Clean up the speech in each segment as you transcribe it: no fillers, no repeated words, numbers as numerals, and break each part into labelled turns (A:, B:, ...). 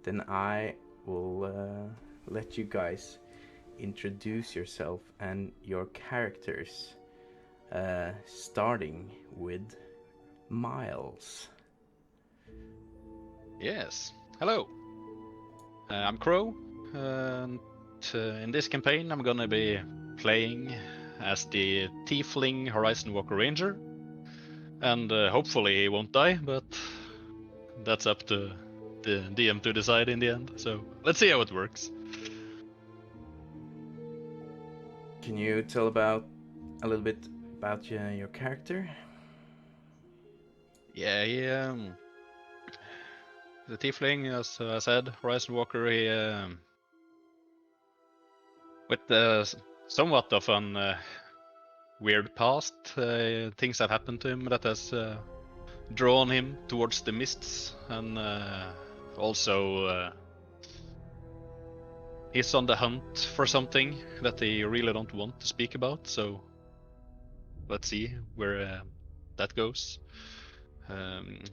A: then I will let you guys introduce yourself and your characters, starting with Miles.
B: Yes. Hello. I'm Crow, and in this campaign I'm gonna be playing as the tiefling Horizon Walker Ranger, and hopefully he won't die, but that's up to the DM to decide in the end. So let's see how it works.
A: Can you tell about a little bit about your character?
B: Yeah, the tiefling, as I said, Horizon Walker. He with somewhat of an weird past, things have happened to him that has drawn him towards the mists, and also he's on the hunt for something that he really don't want to speak about. So let's see where that goes.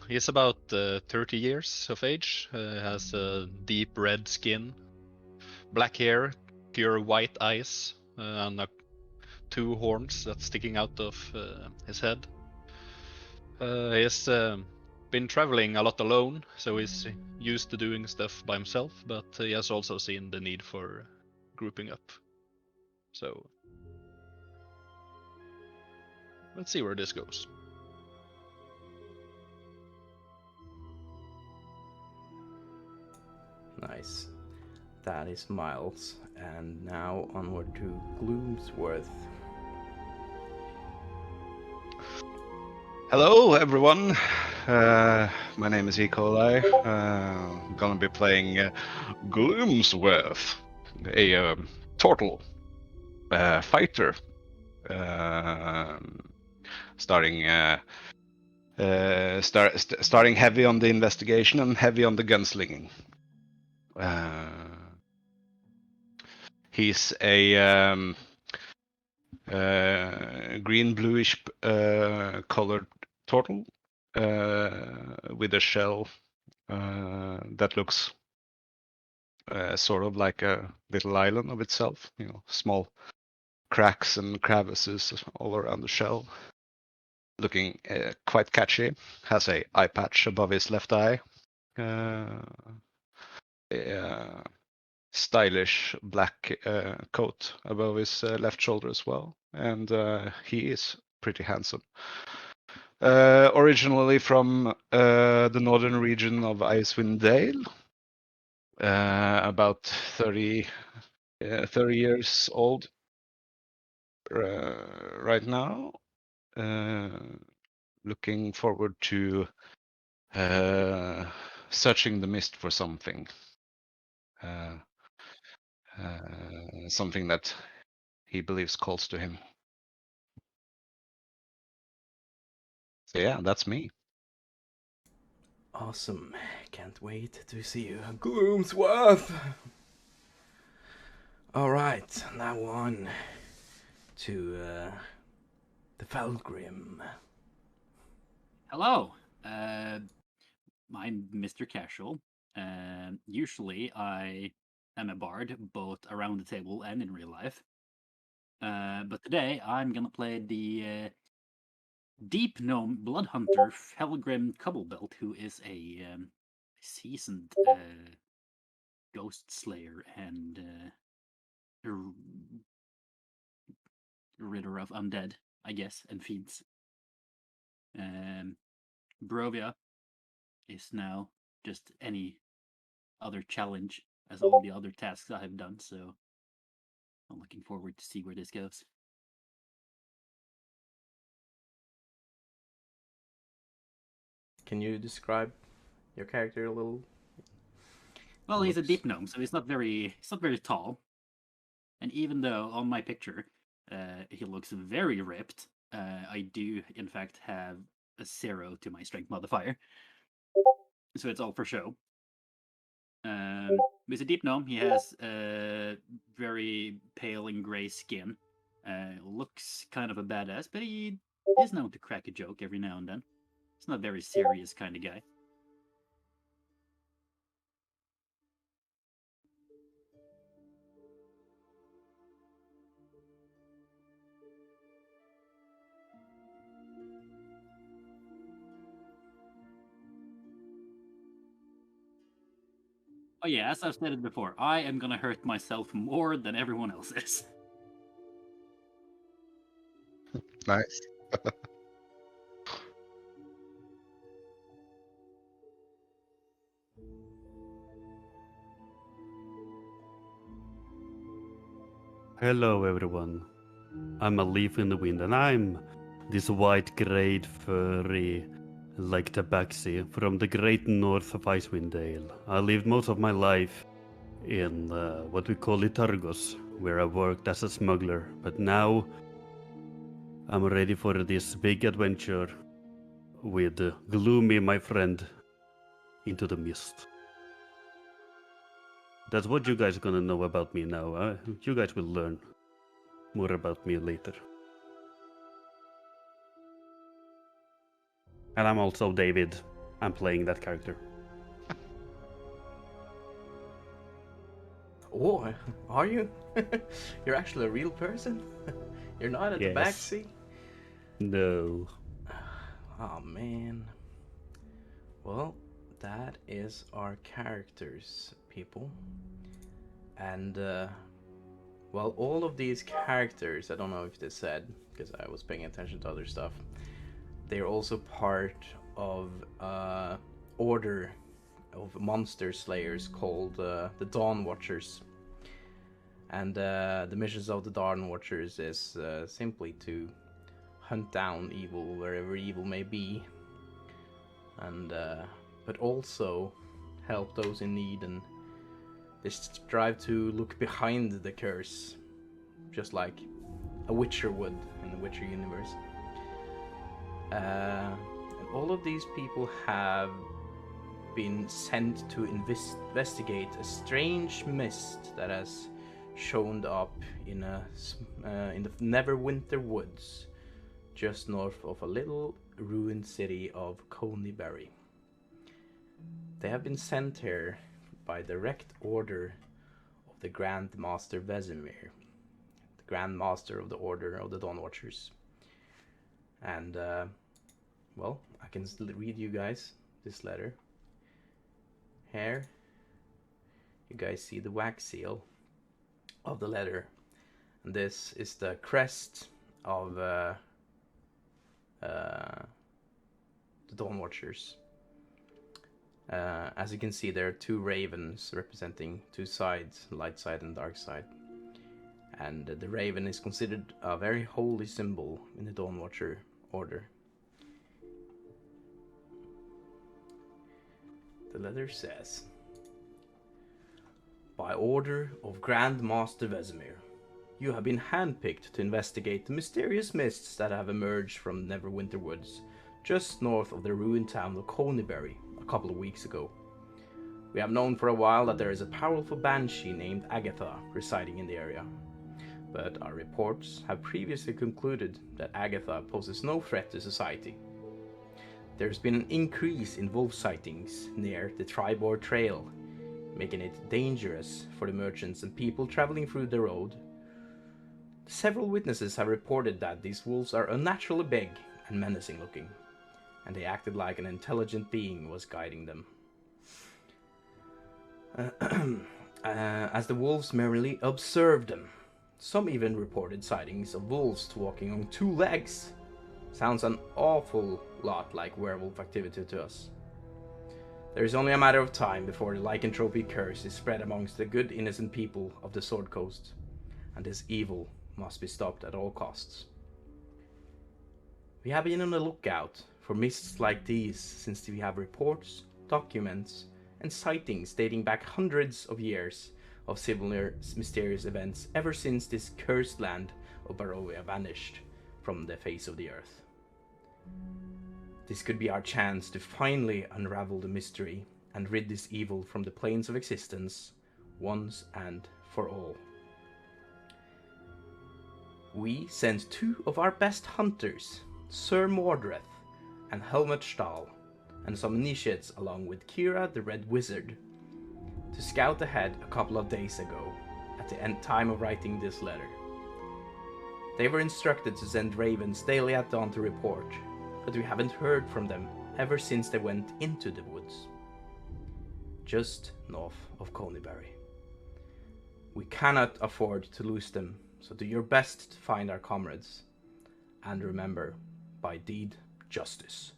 B: He's about 30 years of age, has a deep red skin, black hair, pure white eyes, and two horns that's sticking out of his head. He's been traveling a lot alone, so he's used to doing stuff by himself, but he has also seen the need for grouping up. So let's see where this goes.
A: Nice. That is Miles. And now onward to Gloomsworth.
C: Hello, everyone. My name is Ekolie. I'm gonna be playing Gloomsworth, a tortle fighter, starting starting heavy on the investigation and heavy on the gunslinging. He's a green bluish colored turtle with a shell that looks sort of like a little island of itself. You know, small cracks and crevices all around the shell. Looking quite catchy. Has a eye patch above his left eye. Stylish black coat above his left shoulder as well, and he is pretty handsome. Originally from the northern region of Icewind Dale, about 30 years old right now. Looking forward to searching the mist for something. Something that he believes calls to him. So yeah, that's me.
A: Awesome. Can't wait to see you. Gloomsworth! Alright, now on to the Felgrim.
D: Hello, I'm MrCasual. Usually I am a bard, both around the table and in real life. But today I'm gonna play the deep gnome blood hunter Felgrim Cobblebelt, who is a seasoned ghost slayer and ritter of undead, I guess, and fiends. Barovia is now just any other challenge as all the other tasks I have done, so I'm looking forward to see where this goes.
A: Can you describe your character a little?
D: Well, he's a deep gnome, so he's not very tall. And even though on my picture he looks very ripped, I do in fact have a 0 to my strength modifier, so it's all for show. He's a deep gnome. He has very pale and gray skin. Looks kind of a badass, but he is known to crack a joke every now and then. He's not a very serious kind of guy. Oh yeah, as I've stated before, I am gonna hurt myself more than everyone else is.
C: Nice.
E: Hello everyone. I'm a leaf in the wind and I'm this white-grayed furry like Tabaxi from the great north of Icewind Dale. I lived most of my life in what we call Litargos, where I worked as a smuggler, but now I'm ready for this big adventure with Gloomy, my friend, into the mist. That's what you guys are gonna know about me now. You guys will learn more about me later. And I'm also David. I'm playing that character.
A: Oh, are you? You're actually a real person? You're not at the
E: Yes.
A: backseat?
E: No.
A: Oh man. Well, that is our characters, people. And, well, all of these characters, I don't know if they said, because I was paying attention to other stuff, they're also part of order of monster slayers called the Dawnwatchers. And the missions of the Dawnwatchers is simply to hunt down evil wherever evil may be, and but also help those in need, and they strive to look behind the curse, just like a Witcher would in the Witcher universe. And all of these people have been sent to investigate a strange mist that has shown up in the Neverwinter Woods, just north of a little ruined city of Conyberry. They have been sent here by direct order of the Grand Master Vesemir, the Grand Master of the Order of the Dawnwatchers. And, well, I can read you guys this letter. Here, you guys see the wax seal of the letter. And this is the crest of the Dawnwatchers. As you can see, there are two ravens representing two sides, light side and dark side. And the raven is considered a very holy symbol in the Dawnwatcher order. The letter says, "By order of Grand Master Vesemir, you have been handpicked to investigate the mysterious mists that have emerged from Neverwinter Woods, just north of the ruined town of Conyberry, a couple of weeks ago. We have known for a while that there is a powerful banshee named Agatha residing in the area, but our reports have previously concluded that Agatha poses no threat to society. There's been an increase in wolf sightings near the Tribord Trail, making it dangerous for the merchants and people traveling through the road. Several witnesses have reported that these wolves are unnaturally big and menacing looking, and they acted like an intelligent being was guiding them. As the wolves merely observed them. Some even reported sightings of wolves walking on two legs. Sounds an awful lot like werewolf activity to us. There is only a matter of time before the lycanthropy curse is spread amongst the good innocent people of the Sword Coast, and this evil must be stopped at all costs. We have been on the lookout for mists like these since we have reports, documents, and sightings dating back hundreds of years of similar mysterious events ever since this cursed land of Barovia vanished from the face of the earth. This could be our chance to finally unravel the mystery and rid this evil from the planes of existence once and for all. We sent two of our best hunters, Sir Mordreth and Helmut Stahl, and some initiates along with Kira the Red Wizard, to scout ahead a couple of days ago, at the end time of writing this letter. They were instructed to send ravens daily at dawn to report, but we haven't heard from them ever since they went into the woods. just north of Conyberry. We cannot afford to lose them, so do your best to find our comrades. And remember, by deed, justice.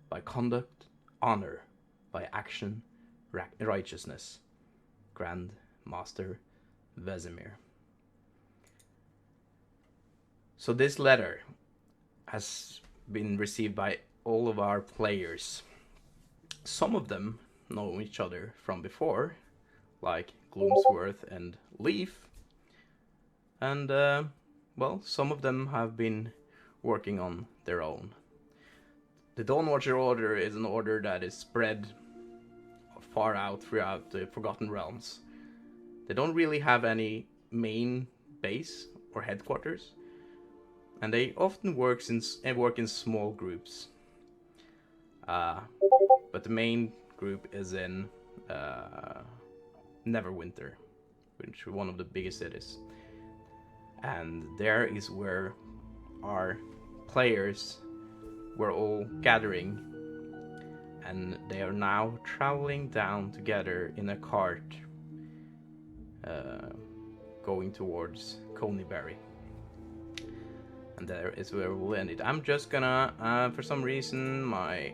A: By conduct, honor. By action, righteousness. Grand Master Vesemir. So this letter has been received by all of our players. Some of them know each other from before, like Gloomsworth and Leaf. And, well, some of them have been working on their own. The Dawnwatcher Order is an order that is spread far out throughout the Forgotten Realms. They don't really have any main base or headquarters, and they often work in small groups. But the main group is in Neverwinter, which is one of the biggest cities. And there is where our players were all gathering, and they are now traveling down together in a cart, going towards Conyberry. And there is where we'll end it. I'm just gonna, for some reason, my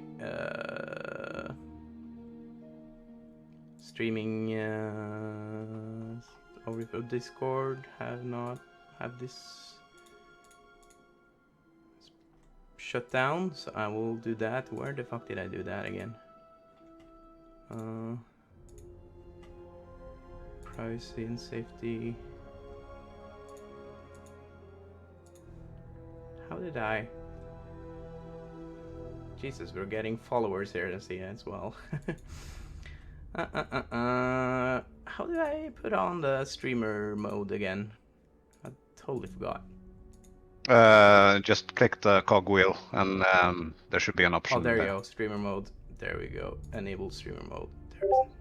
A: streaming over Discord have this shut down, so I will do that. Where the fuck did I do that again? Privacy and safety. How did I? Jesus, we're getting followers here to see as well. How did I put on the streamer mode again? I totally forgot.
C: Just click the cogwheel and there should be an option.
A: Oh, there you go. Streamer mode. There we go. Enable streamer mode. There it is.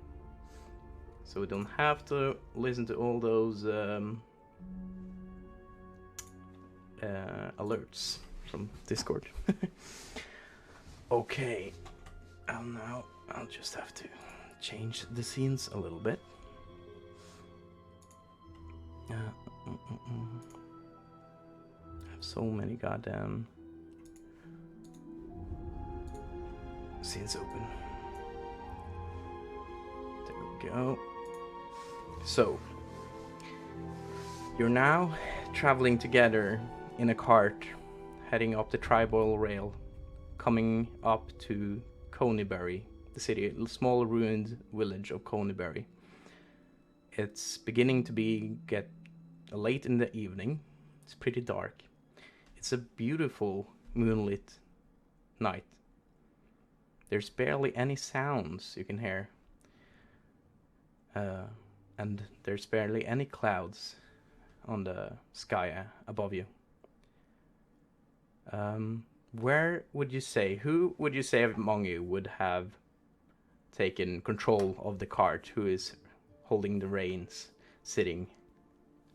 A: So we don't have to listen to all those alerts from Discord. Okay. And now I'll just have to change the scenes a little bit. I have so many goddamn scenes open. There we go. So, you're now traveling together in a cart, heading up the tribal rail, coming up to Conyberry, the city, a small ruined village of Conyberry. It's beginning to get late in the evening. It's pretty dark. It's a beautiful moonlit night. There's barely any sounds you can hear. And there's barely any clouds on the sky above you. Who would you say among you would have taken control of the cart? Who is holding the reins, sitting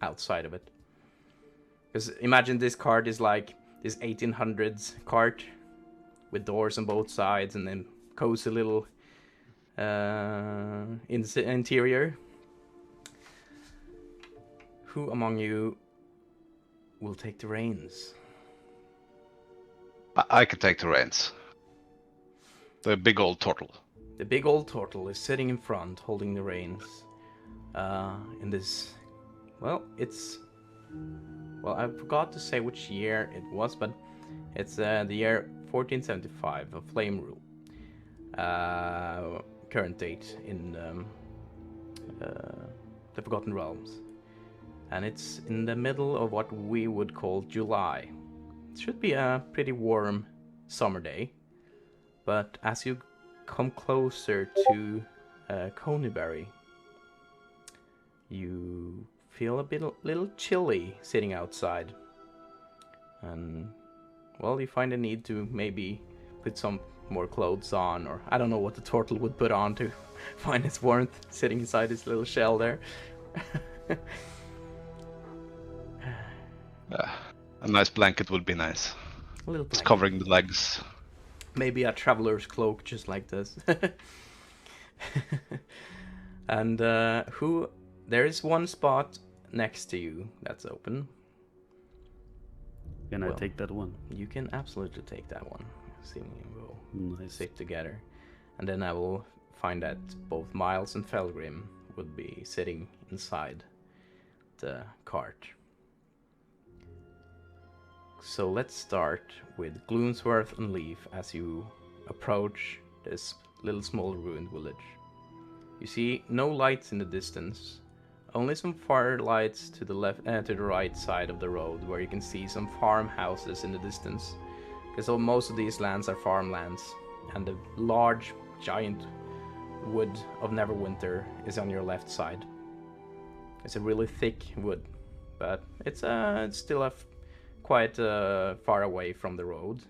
A: outside of it? Because imagine this cart is like this 1800s cart with doors on both sides and then cozy little interior. Who among you will take the reins?
C: I can take the reins. The big old tortle.
A: The big old tortle is sitting in front, holding the reins. In this, I forgot to say which year it was, but it's the year 1475 of Flame Rule. Current date in the Forgotten Realms. And it's in the middle of what we would call July. It should be a pretty warm summer day, but as you come closer to Conyberry, you feel a little chilly sitting outside, and well, you find a need to maybe put some more clothes on, or I don't know what the turtle would put on to find its warmth sitting inside his little shell there.
C: A nice blanket would be nice.
A: A little
C: It's
A: blanket.
C: covering the legs.
A: Maybe a traveler's cloak, just like this. And there is one spot next to you that's open.
E: Can I take that one?
A: You can absolutely take that one. Seeing we'll
E: Nice.
A: sit together. And then I will find that both Miles and Fellgrim would be sitting inside the cart. So let's start with Gloomsworth and Leaf as you approach this little small ruined village. You see no lights in the distance, only some fire lights to the left, to the right side of the road, where you can see some farmhouses in the distance. Because most of these lands are farmlands, and the large, giant wood of Neverwinter is on your left side. It's a really thick wood, but it's still quite far away from the road.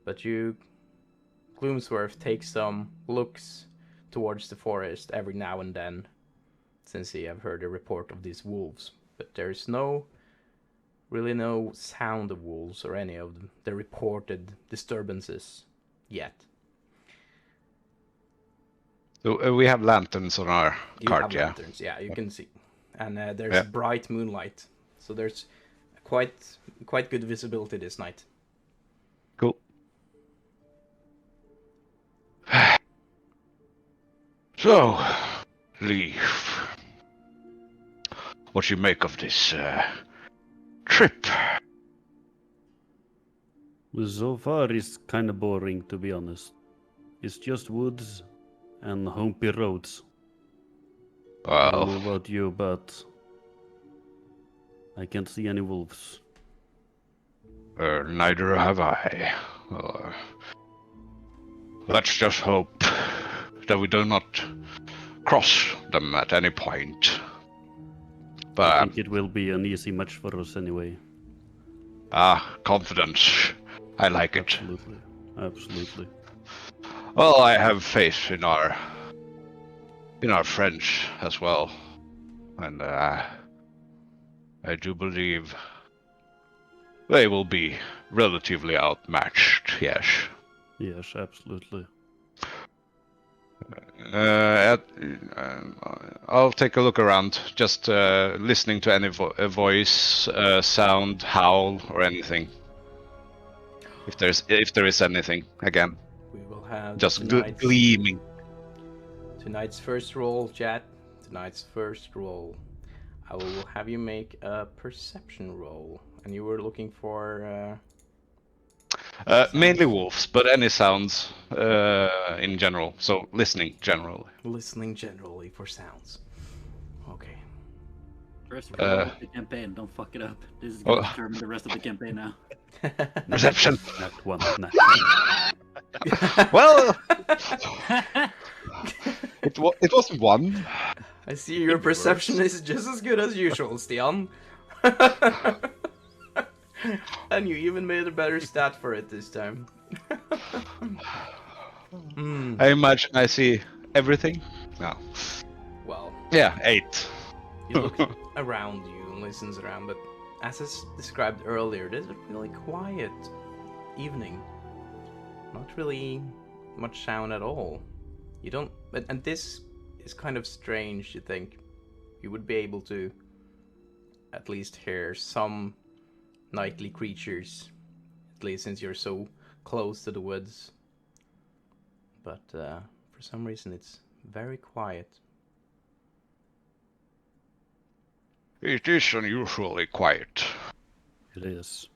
A: But Gloomsworth takes some looks towards the forest every now and then, since you have heard a report of these wolves. But there's really no sound of wolves or any of the reported disturbances yet.
C: So we have lanterns on our cart,
A: You have lanterns, yeah, you can see. And there's bright moonlight, so there's quite good visibility this night.
C: Cool. So, Leaf, what you make of this trip?
E: So far, it's kind of boring, to be honest. It's just woods and humpy roads. I don't know
C: Well,
E: about you, but I can't see any wolves.
C: neither have I. Let's just hope that we do not cross them at any point.
E: I
C: But
E: think it will be an easy match for us anyway.
C: confidence. I like it.
E: Absolutely. Absolutely.
C: Well, I have faith in our friends as well, and I do believe they will be relatively outmatched. Yes.
E: Yes, absolutely.
C: I'll take a look around, just listening to any voice, sound, howl, or anything. If there is anything, again,
A: We will have
C: just gleaming.
A: tonight's first roll, chat. Tonight's first roll. I will have you make a perception roll, and you were looking for.
C: Mainly wolves, but any sounds in general. So listening generally.
A: Listening generally for sounds. Okay.
D: First roll of the campaign, don't fuck it up. This is gonna determine the rest of the campaign now.
C: Perception.
E: Not one. Not
C: Well, it was one.
A: I see your perception is just as good as usual, Stian. And you even made a better stat for it this time.
C: I imagine I see everything. No.
A: Well,
C: Yeah, 8.
A: you look around you and listens around, but as I described earlier, this is a really quiet evening. Not really much sound at all. You don't, and this is kind of strange. You think you would be able to at least hear some nightly creatures, at least since you're so close to the woods. But for some reason, it's very quiet.
C: It is unusually quiet.
E: It is.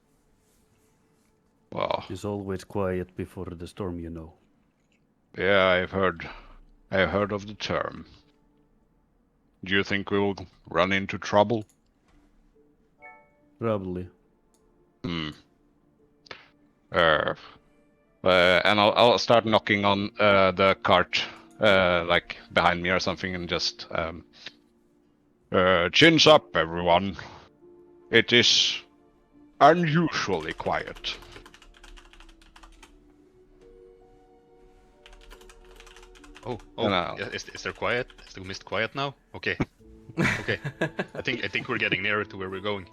C: Well,
E: It's always quiet before the storm, you know.
C: yeah, I've heard of the term. Do you think we will run into trouble?
E: Probably.
C: And I'll start knocking on the cart, like behind me or something, and just chins up, everyone. It is unusually quiet.
B: Oh,
C: No.
B: is there quiet? Is the mist quiet now? Okay. Okay. I think we're getting nearer to where we're going.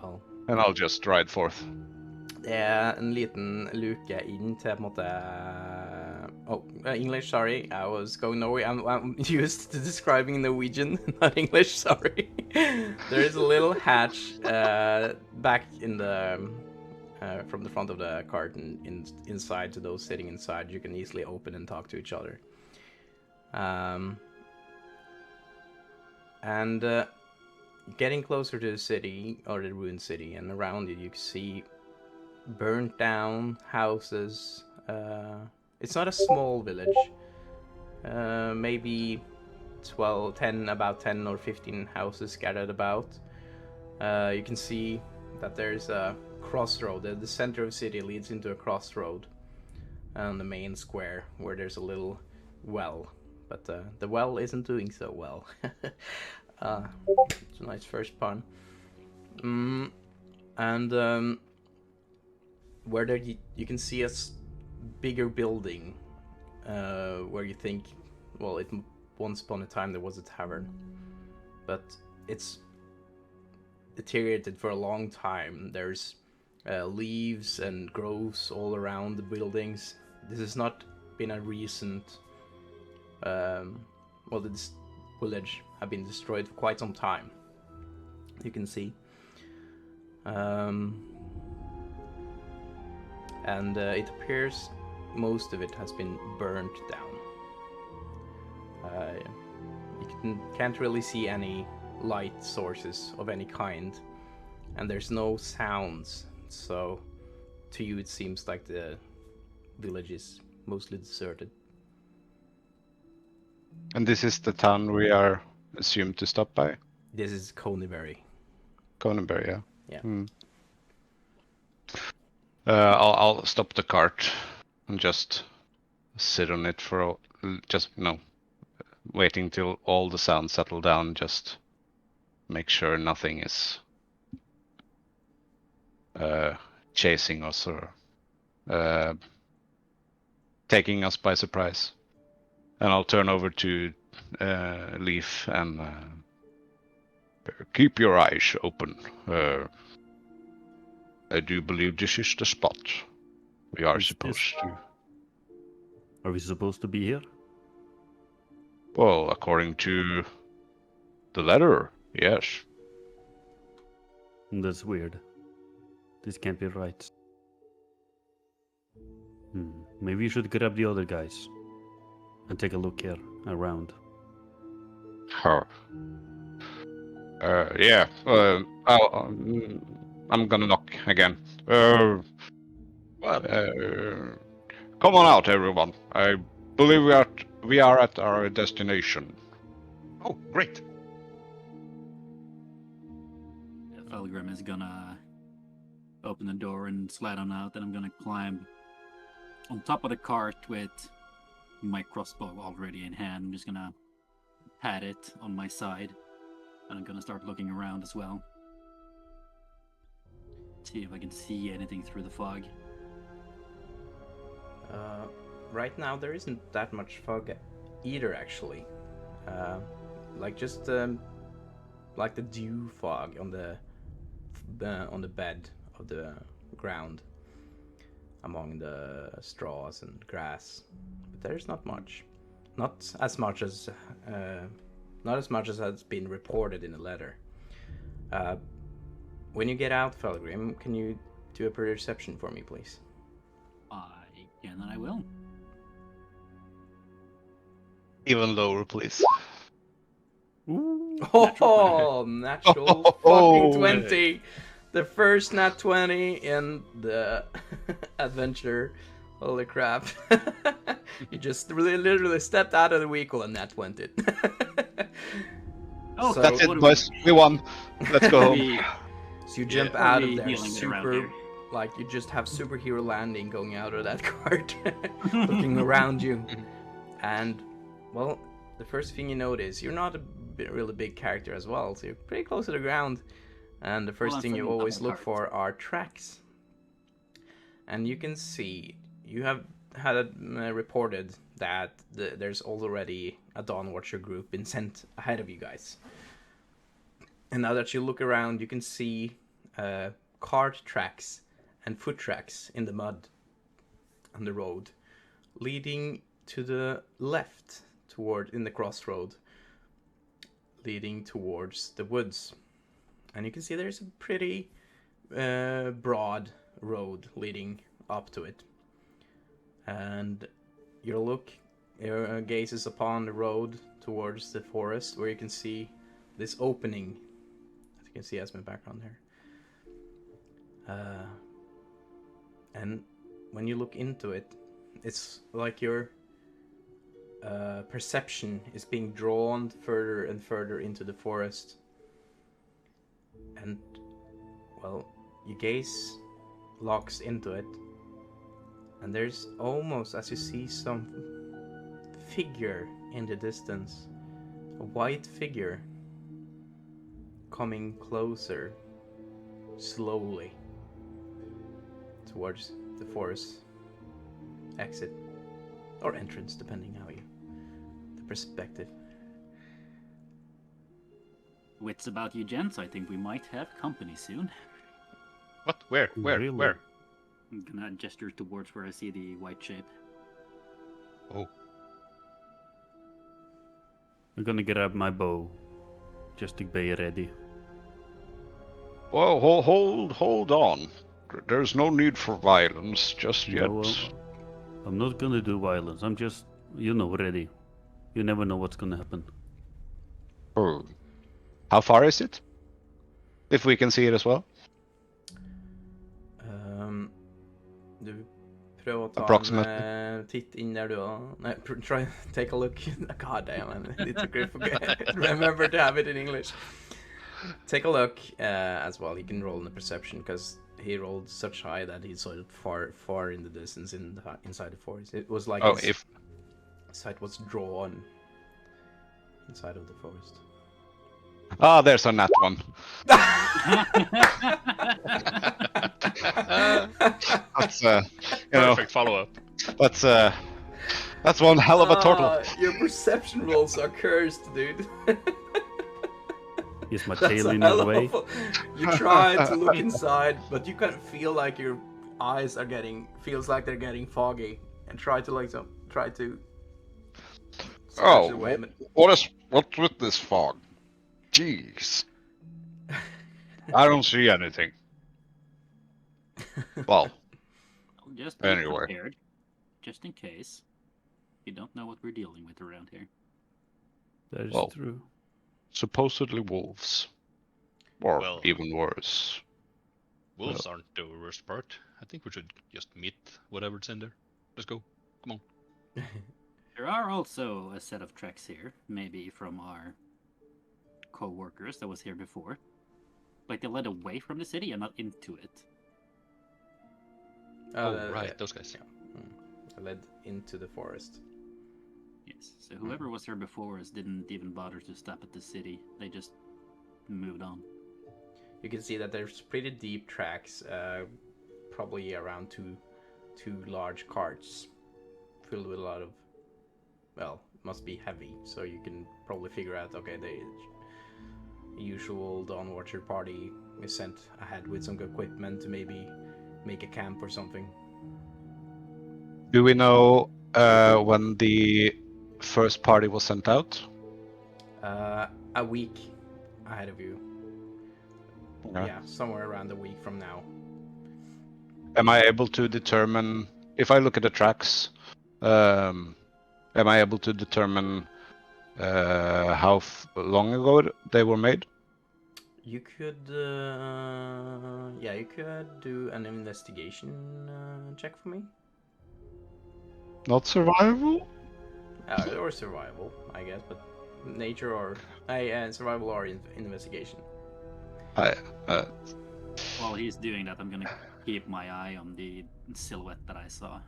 A: Well,
C: And I'll just ride forth.
A: det er en liten luke inn til på en måte Oh, English, sorry. I was going Norway. I'm used to describing Norwegian, not English, sorry. There is a little hatch back in the... from the front of the carton inside, to those sitting inside. You can easily open and talk to each other. And getting closer to the city, or the ruined city, and around it you can see burnt down houses. It's not a small village. Maybe about 10 or 15 houses scattered about. You can see that there's a crossroad. The center of the city leads into a crossroad on the main square, where there's a little well. But the well isn't doing so well. It's a nice first pun. And where there you can see a bigger building, where you think, well, once upon a time there was a tavern, but it's deteriorated for a long time. There's leaves and growths all around the buildings. This has not been a recent... well, this village have been destroyed for quite some time. You can see. And it appears most of it has been burnt down. You can't really see any light sources of any kind, and there's no sounds, so to you it seems like the village is mostly deserted.
C: And this is the town we are assumed to stop by?
A: This is Conyberry.
C: Conyberry, yeah.
A: Yeah.
C: I'll stop the cart and just sit on it for waiting till all the sounds settle down. Just make sure nothing is chasing us or taking us by surprise. And I'll turn over to Leaf and keep your eyes open. I do believe this is the spot we are supposed to.
E: Are we supposed to be here?
C: Well, according to the letter, yes.
E: That's weird. This can't be right. Maybe you should grab the other guys and take a look here around.
C: Yeah. I'm gonna knock again. Come on out, everyone. I believe we are at our destination.
B: Oh, great.
D: Fellgrim is gonna open the door and slide on out, and I'm gonna climb on top of the cart with my crossbow already in hand. I'm just gonna pat it on my side, and I'm gonna start looking around as well. See if I can see anything through the fog.
A: Right now there isn't that much fog either, actually. Like just like the dew fog on the bed of the ground among the straws and grass. But there's not much. Not as much as has been reported in the letter. When you get out, Fellgrim, can you do a perception for me, please?
D: I can and I will.
C: Even lower, please.
E: Ooh.
A: Oh, natural fucking 20! The first nat 20 in the adventure. Holy crap. You just literally stepped out of the vehicle and nat 20.
D: Oh,
A: So-
C: That's it, boys. We won. Let's go home.
D: We-
A: So you jump
D: Yeah,
A: out
D: are
A: of
D: we
A: there
D: healing it around
A: super,
D: here?
A: like you just have superhero landing going out of that cart, looking around you. And, well, the first thing you notice, you're not a really big character as well, so you're pretty close to the ground. And the first
D: I'm
A: thing you
D: filling up
A: always
D: the
A: look
D: cart.
A: for are tracks. And you can see, you have had it reported that there's already a Dawnwatcher group been sent ahead of you guys. And now that you look around, you can see cart tracks and foot tracks in the mud on the road, leading to the left, in the crossroad, leading towards the woods. And you can see there's a pretty broad road leading up to it. And your gaze is upon the road towards the forest, where you can see this opening, as you can see as my background here. And when you look into it, it's like your perception is being drawn further and further into the forest. And, well, your gaze locks into it. And there's almost, as you see some figure in the distance, a white figure coming closer, slowly, towards the forest exit, or entrance, depending how the perspective.
D: Wits about you, gents. I think we might have company soon.
B: What? Where?
E: Really?
B: Where?
D: I'm gonna gesture towards where I see the white shape.
B: Oh.
E: I'm gonna grab my bow, just to be ready.
C: Whoa, hold on. There's no need for violence just yet.
E: No, I'm not gonna do violence. I'm just, ready. You never know what's gonna happen.
C: Oh. How far is it? If we can see it as well.
A: Du prøver å ta en titt inn der du har... Nei, take a look. God damn, I need to remember to have it in English. Take a look as well. He can roll in the perception, because he rolled such high that he saw it far in the distance inside the forest. It was like his sight was drawn inside of the forest.
C: Ah, there's a nat one. That's
B: Perfect follow-up.
C: That's one hell of a turtle.
A: Your perception rolls are cursed, dude.
E: Is my tail in the way?
A: You try to look inside, but you can feel like your eyes are feels like they're getting foggy, and try to.
C: Oh,
A: away.
C: what's with this fog? Jeez. I don't see anything. Well,
D: just be
C: anyway.
D: prepared, just in case. You don't know what we're dealing with around here.
E: That is
C: Well.
E: true.
C: Supposedly wolves. Or
B: Well,
C: even worse.
B: Wolves aren't the worst part. I think we should just meet whatever's in there. Let's go. Come on.
D: There are also a set of tracks here, maybe from our co-workers that was here before. Like they led away from the city and not into it.
B: Right, those guys.
A: Yeah. They led into the forest.
D: Yes, so whoever was here before us didn't even bother to stop at the city. They just moved on.
A: You can see that there's pretty deep tracks, probably around two large carts filled with a lot of, well, must be heavy, so you can probably figure out, okay, the usual Dawnwatcher party is sent ahead with some equipment to maybe make a camp or something.
C: Do we know when the first party was sent out?
A: A week ahead of you.
C: Okay.
A: Yeah, somewhere around a week from now.
C: Am I able to determine, if I look at the tracks, am I able to determine how long ago they were made?
A: You could, you could do an investigation check for me.
C: Not survival?
A: Or survival, I guess, but nature or survival or investigation.
D: While he's doing that, I'm gonna keep my eye on the silhouette that I saw.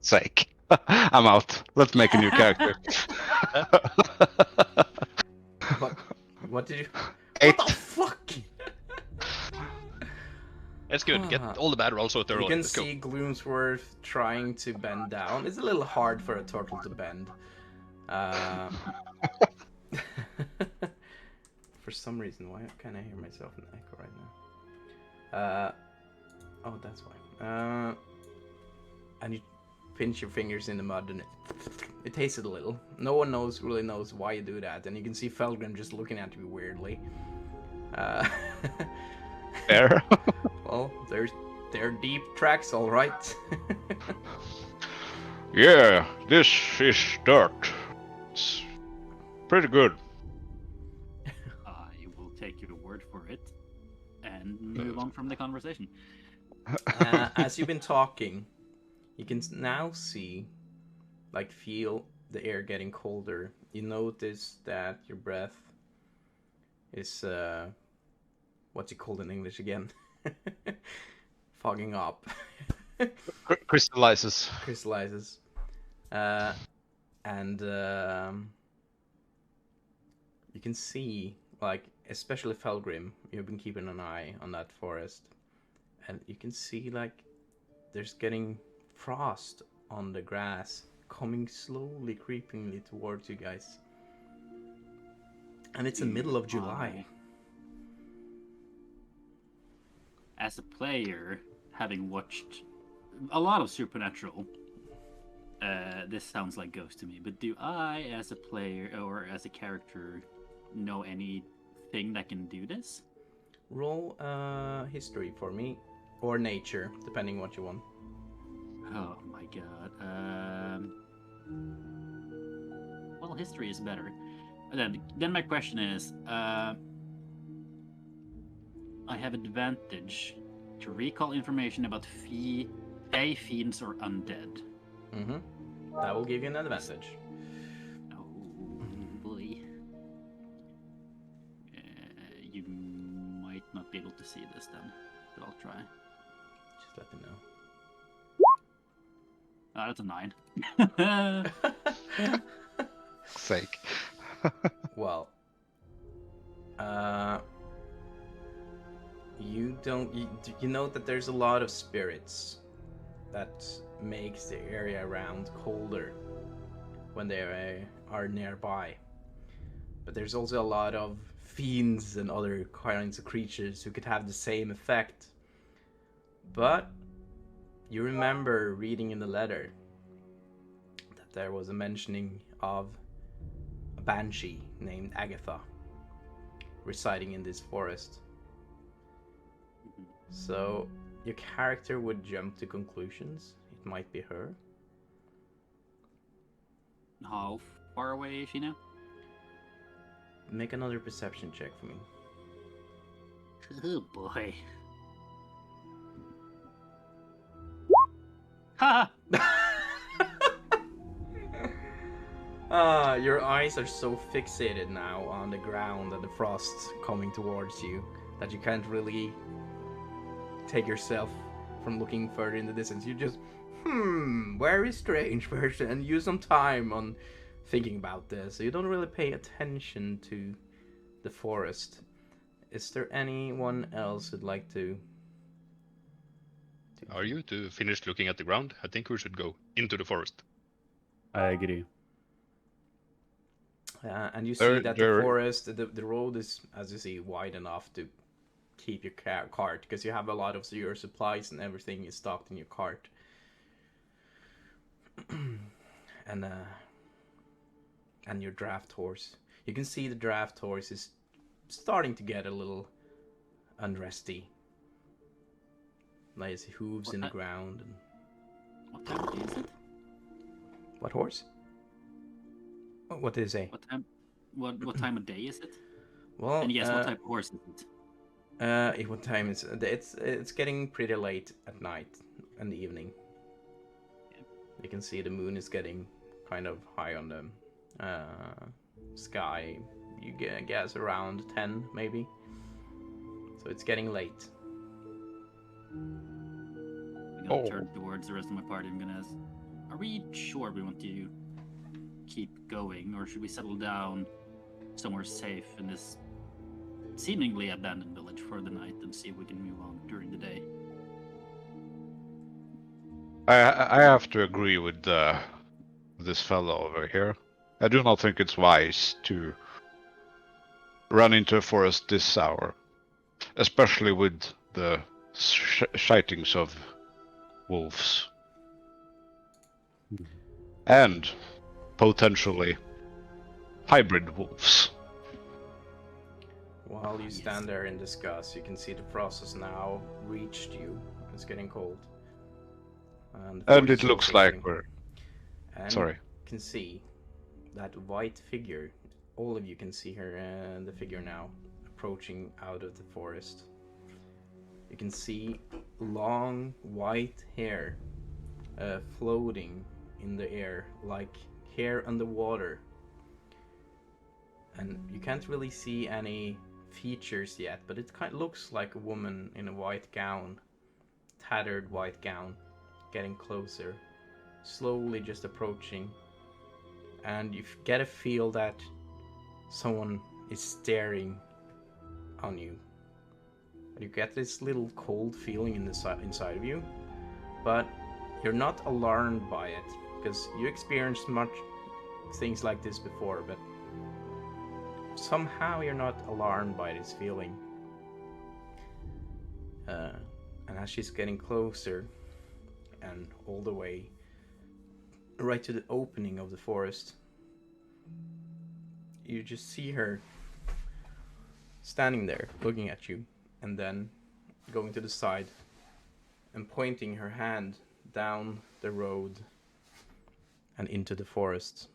C: Sake. I'm out. Let's make a new character.
A: What did you...
C: 8.
A: What the fuck?
B: It's good. Get all the bad rolls so they're
A: You
B: all.
A: can
B: Let's go.
A: see Gloomsworth trying to bend down. It's a little hard for a turtle to bend. For some reason, why can't I hear myself in echo right now? Oh, that's why. and you pinch your fingers in the mud, and it tasted a little. No one really knows why you do that, and you can see Fellgrim just looking at you weirdly.
C: There.
A: Well, they're deep tracks, all right.
C: Yeah, this is dirt. It's pretty good.
D: I will take your word for it and move on from the conversation.
A: As you've been talking, you can now see, feel the air getting colder. You notice that your breath is, what's it called in English again? Fogging up.
C: Crystallizes.
A: Crystallizes. And you can see, especially Fellgrim, you've been keeping an eye on that forest. And you can see, there's getting frost on the grass, coming slowly, creepingly towards you guys. And it's the middle of July.
D: As a player, having watched a lot of Supernatural, this sounds like Ghost to me, but do I, as a player or as a character, know anything that can do this?
A: Roll history for me, or nature, depending what you want.
D: Oh my god. Well, history is better. Then my question is, I have advantage to recall information about fey, fiends, or undead.
A: Mm-hmm. That will give you an advantage.
D: Oh boy. You might not be able to see this then, but I'll try.
A: Just let me know.
D: Oh, that's a 9.
C: Sake.
A: Well, you know that there's a lot of spirits that makes the area around colder when they are nearby. But there's also a lot of fiends and other kinds of creatures who could have the same effect. But you remember reading in the letter that there was a mentioning of a banshee named Agatha residing in this forest. So your character would jump to conclusions. It might be her.
D: How far away is she now?
A: Make another perception check for me.
D: Oh boy. Ha!
A: Your eyes are so fixated now on the ground and the frost coming towards you that you can't really take yourself from looking further in the distance. You just, very strange person, and use some time on thinking about this. So you don't really pay attention to the forest. Is there anyone else who'd like to?
B: Are you to finish looking at the ground? I think we should go into the forest.
E: I agree.
A: And you see that the forest, the road is, as you see, wide enough to keep your cart, because you have a lot of your supplies and everything is stocked in your cart. and your draft horse. You can see the draft horse is starting to get a little unresty. Like his hooves in the ground. And...
D: What time of day is it?
A: What horse? What did it say?
D: What time of day is it?
A: Well,
D: and yes, what type of horse is it?
A: What time is it? It's getting pretty late at night in the evening.
D: Yeah.
A: You can see the moon is getting kind of high on the sky. You guess around 10 maybe. So it's getting late.
D: I'm gonna turn towards the rest of my party. I'm gonna ask, are we sure we want to keep going, or should we settle down somewhere safe in this seemingly abandoned village for the night and see if we can move on during the day?
C: I have to agree with this fellow over here. I do not think it's wise to run into a forest this hour, especially with the sightings of wolves. And potentially hybrid wolves.
A: While you stand there and discuss, you can see the frost has now reached you. It's getting cold. And
C: And it looks like we're...
A: And
C: Sorry.
A: you can see that white figure. All of you can see her, the figure now, approaching out of the forest. You can see long white hair floating in the air like hair underwater. And you can't really see any features yet, but it kind of looks like a woman in a white gown, tattered white gown, getting closer, slowly just approaching. And you get a feel that someone is staring on you. You get this little cold feeling inside of you, but you're not alarmed by it because you experienced much things like this before, but somehow you're not alarmed by this feeling. And as she's getting closer and all the way right to the opening of the forest, you just see her standing there looking at you and then going to the side and pointing her hand down the road and into the forest.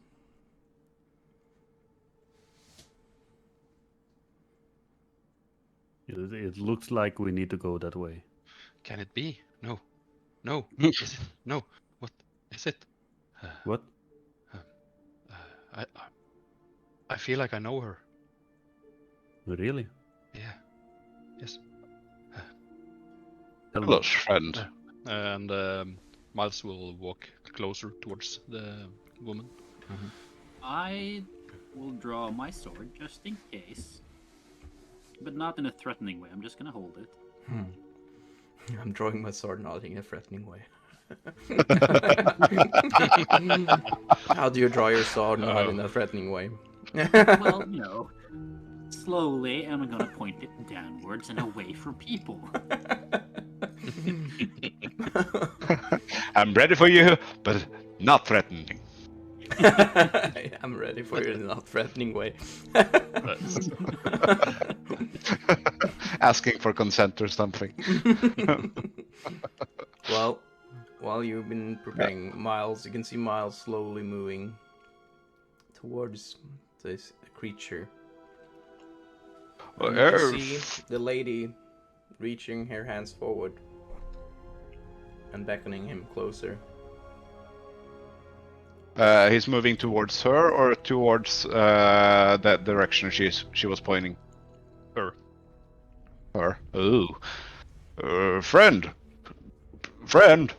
E: It looks like we need to go that way.
B: Can it be? No. No. Is it? No. What is it?
E: What?
B: I feel like I know her.
E: Really?
B: Yeah. Yes.
C: Hello, friend.
B: And Miles will walk closer towards the woman.
D: I will draw my sword just in case. But not in a threatening way, I'm just gonna hold it.
A: I'm drawing my sword not in a threatening way. How do you draw your sword not in a threatening way?
D: Well, you know, slowly, and I'm gonna point it downwards and away from people.
C: I'm ready for you, but not threatening.
A: I'm ready for you in a not threatening way.
C: Asking for consent or something.
A: Well, while you've been preparing, Miles, you can see Miles slowly moving towards this creature. And you can see the lady reaching her hands forward and beckoning him closer.
C: He's moving towards her or towards that direction she was pointing?
B: Her.
C: Her. Ooh. Friend. Friend.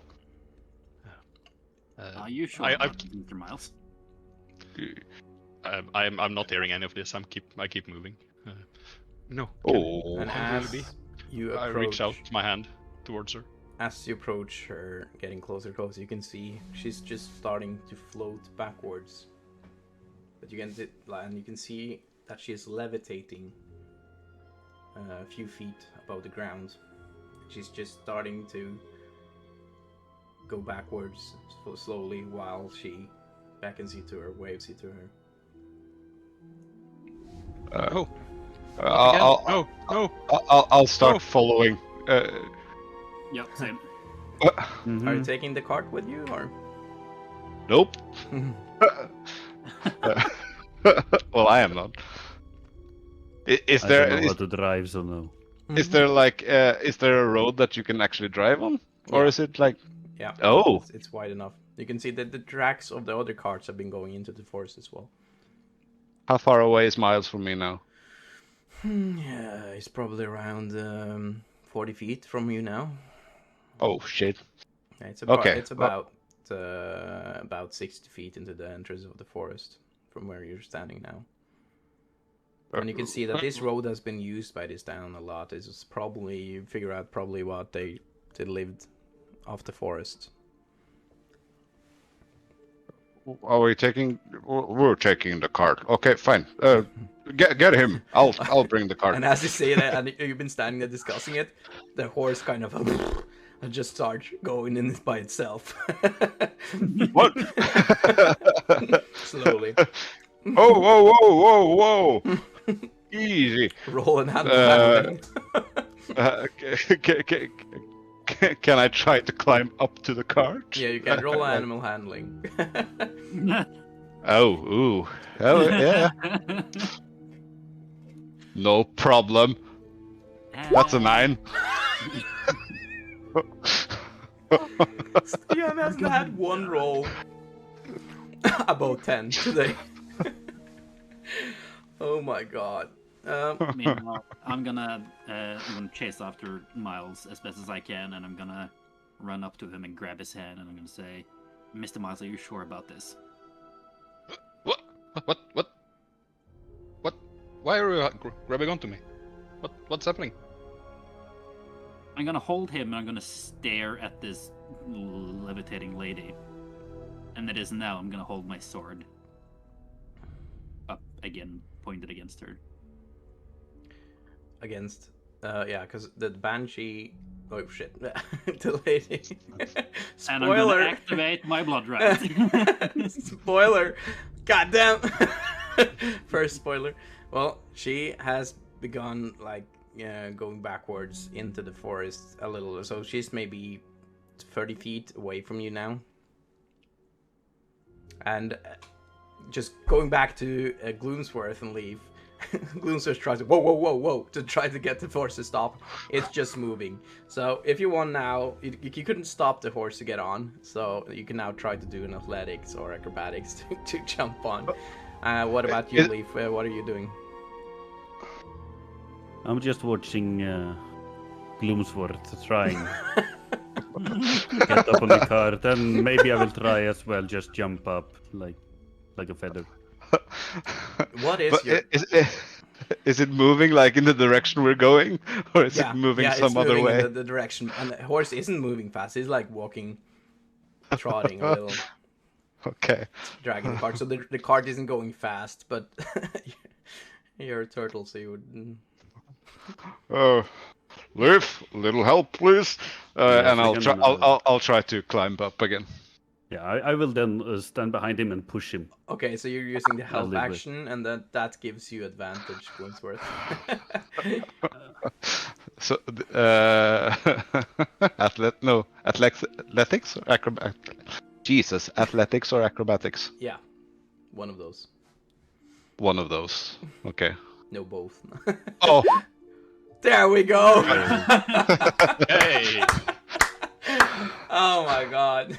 D: You sure about Mr. Miles?
B: I'm not hearing any of this. I keep moving. No.
C: Oh.
A: And as you
B: I
A: approach,
B: reach out my hand towards her.
A: as you approach her, getting closer, you can see she's just starting to float backwards. But you can see that she is levitating a few feet above the ground. She's just starting to go backwards slowly while she beckons you to her, waves you to her.
C: I'll start following.
D: Yep, same.
A: Are you taking the cart with you, or?
C: Nope. Well, I am not. Is
E: I
C: there
E: don't know how to drive, so no.
C: is there like is there a road that you can actually drive on, or
A: Yeah.
C: is it like?
A: Yeah.
C: Oh.
A: It's wide enough. You can see that the tracks of the other carts have been going into the forest as well.
C: How far away is Miles from me now?
A: Yeah, it's probably around 40 feet from you now.
C: Oh shit.
A: Yeah, it's about,
C: Okay,
A: It's about 60 feet into the entrance of the forest from where you're standing now. And you can see that this road has been used by this town a lot. It's probably, you figure out probably what they lived off the forest.
C: Are we taking? We're taking the cart. Okay, fine. Get him. I'll bring the cart.
A: And as you say that, and you've been standing there discussing it, the horse kind of and just start going in by itself.
C: What?
A: Slowly.
C: Oh, whoa, whoa, whoa, whoa! Easy.
A: Roll and handling.
C: Can I try to climb up to the cart?
A: Yeah, you can roll animal handling.
C: Oh, ooh. Oh, yeah. No problem. That's a 9.
A: Stian hasn't had one roll above 10 today. Oh my god.
D: Meanwhile, I'm gonna chase after Miles as best as I can, and I'm gonna run up to him and grab his hand, and I'm gonna say, "Mr. Miles, are you sure about this?"
B: What? Why are you grabbing onto me? What's happening?
D: I'm gonna hold him, and I'm gonna stare at this levitating lady. And it is now I'm gonna hold my sword up again, pointed against her.
A: Against, yeah, because the banshee. Oh shit, the lady.
D: And I'm gonna
A: Spoiler.
D: activate my blood right.
A: Spoiler. Goddamn. First spoiler. Well, she has begun like going backwards into the forest a little, so she's maybe 30 feet away from you now. And just going back to Gloomsworth and leave. Gloomsworth tries to whoa to try to get the horse to stop. It's just moving. So if you want now, you couldn't stop the horse to get on. So you can now try to do an athletics or acrobatics to jump on. What about you, Leaf? What are you doing?
E: I'm just watching Gloomsworth trying get up on the cart, and maybe I will try as well. Just jump up like a feather.
A: What is your...
C: Is it moving like in the direction we're going, or is it moving some other way?
A: In the direction, and the horse isn't moving fast. He's like walking, trotting a little.
C: Okay.
A: Dragging the cart, so the cart isn't going fast, but you're a turtle, so you would.
C: Leaf, little help, please.
E: Yes,
C: and
E: I can,
C: I'll try to climb up again.
E: Yeah, I will then stand behind him and push him.
A: Okay, so you're using the help
E: live with-
A: action, and that gives you advantage, Gunsworth.
C: So, athletics or Jesus, athletics or acrobatics?
A: Yeah, one of those.
C: One of those. Okay.
A: No, both.
C: Oh,
A: There we go.
B: Hey!
A: Oh my god.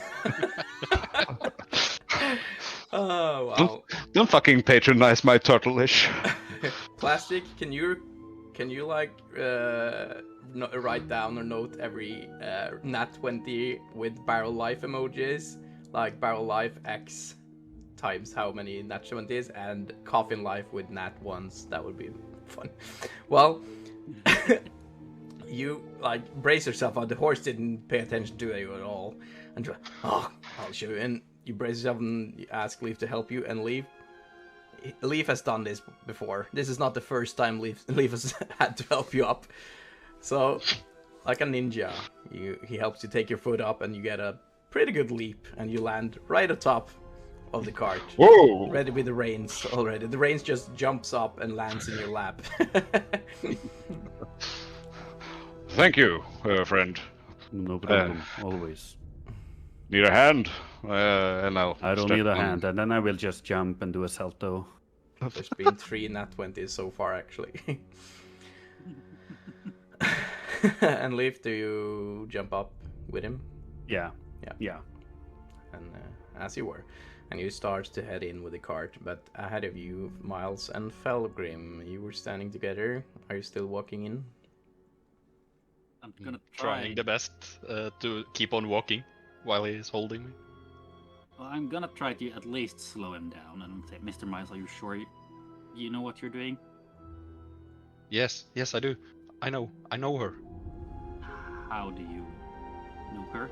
A: Oh wow.
C: don't fucking patronize my turtle-ish.
A: Plastic, can you like write down or note every nat 20 with barrel life emojis, like barrel life X times how many nat 20s, and coffin life with nat 1s. That would be fun. Well, you like brace yourself out. The horse didn't pay attention to you at all, and you're like, oh, I'll show you. And you brace yourself and you ask Leaf to help you, and Leaf has done this before. This is not the first time Leaf has had to help you up. So, like a ninja, he helps you take your foot up, and you get a pretty good leap, and you land right atop of the cart.
C: Whoa!
A: Ready with the reins already. The reins just jumps up and lands in your lap.
C: Thank you, friend.
E: No problem, always.
C: Need a hand? And
E: I don't
C: step
E: need a
C: on-
E: hand, and then I will just jump and do a salto.
A: There's been 3 nat 20s so far, actually. And Leaf, do you jump up with him?
E: Yeah.
A: And as you were. And you start to head in with the cart, but ahead of you, Miles and Fellgrim, you were standing together. Are you still walking in?
D: I'm gonna try.
B: Trying the best to keep on walking while he's holding me.
D: Well, I'm gonna try to at least slow him down and say, Mr. Miles, are you sure you know what you're doing?
B: Yes, I do. I know her.
D: How do you know her?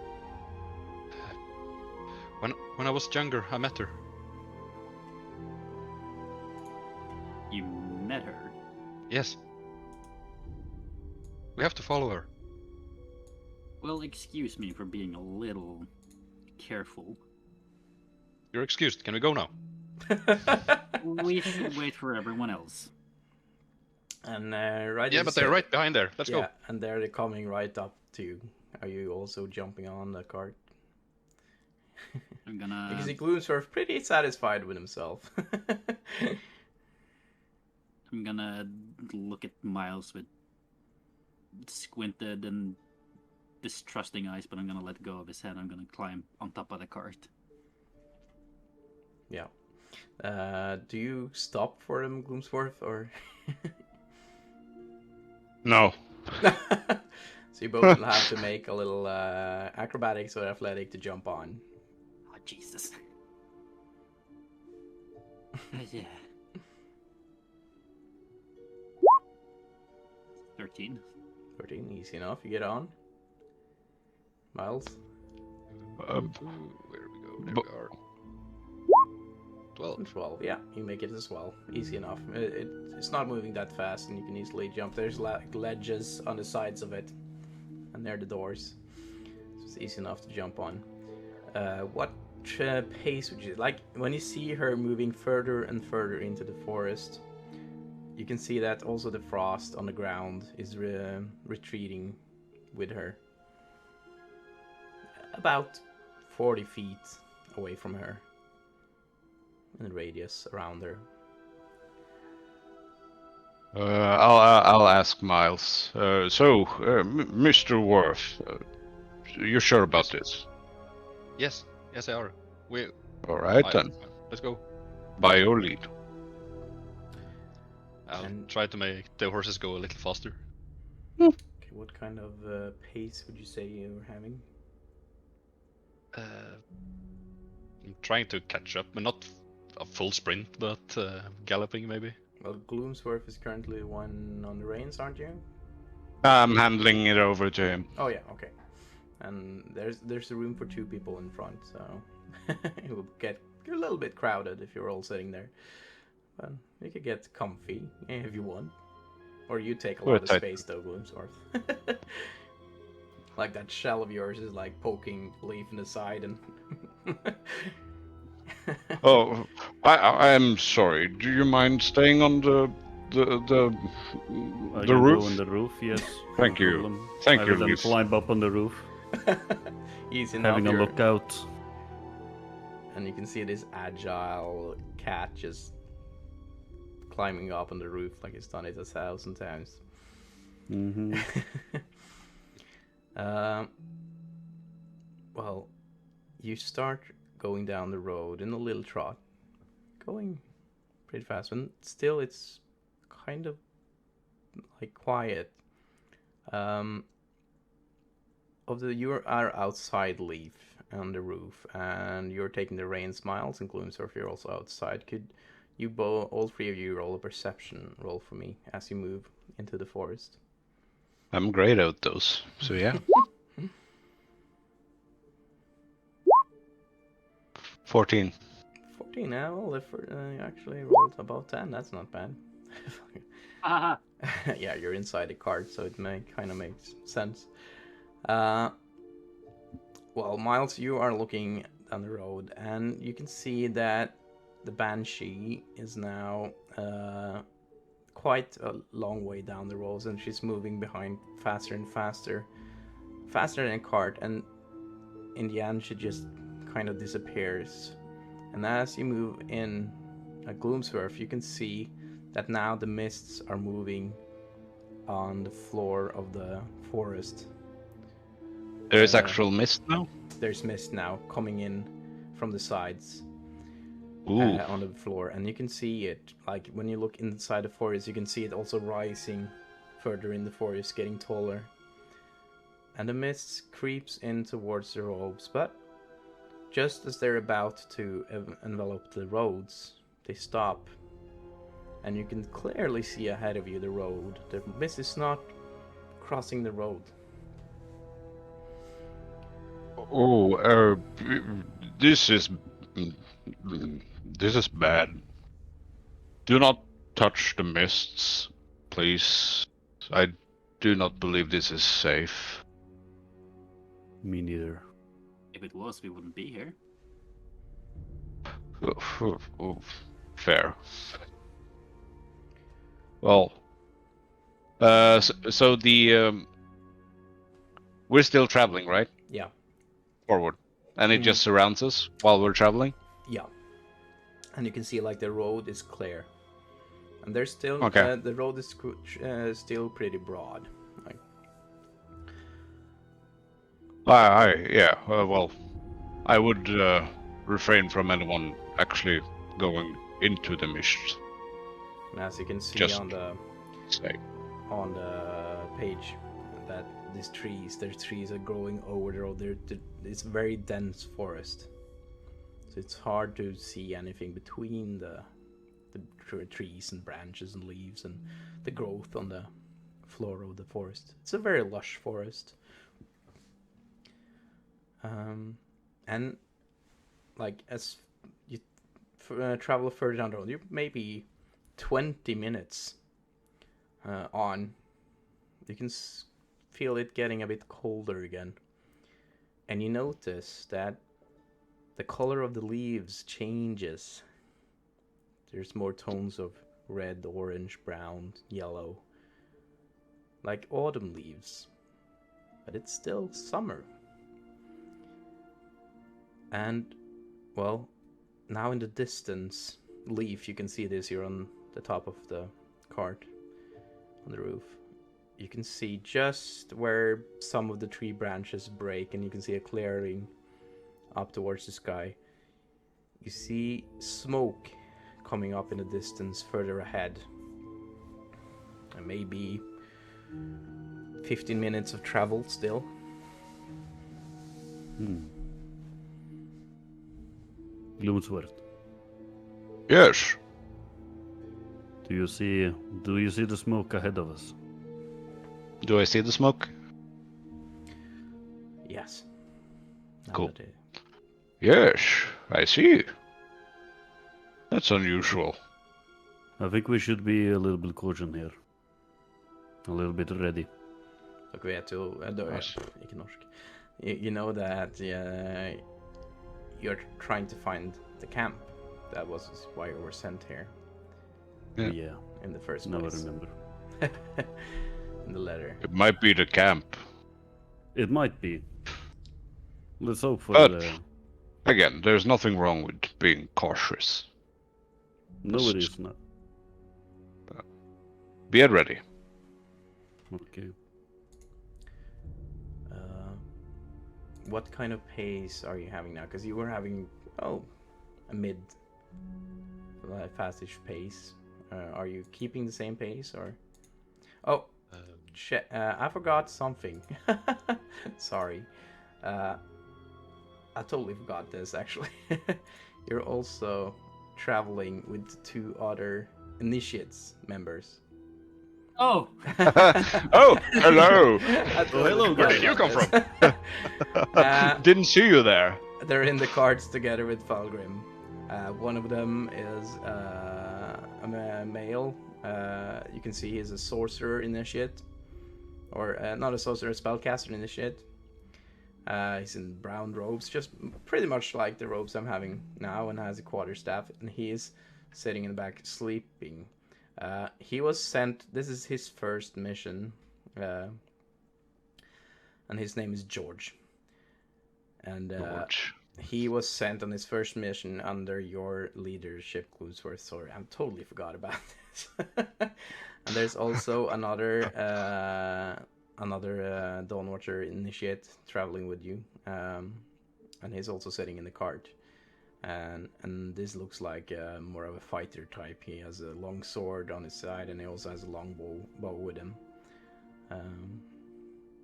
B: When I was younger, I met her.
D: You met her?
B: Yes. We have to follow her.
D: Well, excuse me for being a little careful.
B: You're excused. Can we go now?
D: We should wait for everyone else.
A: And right.
B: Yeah,
A: as
B: but
A: you
B: they're
A: said-
B: right behind there. Let's
A: yeah,
B: go.
A: and they're coming right up to you. Are you also jumping on the cart?
D: I'm gonna.
A: You can see Gloomsworth pretty satisfied with himself.
D: I'm gonna look at Miles with squinted and distrusting eyes, but I'm gonna let go of his head. I'm gonna climb on top of the cart.
A: Yeah. Do you stop for him, Gloomsworth, or?
C: No.
A: So you both will have to make a little acrobatics or athletic to jump on.
D: Oh, Jesus. Yeah. 13.
A: 13, easy enough. You get on. Miles.
B: Where do we go? There
C: but-
B: we are. 12.
A: 12, yeah, you make it as well. Easy enough. It's not moving that fast, and you can easily jump. There's ledges on the sides of it, and there are the doors. So it's easy enough to jump on. What pace would you like? When you see her moving further and further into the forest, you can see that also the frost on the ground is retreating with her. About 40 feet away from her. In the radius around her.
C: I'll ask Miles. Mr. Worth, you sure about this?
B: Yes, yes, they are. We.
C: All right then.
B: Let's go.
C: By your lead.
B: I'll
A: And-
B: try to make the horses go a little faster.
A: Okay, what kind of pace would you say you're having?
B: I'm trying to catch up, but not a full sprint, but galloping maybe.
A: Well, Gloomsworth is currently the one on the reins, aren't you?
C: I'm handling it over to him.
A: Oh yeah, okay. And there's a room for 2 people in front, so it will get a little bit crowded if you're all sitting there. But you could get comfy if you want. Or you take a lot of
C: Right.
A: space though, Gloomsworth. Like that shell of yours is like poking Leaf in the side and
C: Oh, I'm sorry. Do you mind staying on the
E: I
C: the
E: can
C: roof?
E: go on the roof, yes.
C: Thank
E: no
C: you.
E: problem.
C: Thank
E: I
C: you,
E: will then
C: Leaf.
E: climb up on the roof,
A: easy enough.
E: having a
A: you're-
E: lookout.
A: And you can see this agile cat just climbing up on the roof like it's done it 1,000 times.
E: Hmm.
A: Well, you start going down the road in a little trot, going pretty fast, and still it's kind of like quiet. You are outside, Leaf, on the roof, and you're taking the reins, Miles, and Gloomsworth, you're also outside. Could you all 3 of you roll a perception roll for me as you move into the forest?
C: I'm great at those. So yeah. 14.
A: 14 now. Well, if you actually rolled above 10, that's not bad.
D: Haha.
A: Yeah, you're inside the cart, so it kind of makes sense. Well, Miles, you are looking down the road, and you can see that the banshee is now quite a long way down the road, and she's moving behind faster and faster than a cart, and in the end, she just kind of disappears. And as you move in at Gloomsworth, you can see that now the mists are moving on the floor of the forest.
C: There is actual mist now.
A: There's mist now coming in from the sides
C: Ooh.
A: on the floor, and you can see it. Like when you look inside the forest, you can see it also rising further in the forest, getting taller. And the mist creeps in towards the roads, but just as they're about to envelop the roads, they stop. And you can clearly see ahead of you the road. The mist is not crossing the road.
C: Oh, this is bad. Do not touch the mists, please. I do not believe this is safe.
E: Me neither.
D: If it was, we wouldn't be here.
C: Fair. Well, so the we're still traveling, right?
A: Yeah.
C: Forward, and it just surrounds us while we're traveling.
A: Yeah. And you can see like the road is clear, and there's still
C: Okay.
A: the road is still pretty broad. Like,
C: Well, I would refrain from anyone actually going into the mist.
A: and as you can see
C: Just
A: on the
C: say.
A: page, that there's trees are growing over the road. It's very dense forest, so it's hard to see anything between the trees and branches and leaves and the growth on the floor of the forest. It's a very lush forest. And like as you travel further down the road, you're maybe 20 minutes on. You can feel it getting a bit colder again, and you notice that the color of the leaves changes. There's more tones of red, orange, brown, yellow, like autumn leaves, but it's still summer. And, well, now in the distance, Leaf, you can see this here on the top of the cart, on the roof. You can see just where some of the tree branches break, and you can see a clearing up towards the sky. You see smoke coming up in the distance further ahead. And maybe 15 minutes of travel still.
E: Gloomsworth,
C: Yes.
E: do you see the smoke ahead of us?
C: Do I see the smoke?
A: Yes. Now
C: Cool.
A: that
C: Yes, I see. That's unusual.
E: I think we should be a little bit cautious here. A little bit ready.
A: Dere vet jo
C: Yes.
A: Ikke norsk. You know that you're trying to find the camp. That was why you were sent here
C: Yeah.
A: in the first
E: Now I
A: place.
E: remember.
A: In the letter.
C: It might be the camp.
E: It might be. Let's hope for
C: But-
E: the...
C: Again, there's nothing wrong with being cautious.
E: No, it is not.
C: Be ready.
E: Okay.
A: What kind of pace are you having now? Because you were having a mid, fastish pace. Are you keeping the same pace or? Oh, shit! I forgot something. Sorry. I totally forgot this actually. You're also traveling with 2 other initiates members.
D: Oh,
C: Oh, hello!
E: hello,
C: Where
E: guys.
C: did you come from? Didn't see you there.
A: They're in the carts together with Fellgrim. One of them is a male. You can see he's a sorcerer initiate. Or not a sorcerer, a spellcaster initiate. He's in brown robes, just pretty much like the robes I'm having now, and has a quarterstaff. And he is sitting in the back sleeping. He was sent. This is his first mission. And his name is George. And
C: George.
A: he was sent on his first mission under your leadership, Gloomsworth. Sorry, I totally forgot about this. And there's also another Dawnwatcher initiate traveling with you, and he's also sitting in the cart. And this looks like more of a fighter type. He has a long sword on his side, and he also has a long bow with him.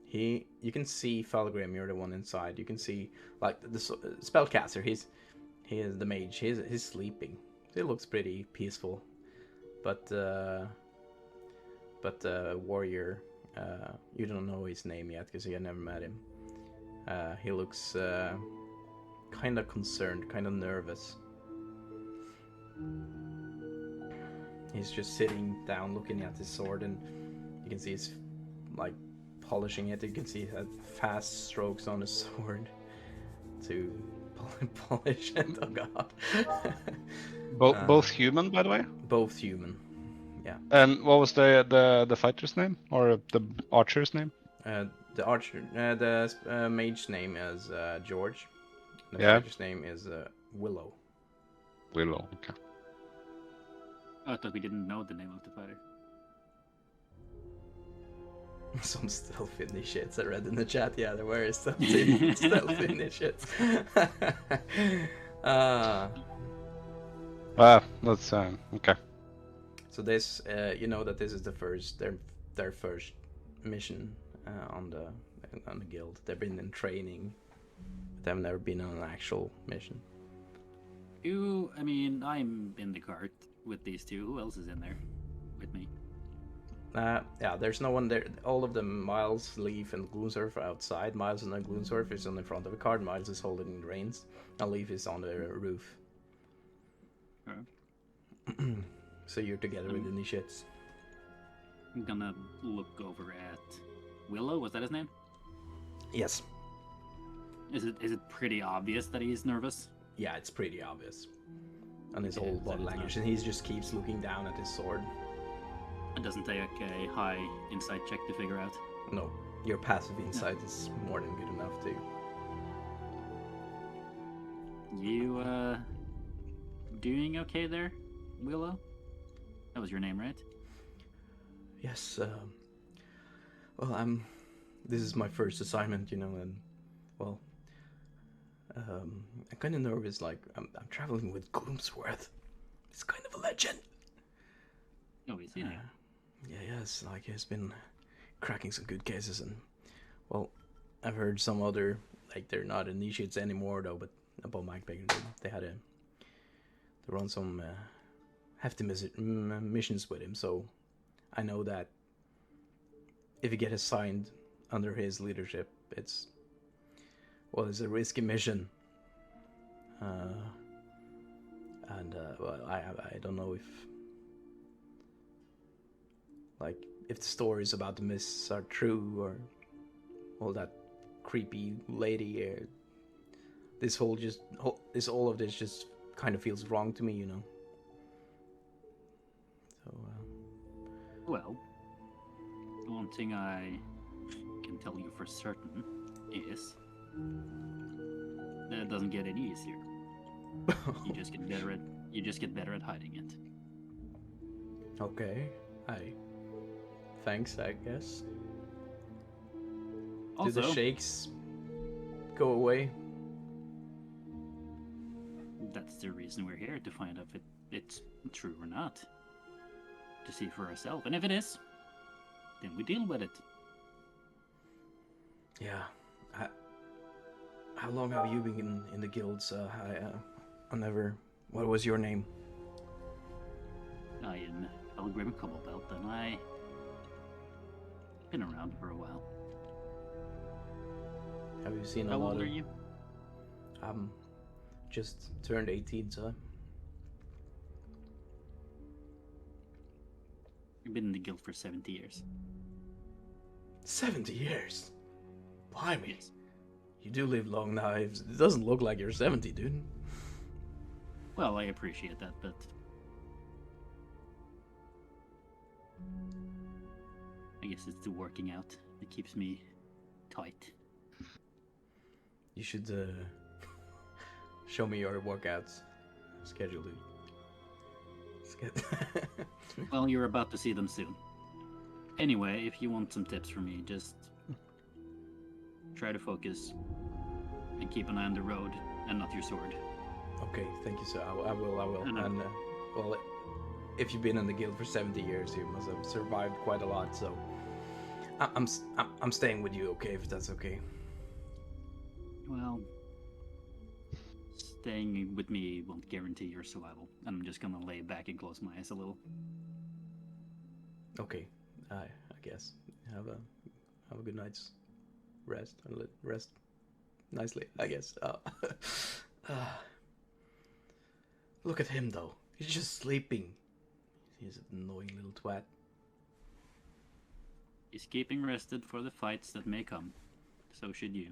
A: You can see Fellgrim. You're the one inside. You can see like the spellcaster. He is the mage. He's sleeping. It looks pretty peaceful, but warrior. You don't know his name yet because you have never met him. He looks kind of concerned, kind of nervous. He's just sitting down looking at his sword, and you can see his like polishing it. You can see he had fast strokes on his sword to polish it. Oh god.
C: Both human, by the way.
A: Both human. Yeah.
C: And what was the fighter's name or the archer's name?
A: The archer, the mage's name is George. The
C: Yeah.
A: fighter's name is Willow.
C: Willow. Okay.
D: Oh, I thought we didn't know the name of the fighter.
A: Some stealth initiates I read in the chat. Yeah, there were stealth initiates.
C: That's okay.
A: So this, you know that this is their first mission on the guild. They've been in training. They've never been on an actual mission.
D: I mean, I'm in the cart with these two. Who else is in there with me?
A: Yeah, there's no one there. All of them, Miles, Leaf, and Gloomsworth are outside. Miles and Gloomsworth is on the front of the cart. Miles is holding the reins. And Leaf is on the roof. So you're together with the initiates.
D: I'm gonna look over at Willow. Was that his name?
A: Yes.
D: Is it pretty obvious that he's nervous?
A: Yeah, it's pretty obvious. And his
D: Okay,
A: whole
D: so
A: body
D: it's
A: language.
D: not-
A: And he just keeps looking down at his sword.
D: It doesn't take a high insight check to figure out.
A: No, your passive insight is more than good enough to...
D: You, doing okay there, Willow? That was your name, right?
A: Yes, well, this is my first assignment, you know, and, well, I'm kind of nervous, like, I'm traveling with Gloomsworth. He's kind of a legend.
D: Oh, he's in here.
A: Yes, like, he's been cracking some good cases, and, well, I've heard some other, like, they're not initiates anymore, though, but about Mike Baker, they run some hefty missions with him, so I know that if you get assigned under his leadership, it's a risky mission. Well, I don't know if the stories about the mists are true, or all that creepy lady. All of this just kind of feels wrong to me, you know. So.
D: Well, one thing I can tell you for certain is that it doesn't get any easier. You just get better at hiding it.
A: Okay. Thanks, I guess.
D: Also,
A: Do the shakes go away?
D: that's the reason we're here, to find out if it's true or not. To see for ourselves. And if it is, then we deal with it.
A: Yeah. How long have you been in the guilds? I never... What was your name?
D: I am Felgrim Cobblebelt, and I've been around for a while.
A: Have you seen a
D: How
A: lot
D: old
A: of...
D: are you?
A: Just turned 18, so...
D: You've been in the guild for 70 years.
A: 70 years? Blimey.
D: Yes.
A: You do live long now. It doesn't look like you're 70, dude.
D: Well, I appreciate that, but I guess it's the working out that keeps me tight.
A: You should show me your workouts schedule, dude.
D: Well, you're about to see them soon. Anyway, if you want some tips from me, just try to focus and keep an eye on the road and not your sword.
A: Okay, thank you, sir. I will.
D: And,
A: And well, if you've been in the guild for 70 years, you must have survived quite a lot. So I'm staying with you, okay? If that's okay.
D: Well, staying with me won't guarantee your survival, and I'm just gonna lay back and close my eyes a little.
A: Okay, I guess have a good night's rest and rest nicely, I guess. Look at him though. He's just sleeping. He's an annoying little twat.
D: He's keeping rested for the fights that may come. So should you.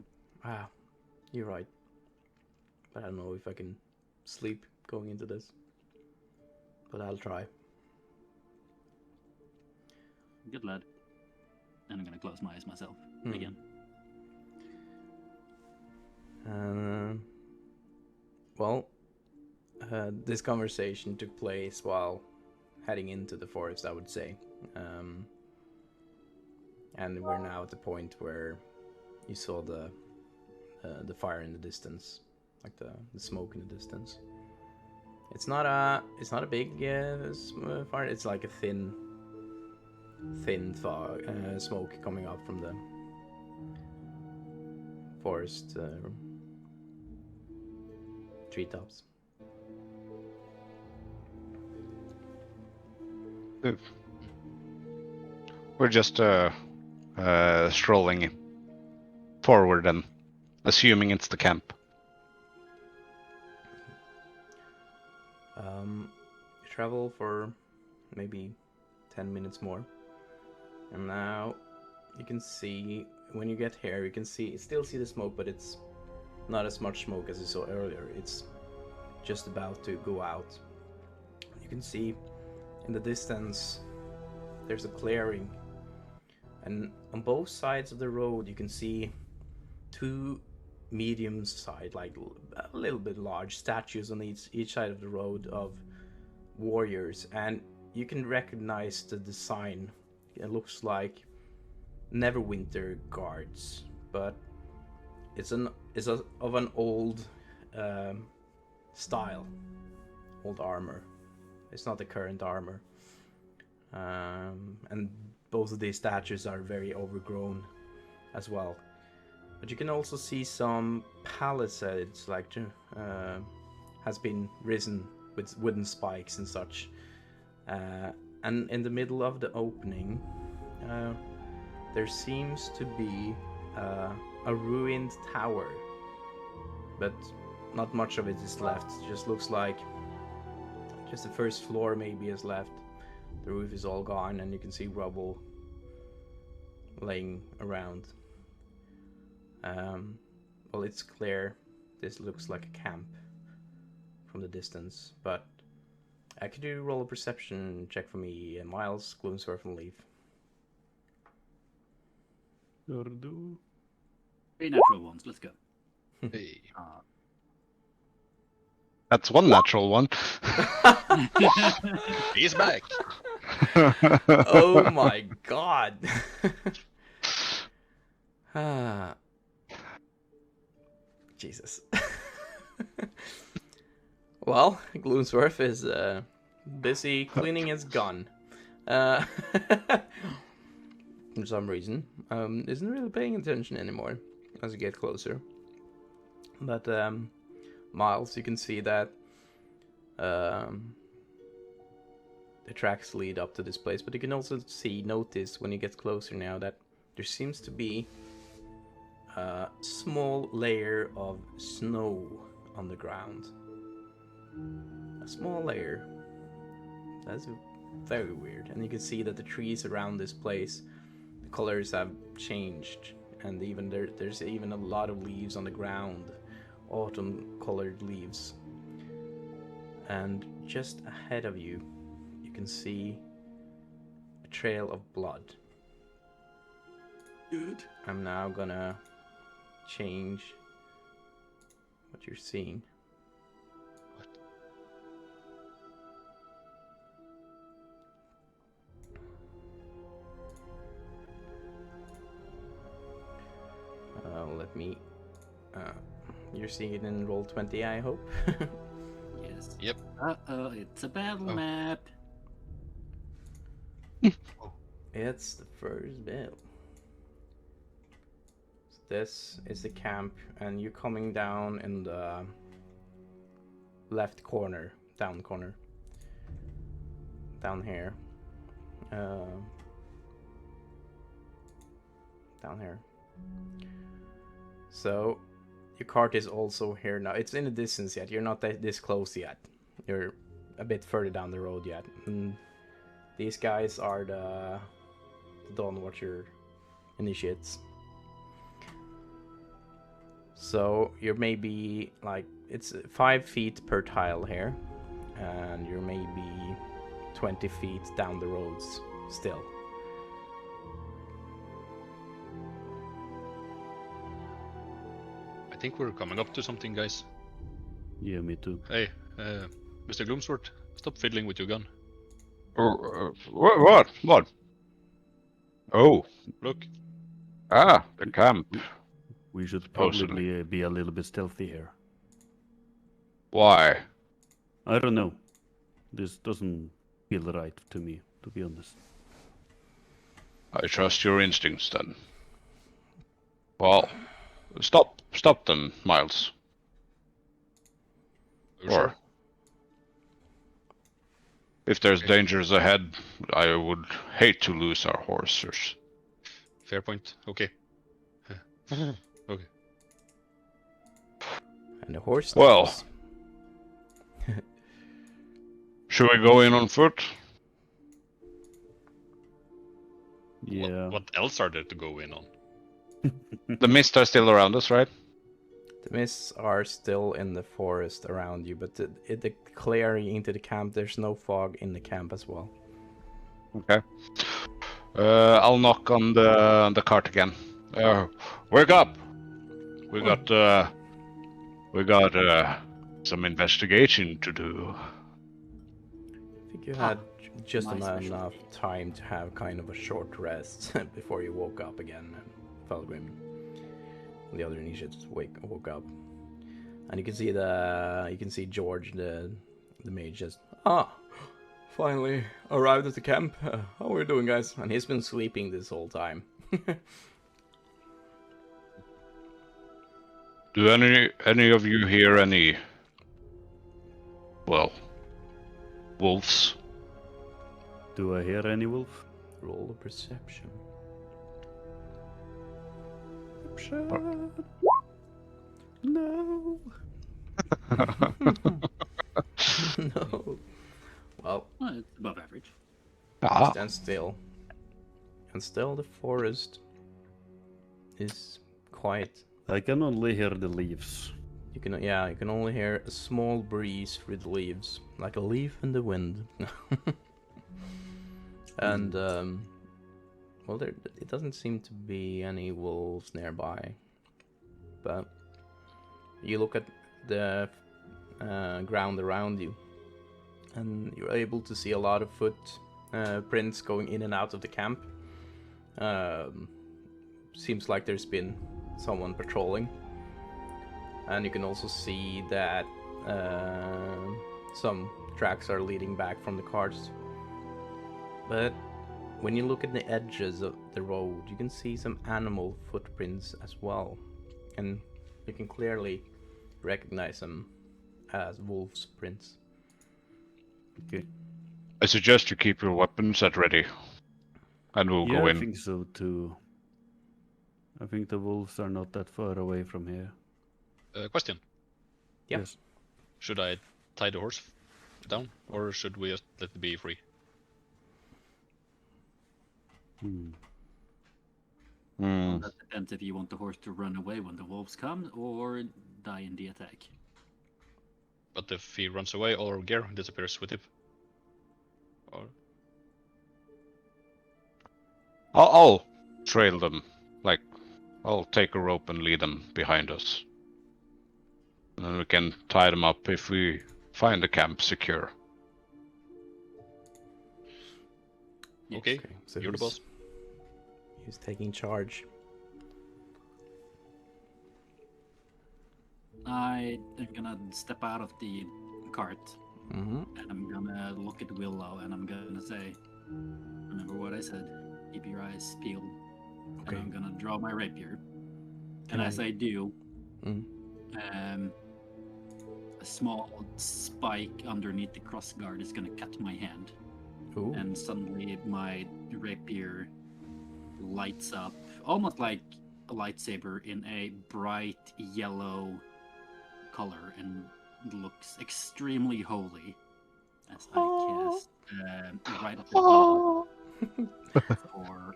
A: Ah, you're right. But I don't know if I can sleep going into this. But I'll try.
D: Good lad. And I'm gonna close my eyes myself
A: Hmm.
D: again.
A: Well, this conversation took place while heading into the forest, I would say. And we're now at the point where you saw the fire in the distance, like the smoke in the distance. It's not a big fire. It's like a thin smoke coming up from the forest treetops.
C: We're just strolling forward and assuming it's the camp.
A: You travel for maybe 10 minutes more, and now you can see, when you get here, you can still see the smoke, but it's not as much smoke as you saw earlier. It's just about to go out. You can see in the distance there's a clearing, and on both sides of the road you can see two medium-sized, like a little bit large statues on each side of the road of warriors, and you can recognize the design. It looks like Neverwinter guards, but it's of an old style, old armor. It's not the current armor, and both of these statues are very overgrown as well. But you can also see some palisades, like has been risen with wooden spikes and such. And in the middle of the opening, there seems to be a ruined tower, but not much of it is left. It just looks like just the first floor maybe is left. The roof is all gone, and you can see rubble laying around. Well, it's clear this looks like a camp from the distance, but could you roll a perception check for me, Miles, Gloomsworth, and Leaf?
E: Sure do.
D: 3 natural ones, let's go.
B: Hey.
C: That's one natural one.
B: He's back.
A: Oh my god! Ah. Jesus. Well, Gloomsworth is busy cleaning his gun. For some reason. Isn't really paying attention anymore as you get closer. But Miles, you can see that the tracks lead up to this place, but you can also notice when you get closer now that there seems to be a small layer of snow on the ground. A small layer. That's very weird. And you can see that the trees around this place, the colors have changed, and even there's even a lot of leaves on the ground, autumn colored leaves. And just ahead of you, you can see a trail of blood.
D: Good.
A: I'm now gonna change what you're seeing.
B: What?
A: Let me. You're seeing it in Roll20, I hope.
D: Yes.
B: Yep.
D: Uh-oh, it's a battle
B: Oh.
D: map.
A: It's the first bill. So this is the camp, and you're coming down in the left corner, down corner, down here, down here. So your cart is also here now. It's in the distance yet. You're not this close yet. You're a bit further down the road yet. And these guys are the the Dawnwatcher initiates. So you're maybe like, it's 5 feet per tile here, and you're maybe 20 feet down the roads still.
B: I think we're coming up to something, guys.
E: Yeah, me too.
B: Hey, Mr. Gloomsworth, stop fiddling with your gun.
C: What? What? Oh,
B: Look,
C: the camp.
E: We should
C: Supposedly.
E: probably be a little bit stealthy here.
C: Why?
E: I don't know. This doesn't feel right to me, to be honest.
C: I trust your instincts then. Well, stop them, Miles.
B: you sure?
C: If there's
B: Okay.
C: dangers ahead, I would hate to lose our horses.
B: Fair point. Okay. Okay.
A: And the horse.
C: Well.
A: knows.
C: Should we go in on foot?
E: Yeah.
B: What else are there to go in on?
C: The mist are still around us, right?
A: The mists are still in the forest around you, but the clearing into the camp, there's no fog in the camp as well.
C: Okay. I'll knock on the cart again. Wake up! We got some investigation to do.
A: I think you had just
D: my
A: enough
D: specialty.
A: time to have kind of a short rest before you woke up again, and Fellgrim and the other initiates woke up, and you can see George, the mage, just finally arrived at the camp. How are we doing, guys? And he's been sleeping this whole time.
C: Do any of you hear any, well, wolves?
E: Do I hear any wolf?
A: Roll a perception.
E: No.
A: No. Well,
D: Well, it's above average.
A: stand still. And still the forest is quiet.
E: I can only hear the leaves.
A: You can only hear a small breeze through the leaves, like a leaf in the wind. And well, it doesn't seem to be any wolves nearby. But you look at the ground around you, and you're able to see a lot of footprints going in and out of the camp. Seems like there's been someone patrolling, and you can also see that some tracks are leading back from the cars. But when you look at the edges of the road, you can see some animal footprints as well, and you can clearly recognize them as wolves' prints.
E: Okay.
C: I suggest you keep your weapons at ready, and we'll
E: Yeah,
C: go
E: I
C: in.
E: think so too. I think the wolves are not that far away from here.
B: Question.
A: Yep.
E: Yes.
B: Should I tie the horse down, or should we just let it be free?
E: Hmm.
C: Hmm.
D: That depends if you want the horse to run away when the wolves come or die in the attack.
B: But if he runs away, all our gear disappears with him. Or
C: I'll trail them. Like, I'll take a rope and lead them behind us. And then we can tie them up if we find the camp secure.
D: Yes.
B: okay,
A: So
B: you're the boss.
A: Who's taking charge?
D: I am gonna step out of the cart
A: Mm-hmm.
D: and I'm gonna look at Willow and I'm gonna say, remember what I said, keep your eyes peeled.
A: Okay.
D: And I'm gonna draw my rapier.
A: Can
D: And
A: I-
D: as I do,
A: Mm.
D: a small spike underneath the crossguard is gonna cut my hand.
A: Ooh.
D: And suddenly my rapier lights up, almost like a lightsaber in a bright yellow color, and looks extremely holy as I cast right at the bottom. for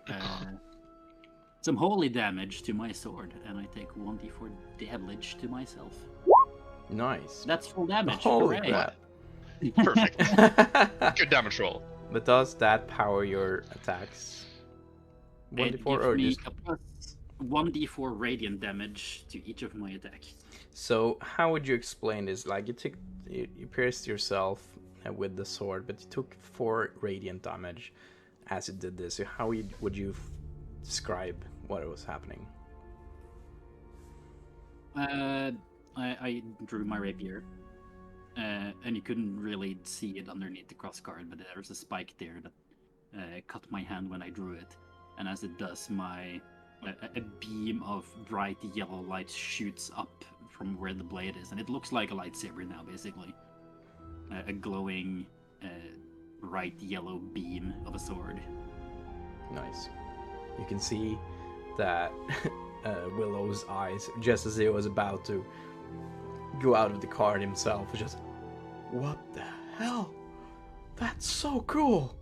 D: some holy damage to my sword, and I take 1d4 damage to myself.
A: Nice.
D: That's full damage.
A: Holy
D: Hooray.
A: crap.
B: Perfect. Good damage roll.
A: But does that power your attacks?
D: It
A: 1d4
D: gives
A: or
D: me
A: just...
D: a plus 1d4 radiant damage to each of my attacks.
A: So how would you explain this? Like you pierced yourself with the sword, but you took 4 radiant damage as it did this. So how would you describe what was happening?
D: I drew my rapier, and you couldn't really see it underneath the crossguard, but there was a spike there that cut my hand when I drew it. And as it does, a beam of bright yellow light shoots up from where the blade is, and it looks like a lightsaber now, basically. A glowing, bright yellow beam of a sword.
A: Nice. You can see that Willow's eyes, just as he was about to go out of the card himself, was just, what the hell? That's so cool.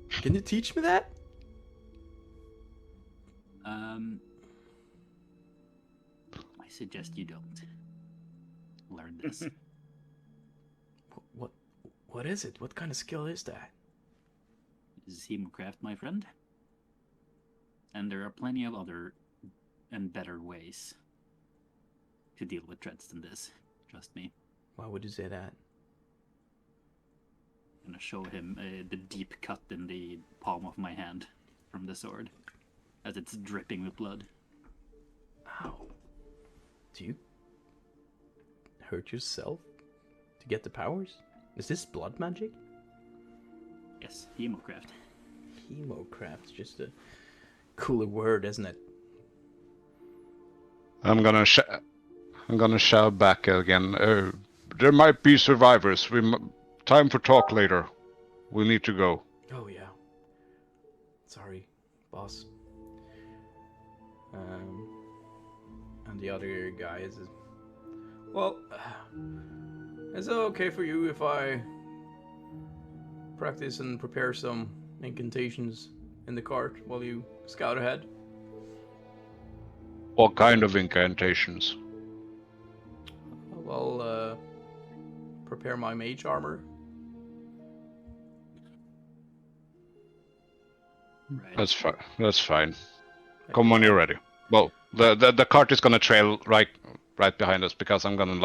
A: Can you teach me that?
D: I suggest you don't learn this.
A: What is it? What kind of skill is that?
D: This is Hemocraft, my friend. And there are plenty of other and better ways to deal with threats than this. Trust me.
A: Why would you say that?
D: I'm gonna show him the deep cut in the palm of my hand from the sword, as it's dripping with blood.
A: Ow. Do you hurt yourself to get the powers? Is this blood magic?
D: Yes, Hemocraft.
A: Hemocraft, just a cooler word, isn't it?
C: I'm gonna shout back again. There might be survivors. Time for talk later. We need to go.
A: Oh yeah. Sorry, boss. And the other guy is... Well, is it okay for you if I practice and prepare some incantations in the cart while you scout ahead?
C: What kind of incantations?
A: Well, prepare my mage armor.
D: Right.
C: That's fine. Come when you're ready. Well, the cart is gonna trail right behind us because I'm gonna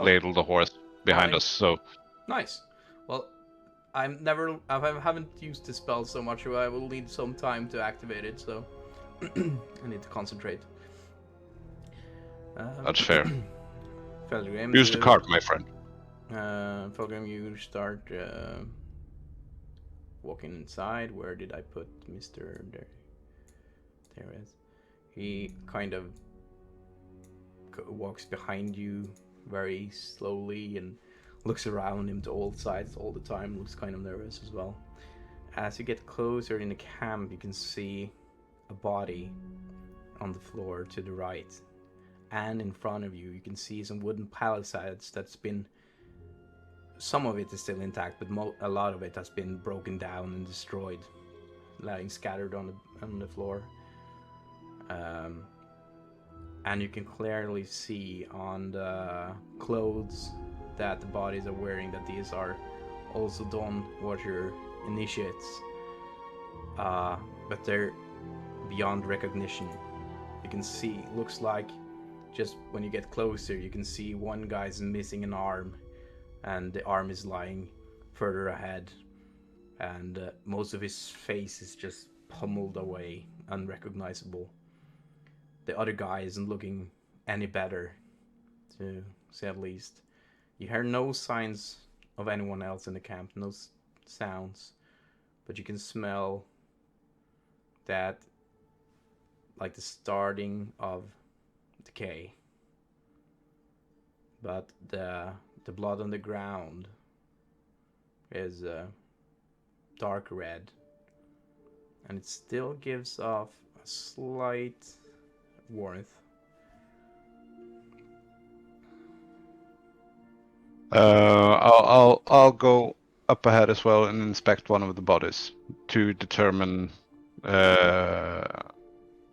C: ladle the horse behind us. So
A: Nice. Well, I haven't used the spell so much, so I will need some time to activate it. So I need to concentrate.
C: that's fair.
A: Fellgrim,
C: Use the cart, my friend.
A: Fellgrim, you start walking inside. Where did I put Mr. There? There it is. He kind of walks behind you very slowly and looks around him to all sides all the time. Looks kind of nervous as well. As you get closer in the camp, you can see a body on the floor to the right. And in front of you, you can see some wooden palisades that's been... Some of it is still intact, but a lot of it has been broken down and destroyed, lying scattered on the floor. And you can clearly see on the clothes that the bodies are wearing that these are also Dawnwatcher initiates. But they're beyond recognition. You can see, looks like, just when you get closer, you can see one guy's missing an arm, and the arm is lying further ahead, and most of his face is just pummeled away, unrecognizable. The other guy isn't looking any better, to say at least. You hear no signs of anyone else in the camp, no sounds, but you can smell that, like the starting of decay. But the blood on the ground is dark red, and it still gives off a slight warmth.
C: I'll go up ahead as well and inspect one of the bodies to determine,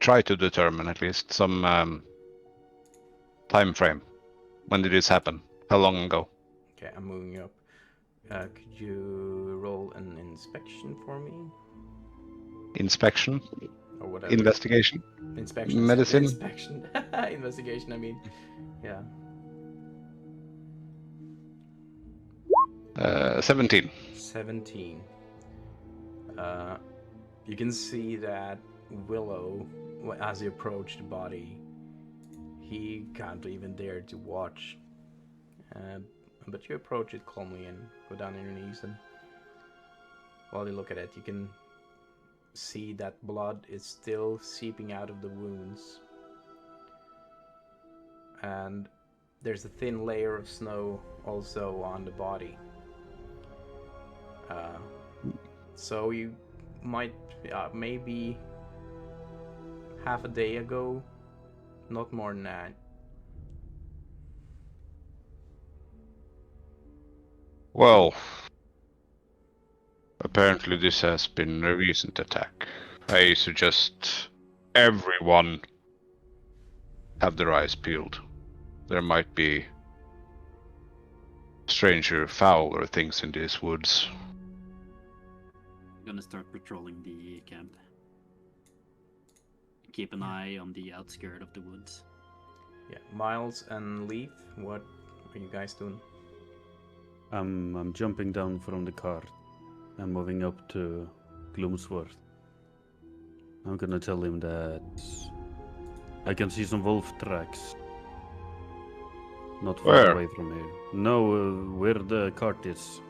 C: try to determine at least some time frame. When did this happen? How long ago?
A: Okay, I'm moving up. Could you roll an inspection for me?
C: Inspection?
A: Or whatever.
C: Investigation?
A: Inspection.
C: Medicine?
A: Inspection. Investigation, I mean. Yeah.
C: 17.
A: 17. You can see that Willow, as you approach the body, he can't even dare to watch. But you approach it calmly and go down on your knees, and while you look at it, you can see that blood is still seeping out of the wounds. And there's a thin layer of snow also on the body. So you might, maybe half a day ago, not more than that.
C: Well, apparently this has been a recent attack. I suggest everyone have their eyes peeled. There might be stranger, fouler things in these woods.
D: I'm gonna start patrolling the camp. Keep an eye on the outskirt of the woods.
A: Yeah, Miles and Leaf, what are you guys doing?
E: I'm jumping down from the cart. I'm moving up to Gloomsworth. I'm gonna tell him that I can see some wolf tracks. Not far
C: Where?
E: away from here. No, where the cart is.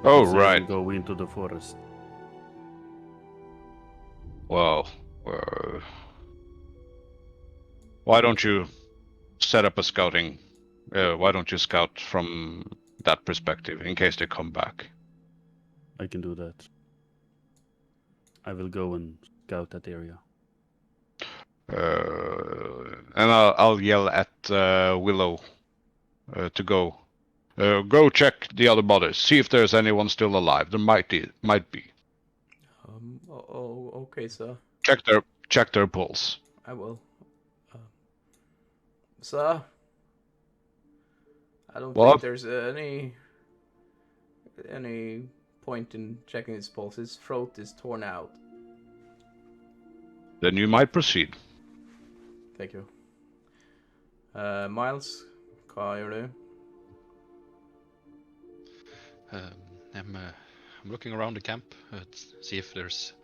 C: Oh,
E: So I
C: right.
E: can go into the forest.
C: Well, why don't you set up a scouting? Why don't you scout from that perspective in case they come back?
E: I can do that. I will go and scout that area.
C: And I'll yell at Willow to go. Go check the other bodies. See if there's anyone still alive. There might be.
A: Okay, sir.
C: Check their pulse.
A: I will. Sir? I don't
C: What?
A: think there's any point in checking his pulse. His throat is torn out.
C: Then you might proceed.
A: Thank you. Miles, hva gjør du?
B: I'm looking around the camp to see if there's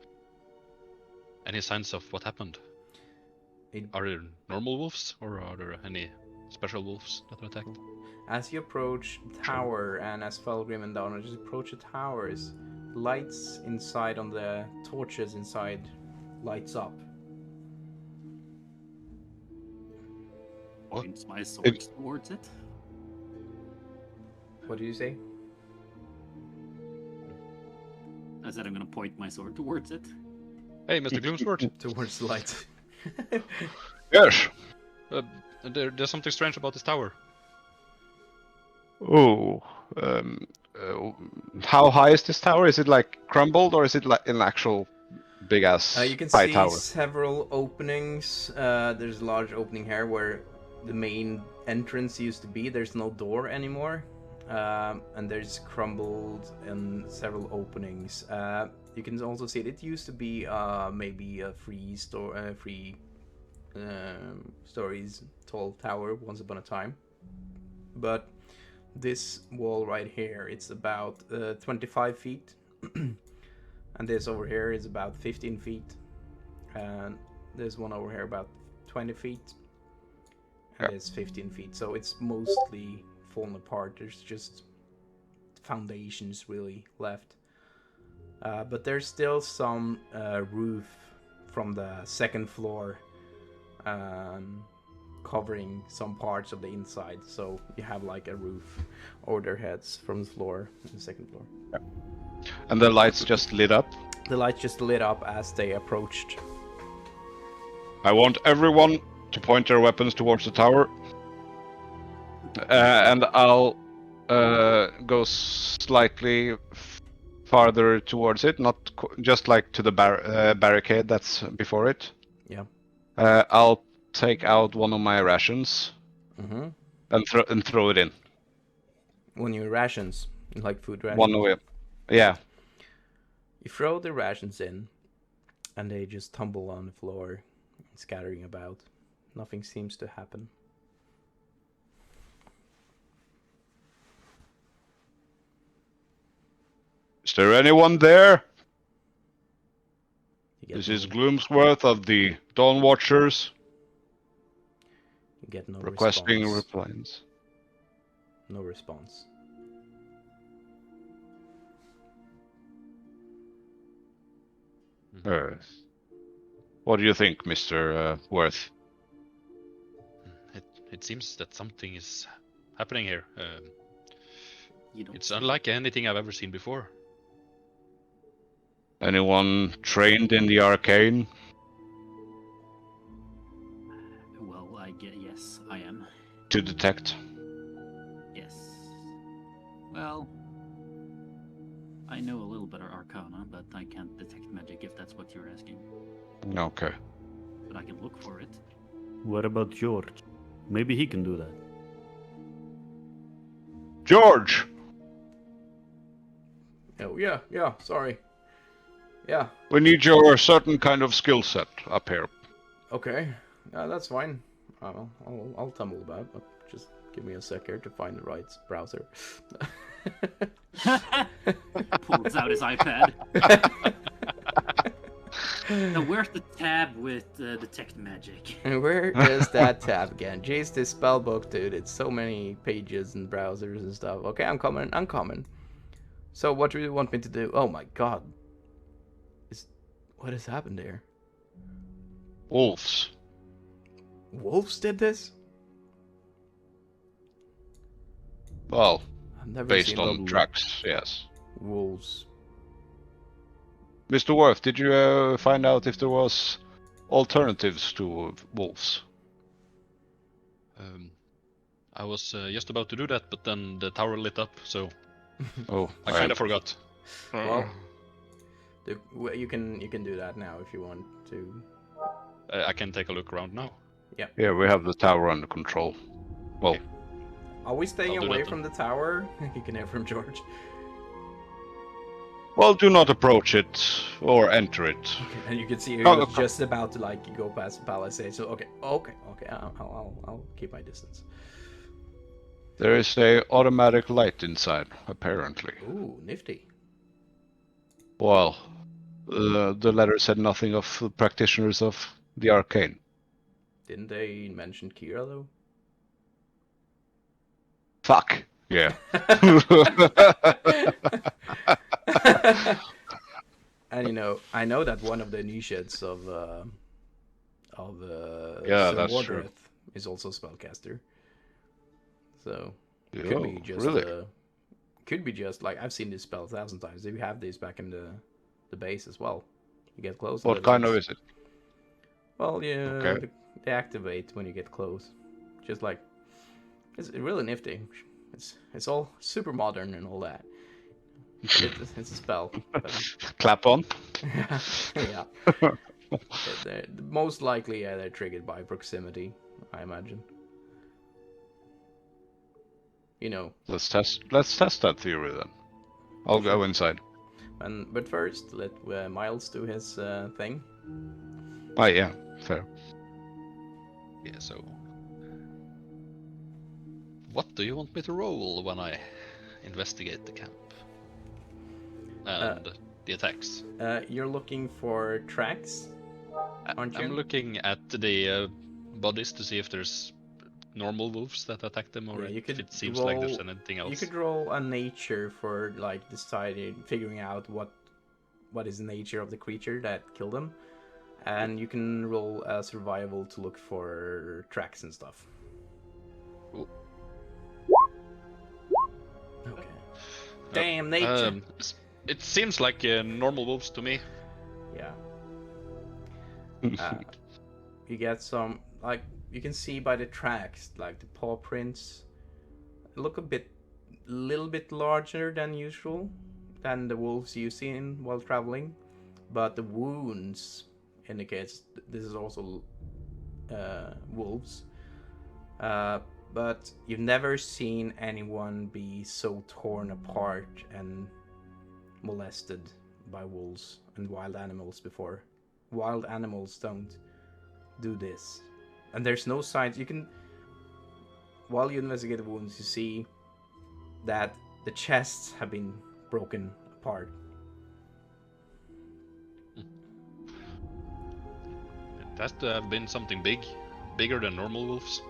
B: any signs of what happened. Are there normal wolves, or are there any special wolves that are attacked?
A: As you approach the tower, and as Fellgrim and Dawnwatchers approach the towers, lights inside on the torches inside lights up.
C: What?
D: Points my sword towards it.
A: What did you say?
D: I said I'm gonna point my sword towards it.
B: Hey, Mr. Gloomsworth.
A: Towards the light.
C: Yes.
B: There's something strange about this tower.
C: Oh. How high is this tower? Is it like crumbled, or is it like an actual big ass
A: You can
C: high
A: see
C: tower?
A: several openings. There's a large opening here where the main entrance used to be. There's no door anymore. And there's crumbled and several openings. You can also see it used to be maybe a three stories tall tower once upon a time. But this wall right here, it's about 25 feet. And this over here is about 15 feet. And there's one over here about 20 feet. And it's 15 feet. So it's mostly fallen apart. There's just foundations really left. But there's still some roof from the second floor covering some parts of the inside. So you have like a roof over their heads from the floor, the second floor.
C: And the lights just lit up?
A: The lights just lit up as they approached.
C: I want everyone to point their weapons towards the tower. And I'll goes slightly farther towards it, not just like to the barricade that's before it.
A: Yeah.
C: I'll take out one of my rations
A: Mm-hmm.
C: and throw it in.
A: One of your rations, like food rations.
C: One of it. Yeah.
A: You throw the rations in, and they just tumble on the floor, scattering about. Nothing seems to happen.
C: Is there anyone there?
A: You get
C: This
A: no,
C: is Gloomsworth of the Dawnwatchers
A: you get no
C: requesting
A: response.
C: replies.
A: No response.
C: What do you think, Mr. Worth?
B: It seems that something is happening here.
D: You don't
B: It's
D: see-
B: unlike anything I've ever seen before.
C: Anyone trained in the arcane?
D: Well, I get yes, I am.
C: To detect?
D: Yes. Well, I know a little bit of Arcana, but I can't detect magic if that's what you're asking.
C: Okay.
D: But I can look for it.
E: What about George? Maybe he can do that.
C: George!
A: Oh, yeah, sorry. Yeah,
C: We need your certain kind of skill set up here.
A: okay. Yeah, that's fine. I'll tumble about, but just give me a sec here to find the right browser.
D: Pulls out his iPad. Now, where's the tab with detect magic?
A: And where is that tab again? Jeez, this spell book, dude. It's so many pages and browsers and stuff. Okay, I'm coming. So what do you want me to do? Oh my god. What has happened there?
C: Wolves.
A: Wolves did this?
C: Well,
A: I've never
C: based
A: seen
C: on tracks, yes.
A: wolves.
C: Mr. Worth, did you find out if there was alternatives to wolves?
B: I was just about to do that, but then the tower lit up, so
C: Oh,
B: I kind of forgot.
A: Well, you can do that now if you want to.
B: I can take a look around now.
C: yeah, we have the tower under control. Well,
A: Are we staying
B: I'll do
A: away
B: that then.
A: from the tower? You can hear from George.
C: well, do not approach it or enter it.
A: And you can see he
C: Oh,
A: was
C: okay.
A: just about to like go past the palisade. So okay. I'll keep my distance.
C: There is a automatic light inside, apparently.
A: Ooh, nifty.
C: Well, the letter said nothing of the practitioners of the arcane.
A: Didn't they mention Kira though?
C: Fuck. Yeah.
A: And you know, I know that one of the niches of
C: Yeah,
A: Sir
C: that's true.
A: Wardreth is also a spellcaster. So
C: Yeah,
A: could be just
C: really?
A: could be just like I've seen this spell 1,000 times. They have this back in the base as well. You get close. and
C: What
A: it
C: kind of
A: works.
C: is it?
A: Well, yeah,
C: Okay.
A: they activate when you get close. Just like it's really nifty. It's all super modern and all that. It's a spell. But,
C: Clap on?
A: yeah. Most likely, they're triggered by proximity, I imagine. You know.
C: Let's test that theory then. I'll go inside.
A: But first, let Miles do his thing.
C: Oh yeah, fair.
B: Yeah, so... What do you want me to roll when I investigate the camp? And the attacks?
A: You're looking for tracks, aren't you?
B: I'm looking at the bodies to see if there's normal wolves that attack them, or
A: Yeah, you
B: if
A: could
B: it seems like there's
A: roll-
B: anything else.
A: You could roll a nature for like figuring out what is the nature of the creature that killed them, and you can roll a survival to look for tracks and stuff.
B: Cool.
A: Okay. Damn nature.
B: It seems like normal wolves to me.
A: Yeah. You get some like you can see by the tracks, like the paw prints, look a bit little bit larger than usual, than the wolves you've seen while traveling, but the wounds indicates this is also wolves. But you've never seen anyone be so torn apart and molested by wolves and wild animals before. Wild animals don't do this. And there's no signs. You can, while you investigate the wounds, you see that the chests have been broken apart.
B: It has to have been something big, bigger than normal wolves.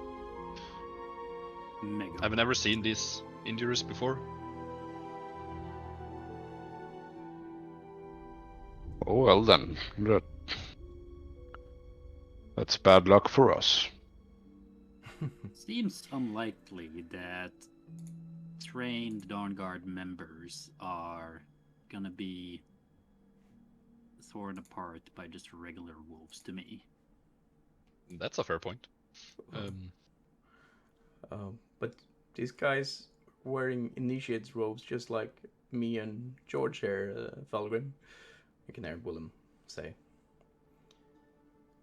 D: Mega.
B: I've never seen these injuries before.
C: Oh well then, that's bad luck for us.
D: Seems unlikely that trained Dawn Guard members are gonna be torn apart by just regular wolves to me.
B: That's a fair point.
A: But these guys wearing initiate's robes, just like me and George here, Fellgrim. You can hear Willem say.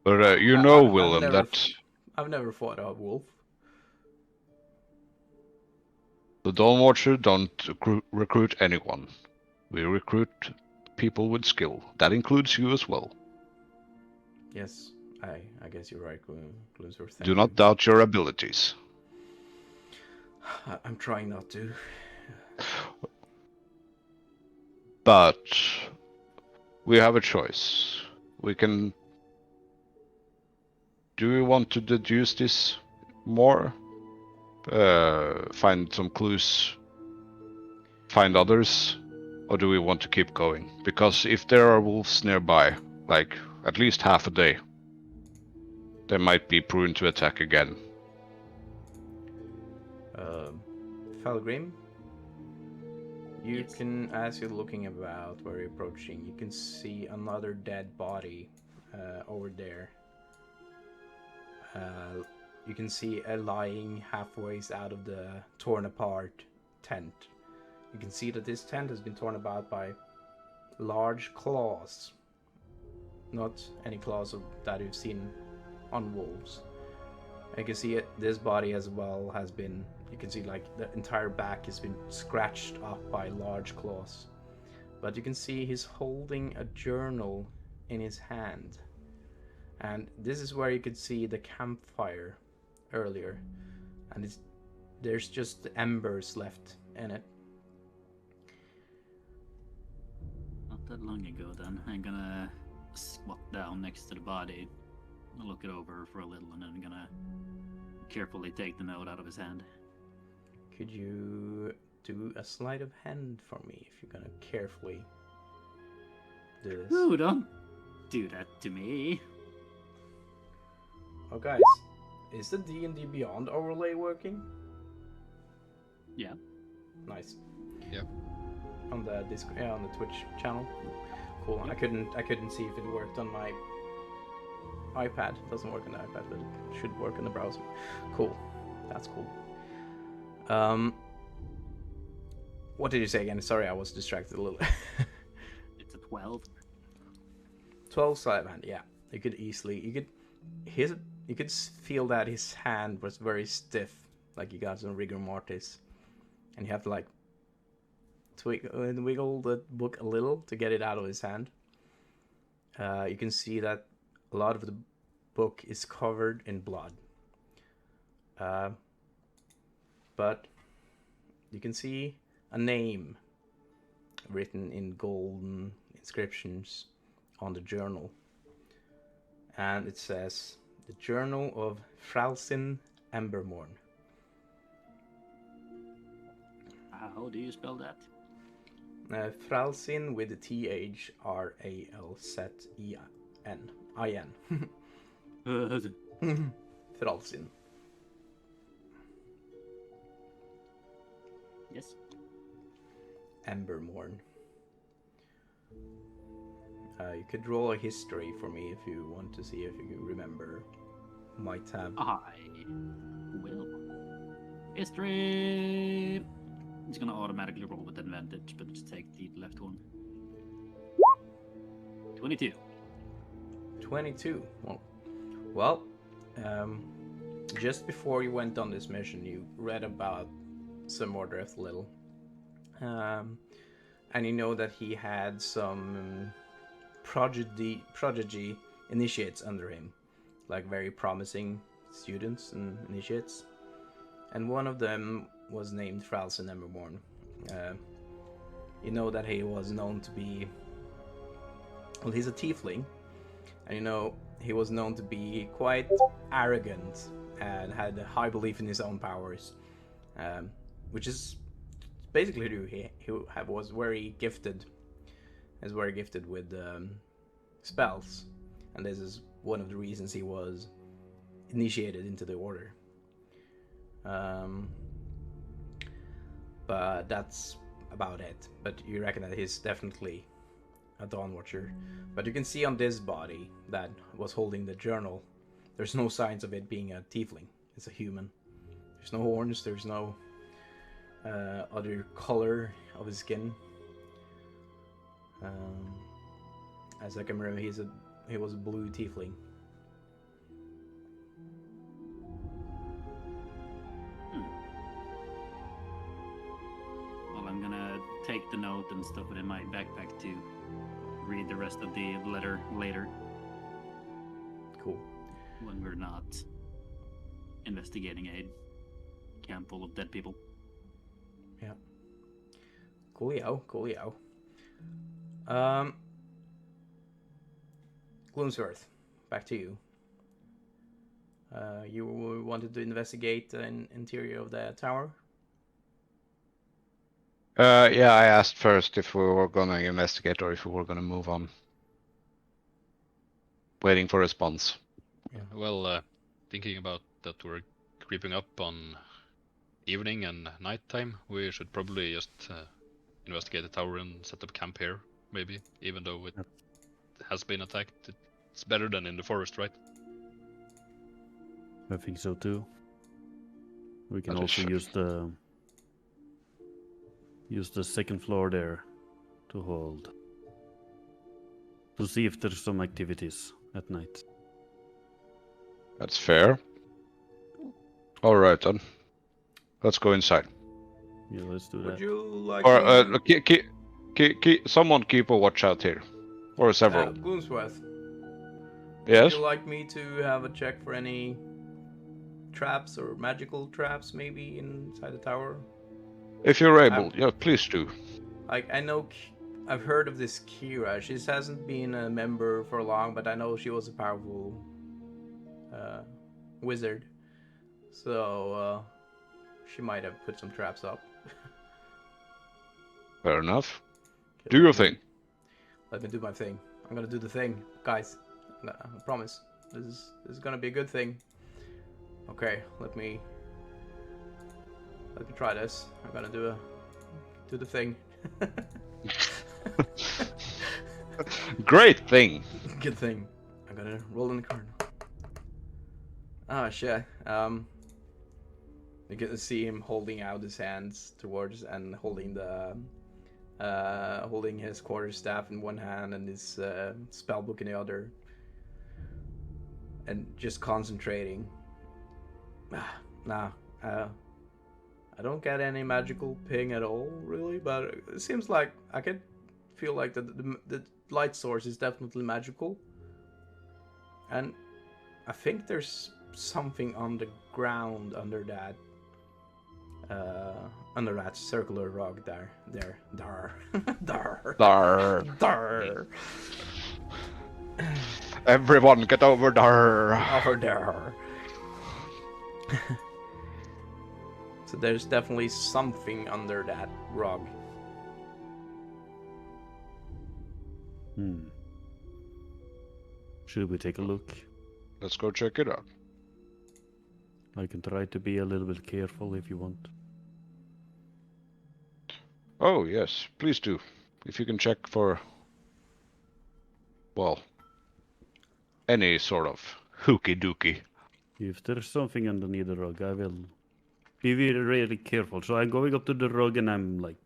C: But you
A: I-
C: know,
A: I've
C: Willem,
A: never
C: that
A: I've never fought a wolf.
C: the Dawnwatcher don't recruit anyone. We recruit people with skill. That includes you as well.
A: Yes, I guess you're right, Gloomsworth. Thank
C: Do
A: you.
C: not doubt your abilities.
A: I'm trying not to.
C: But we have a choice. We can. Do we want to deduce this more? Find some clues, find others, or do we want to keep going? Because if there are wolves nearby, like at least half a day, they might be prone to attack again.
A: Felgrim, you
D: Yes.
A: can, as you're looking about where you're approaching, you can see another dead body over there. You can see a lying halfway out of the torn apart tent. You can see that this tent has been torn about by large claws. Not any claws that you've seen on wolves. You can see this body as well has been, you can see like the entire back has been scratched up by large claws. But you can see he's holding a journal in his hand. And this is where you could see the campfire earlier. And there's just the embers left in it.
D: Not that long ago then. I'm gonna squat down next to the body, look it over for a little, and then I'm gonna carefully take the note out of his hand.
A: Could you do a sleight of hand for me if you're gonna carefully do this?
D: Ooh, don't do that to me.
A: Oh guys, is the D&D Beyond overlay working?
D: Yeah.
A: Nice.
B: Yep.
A: On the on the Twitch channel. Cool.
D: Yep.
A: I couldn't see if it worked on my iPad. It doesn't work on the iPad, but it should work in the browser. Cool. That's cool. What did you say again? Sorry, I was distracted a little.
D: It's a 12.
A: 12 sleight of hand. Yeah, you could feel that his hand was very stiff, like he got some rigor mortis, and you have to like wiggle the book a little to get it out of his hand. You can see that a lot of the book is covered in blood. But you can see a name written in golden inscriptions on the journal. And it says, the Journal of Fralsin Embermorn.
D: How do you spell that?
A: Fralsin with the Thralzin. Fralsin.
D: Yes.
A: Embermorn. You could roll a history for me if you want to see if you remember. Might have.
D: I will. History. It's gonna automatically roll with advantage, but just take the left one. 22.
A: 22. Well, just before you went on this mission, you read about Sir Mordreth a little. And you know that he had some prodigy initiates under him, like very promising students and initiates. And one of them was named Fralson Emberborn. You know that he was known to be... Well, he's a tiefling. And you know, he was known to be quite arrogant and had a high belief in his own powers. Which is basically true. He was very gifted. Is very gifted with spells. And this is one of the reasons he was initiated into the order. But that's about it. But you reckon that he's definitely a Dawnwatcher. But you can see on this body that was holding the journal, there's no signs of it being a tiefling. It's a human. There's no horns, there's no other color of his skin. As I can remember, he was a blue tiefling.
D: Well, I'm gonna take the note and stuff it in my backpack to read the rest of the letter later.
A: Cool.
D: When we're not investigating a camp full of dead people.
A: Yeah. Coolio. Gloomsworth, back to you. You wanted to investigate the interior of the tower?
C: Yeah, I asked first if we were gonna investigate or if we were gonna move on. Waiting for response.
A: Yeah.
B: Well, thinking about that we're creeping up on evening and nighttime, we should probably just investigate the tower and set up camp here, maybe, even though it has been attacked. It's better than in the forest, right?
E: I think so too. We can
C: That is
E: also
C: true.
E: use the second floor there to see if there's some activities at night.
C: That's fair. All right then. Let's go inside.
E: Yeah, let's do
A: Would
E: that.
A: you like
C: Or
A: me to...
C: someone keep a watch out here, or several.
A: Gloomsworth,
C: Yes.
A: would you like me to have a check for any traps or magical traps maybe inside the tower?
C: If you're able, yeah, please do.
A: Like, I know, I've heard of this Kira. She hasn't been a member for long, but I know she was a powerful wizard. So, she might have put some traps up.
C: Fair enough.
A: Okay,
C: Do your thing.
A: Let me do my thing. I'm gonna do the thing, guys. I promise. This is gonna be a good thing. Okay, let me try this. I'm gonna do the thing.
C: Great thing.
A: Good thing. I'm gonna roll in the card. Oh shit. You get to see him holding out his hands towards and holding holding his quarterstaff in one hand and his spellbook in the other, and just concentrating. Nah, I don't get any magical ping at all, really, but it seems like I can feel like the light source is definitely magical. And I think there's something on the ground under that circular rock there. Dar.
C: Everyone get over there.
A: Over there. So there's definitely something under that rug.
E: Should we take a look?
C: Let's go check it out.
E: I can try to be a little bit careful if you want.
C: Oh yes, please do. If you can check for, well, any sort of hooky dooky.
E: If there's something underneath the rug, I will be really careful. So I'm going up to the rug and I'm like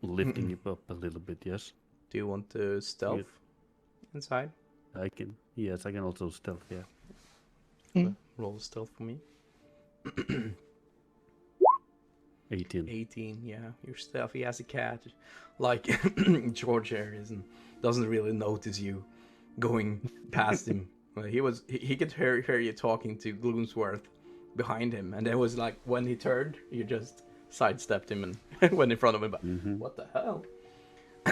E: lifting it up a little bit. Yes,
A: Do you want to stealth inside?
E: I can. Yes, I can also stealth. Yeah.
A: Roll stealth for me.
E: 18.
A: 18, yeah. You're stealthy as a cat. Like George here doesn't really notice you going past him. He could hear you talking to Gloomsworth behind him, and it was like when he turned, you just sidestepped him and went in front of him. But what the hell?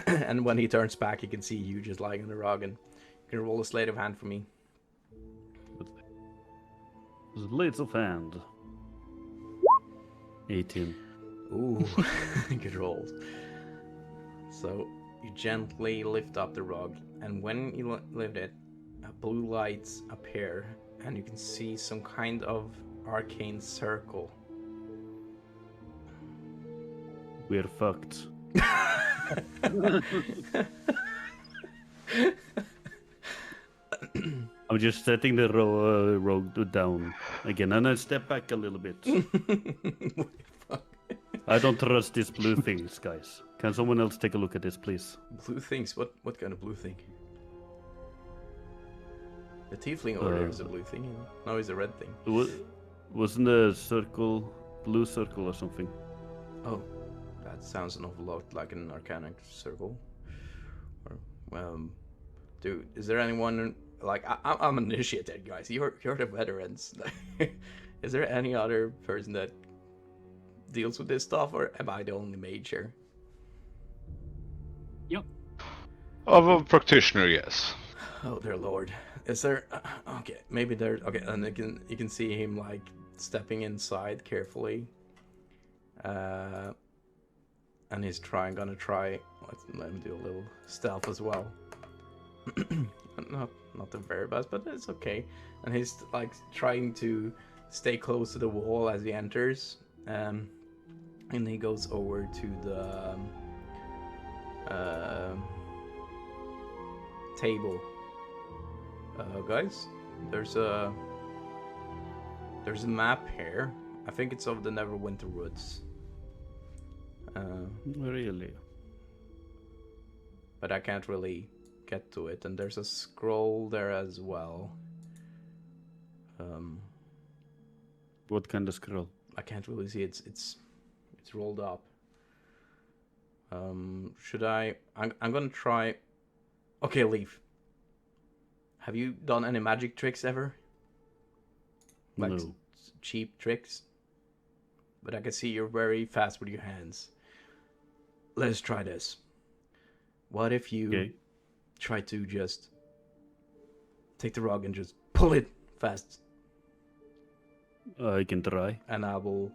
A: And when he turns back, he can see you just lying on the rug, and you can roll a sleight of hand for me.
E: Blades of hand. 18.
A: Ooh, good rolls. So you gently lift up the rug, and when you lift it, blue lights appear, and you can see some kind of arcane circle.
E: We're fucked. I'm just setting the rogue down again, and I step back a little bit. I don't trust these blue things, guys. Can someone else take a look at this, please?
A: Blue things? What kind of blue thing? The tiefling over there is a blue thing. No, it's a red thing.
E: Wasn't a circle, blue circle or something?
A: Oh, that sounds an awful lot like an arcanic circle. Or, dude, is there anyone like I'm an initiated, guys? You're the veterans. Is there any other person that deals with this stuff, or am I the only mage here?
D: Yep.
C: Of a practitioner, yes.
A: Oh dear lord. Is there okay, maybe there okay, and you can see him like stepping inside carefully. And he's gonna try let him do a little stealth as well. not the very best, but it's okay. And he's like trying to stay close to the wall as he enters. And he goes over to the table. Guys, there's a map here. I think it's of the Neverwinter Woods.
E: Really?
A: But I can't really get to it, and there's a scroll there as well.
E: What kind of scroll?
A: I can't really see it. It's rolled up. Should I? I'm gonna try. Okay, Leaf. Have you done any magic tricks ever? Like
E: No.
A: Cheap tricks? But I can see you're very fast with your hands. Let's try this. What if you try to just take the rug and just pull it fast?
E: I can try.
A: And I will...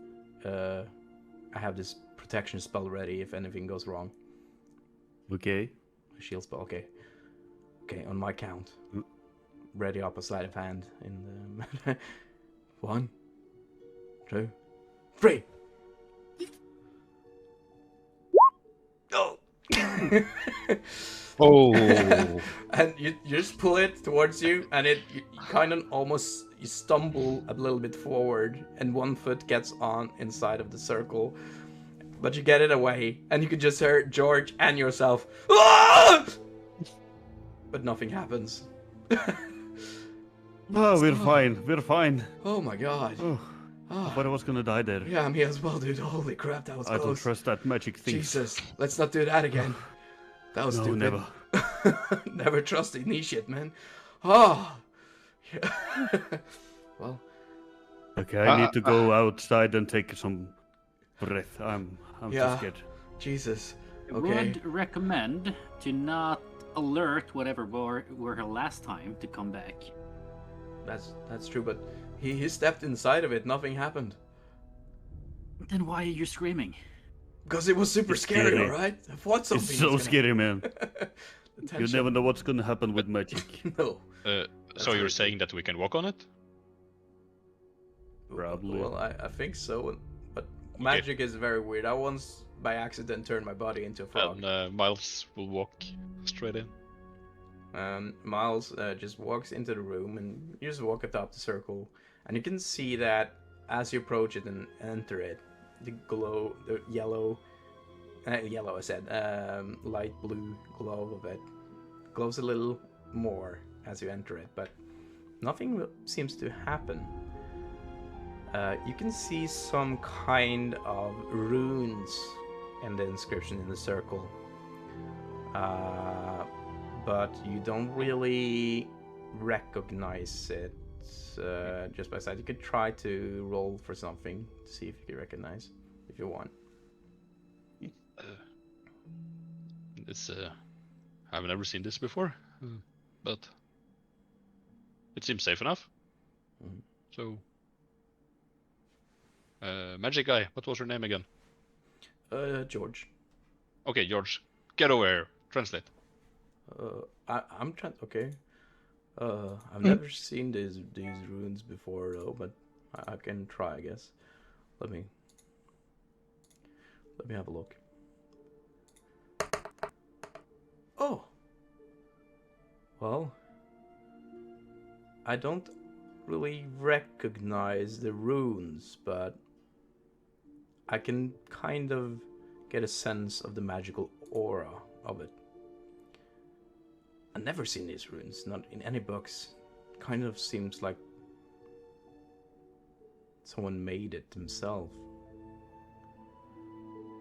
A: I have this protection spell ready if anything goes wrong.
E: Okay.
A: Shield spell, okay. Okay, on my count. Ready up a sleight of hand in the... 1, 2, 3! Oh!
C: Oh.
A: And you just pull it towards you, and you kind of almost you stumble a little bit forward, and one foot gets on inside of the circle, but you get it away, and you can just hear George and yourself, "Ah!" But nothing happens.
E: Oh, we're fine. We're fine.
A: Oh my god.
E: Oh, I thought I was gonna die there.
A: Yeah, me as well, dude. Holy crap, that was
E: I
A: close.
E: don't trust that magic thing.
A: Jesus, let's not do that again. That was
E: No,
A: stupid.
E: never.
A: Never trust any shit, man. Oh. Yeah. Well.
E: Okay, I need to go outside and take some breath. I'm too scared.
A: Jesus.
D: I
A: Okay.
D: would recommend to not alert whatever were her last time to come back.
A: That's true, but he stepped inside of it. Nothing happened.
D: Then why are you screaming?
A: Because it was super
E: It's
A: scary,
E: scary.
A: alright? I thought something
E: It's so
A: was
E: scary, man.
A: The
E: You
A: tension.
E: never know what's gonna happen with magic.
A: No.
B: So you're saying that we can walk on it?
E: Probably.
A: Well, I think so, but magic is very weird. I once by accident turned my body into a frog.
B: And Miles will walk straight in.
A: Miles just walks into the room, and you just walk atop the circle, and you can see that as you approach it and enter it, the yellow, I said, light blue glow of it glows a little more as you enter it, but nothing seems to happen. You can see some kind of runes in the inscription in the circle, but you don't really recognize it just by sight. You could try to roll for something to see if you can recognize, if you want.
B: I've never seen this before, but it seems safe enough.
A: Mm-hmm.
B: So, magic guy, what was your name again?
A: George.
B: Okay, George, get over here. Translate.
A: I'm trying. Okay. I've never seen these runes before though, but I can try, I guess. Let me have a look. Oh. Well, I don't really recognize the runes, but I can kind of get a sense of the magical aura of it. I've never seen these runes, not in any books. Kind of seems like someone made it himself.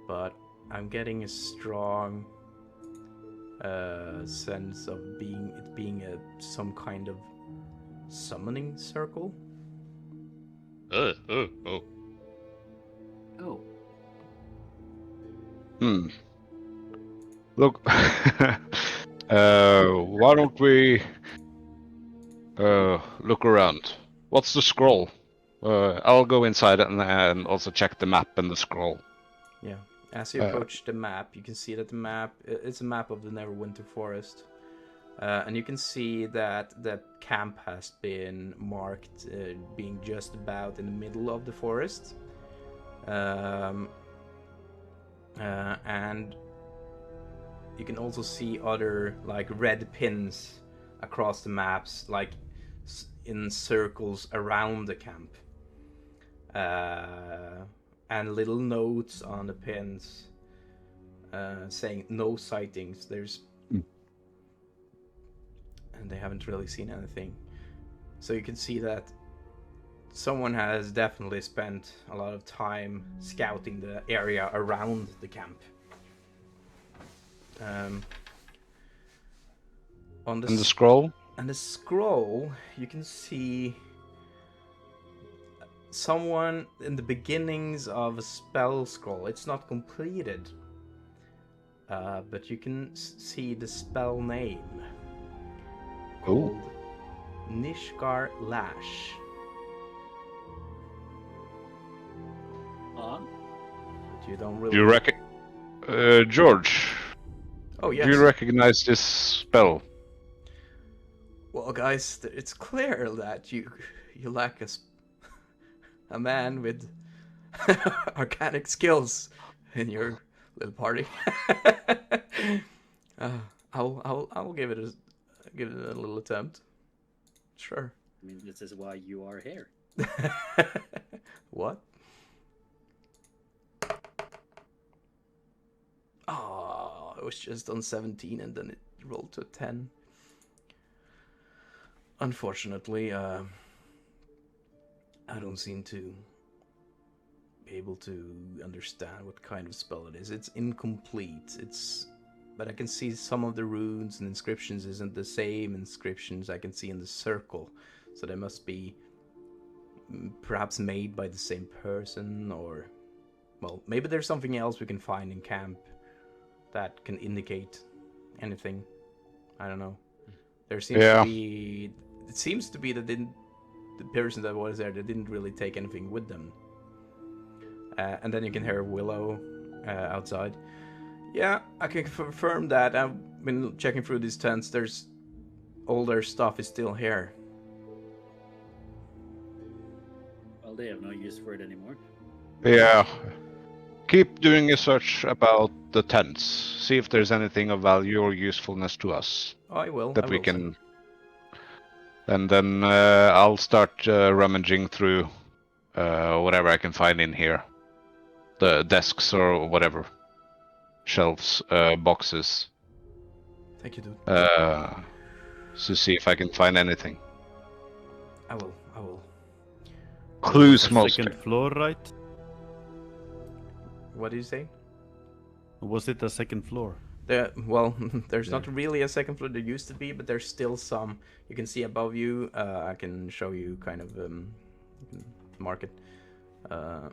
A: But I'm getting a strong sense of it being some kind of summoning circle.
B: Oh.
D: Oh.
C: Look, why don't we look around? What's the scroll? I'll go inside and also check the map and the scroll.
A: Yeah. As you approach the map, you can see that the map, it's a map of the Neverwinter Forest. And you can see that the camp has been marked being just about in the middle of the forest. And you can also see other like red pins across the maps, like in circles around the camp. And little notes on the pins saying no sightings. And they haven't really seen anything. So you can see that someone has definitely spent a lot of time scouting the area around the camp. On
C: the scroll?
A: And the scroll, you can see someone in the beginnings of a spell scroll. It's not completed, but you can see the spell name called Nishgar Lash. But you don't really.
C: George?
A: Oh yes.
C: Do you recognize this spell?
A: Well, guys, it's clear that you lack a man with arcanic skills in your little party. I'll give it a little attempt. Sure.
D: I mean, this is why you are here.
A: What? Oh, it was just on 17 and then it rolled to 10. Unfortunately, I don't seem to be able to understand what kind of spell it is. It's incomplete. But I can see some of the runes and inscriptions isn't the same inscriptions I can see in the circle. So they must be perhaps made by the same person, or well, maybe there's something else we can find in camp that can indicate anything. I don't know. There seems to be. It seems to be that the person that was there, they didn't really take anything with them. And then you can hear Willow outside. Yeah, I can confirm that. I've been checking through these tents. There's all their stuff is still here.
D: Well, they have no use for it anymore.
C: Yeah. Keep doing a search about the tents. See if there's anything of value or usefulness to us.
A: I will.
C: That we can. And then I'll start rummaging through whatever I can find in here. The desks or whatever. Shelves, boxes.
A: Thank you, dude.
C: To see if I can find anything.
A: I will.
C: Clues
E: The
C: mostly.
E: second floor, right?
A: What do you say?
E: Was it the second floor?
A: Well, there's
E: There.
A: not really a second floor. There used to be, but there's still some. You can see above you. I can show you kind of mark it. Let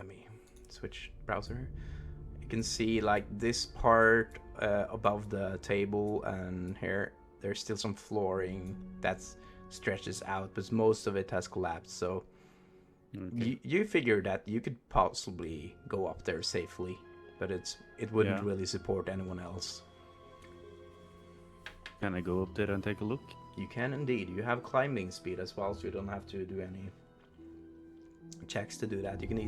A: me switch browser. You can see like this part above the table, and here there's still some flooring that stretches out, but most of it has collapsed. So
E: Okay.
A: you figure that you could possibly go up there safely, but it wouldn't
E: Yeah.
A: really support anyone else.
E: Can I go up there and take a look?
A: You can indeed. You have climbing speed as well, so you don't have to do any checks to do that. You can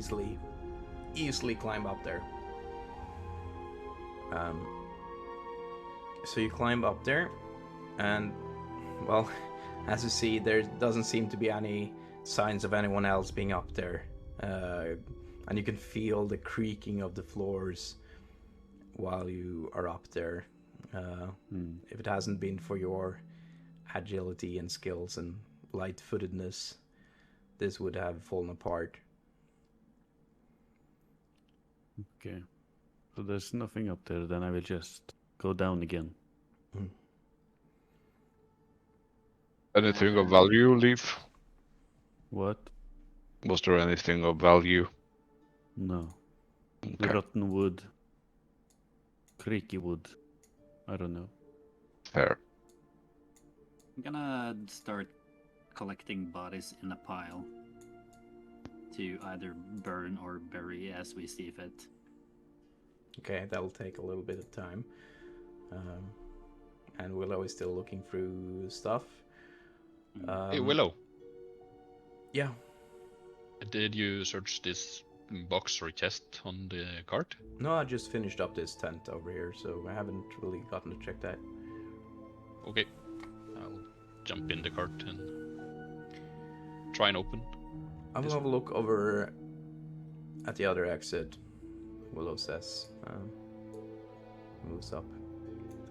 A: easily climb up there. So you climb up there, and well, as you see, there doesn't seem to be any signs of anyone else being up there, and you can feel the creaking of the floors while you are up there. If it hasn't been for your agility and skills and light-footedness, this would have fallen apart.
E: Okay. So there's nothing up there, then I will just go down again.
C: Anything of value, Leaf?
E: What?
C: Was there anything of value?
E: No.
C: Okay.
E: Rotten wood. Creaky wood. I don't know.
C: Fair.
D: I'm gonna start collecting bodies in a pile to either burn or bury as we see fit.
A: Okay, that'll take a little bit of time. And Willow is still looking through stuff.
B: Hey, Willow,
A: Yeah.
B: did you search this box or chest on the cart?
A: No, I just finished up this tent over here, so I haven't really gotten to check that.
B: Okay, I'll jump in the cart and try and open.
A: I'm gonna have a look over at the other exit, Willow says. Moves up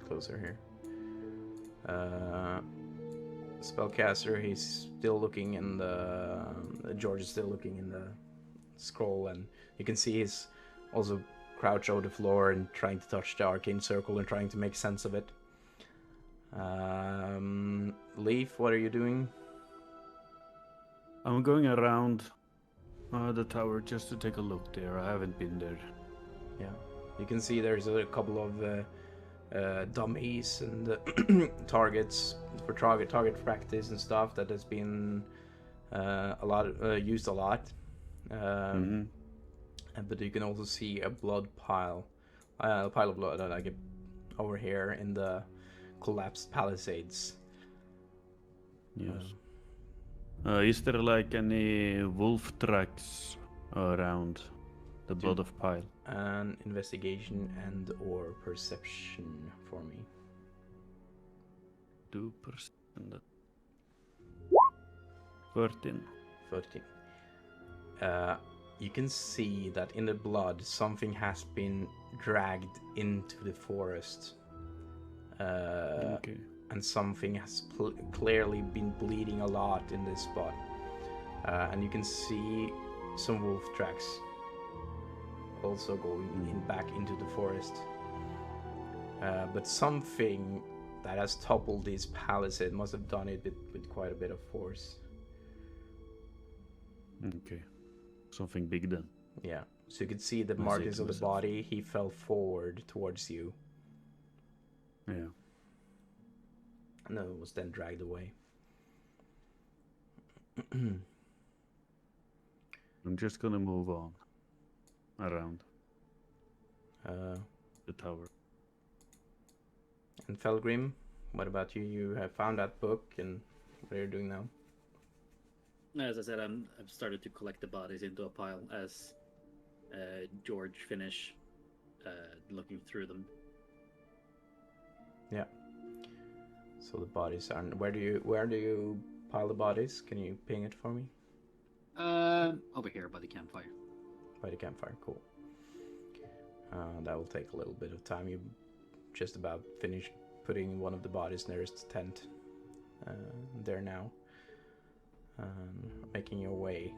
A: closer here. Spellcaster, he's still looking in the... George is still looking in the scroll, and you can see he's also crouched over the floor and trying to touch the arcane circle and trying to make sense of it. Leaf, what are you doing?
E: I'm going around the tower just to take a look there. I haven't been there.
A: Yeah, you can see there's a couple of dummies and targets for target practice and stuff that has been used a lot. But you can also see a blood pile, a pile of blood like over here in the collapsed palisades.
E: Yes. Is there like any wolf tracks around the blood of pile?
A: An investigation and or perception for me.
E: 2%. 13.
A: 13. You can see that in the blood something has been dragged into the forest.
E: Okay.
A: And something has clearly been bleeding a lot in this spot. And you can see some wolf tracks also going back into the forest. But something that has toppled this palisade must have done it with quite a bit of force.
E: Okay. Something big then.
A: Yeah. So you could see the
E: I see
A: markings
E: it
A: of the
E: myself.
A: body. He fell forward towards you.
E: Yeah.
A: And then was then dragged away.
E: I'm just gonna move on around the tower.
A: And Fellgrim, what about you? You have found that book, and what are you doing now?
D: As I said, I've started to collect the bodies into a pile as George finish looking through them.
A: Yeah. So the bodies are. Where do you pile the bodies? Can you ping it for me?
D: Over here by the campfire.
A: By the campfire, cool. That will take a little bit of time. You just about finished putting one of the bodies nearest tent there now. Making your way.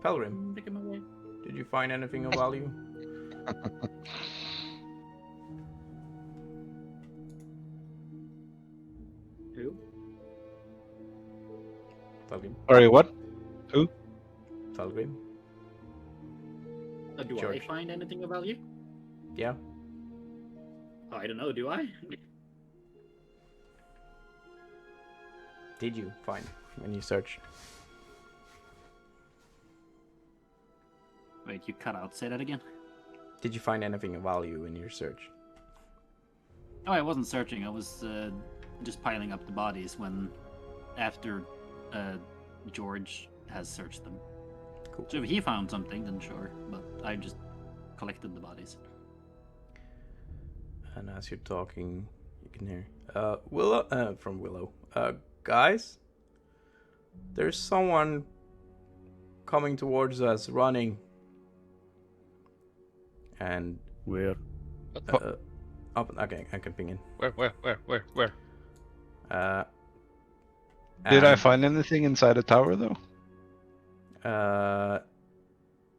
A: Fellgrim,
D: Making my way.
A: did you find anything of value?
D: Who?
A: Fellgrim?
C: Sorry, what? Who?
A: Fellgrim?
D: Do
A: George.
D: I find anything of value?
A: Yeah?
D: Oh, I don't know, do I?
A: Did you find when you searched?
D: Wait, you cut out. Say that again.
A: Did you find anything of value in your search?
D: Oh, I wasn't searching. I was just piling up the bodies after George has searched them.
A: Cool.
D: So if he found something, then sure. But I just collected the bodies.
A: And as you're talking, you can hear Willow from Willow. Guys, there's someone coming towards us, running. And
E: Where?
A: up. Okay, I can ping in.
B: Where?
C: Did I
A: and,
C: find anything inside the tower though?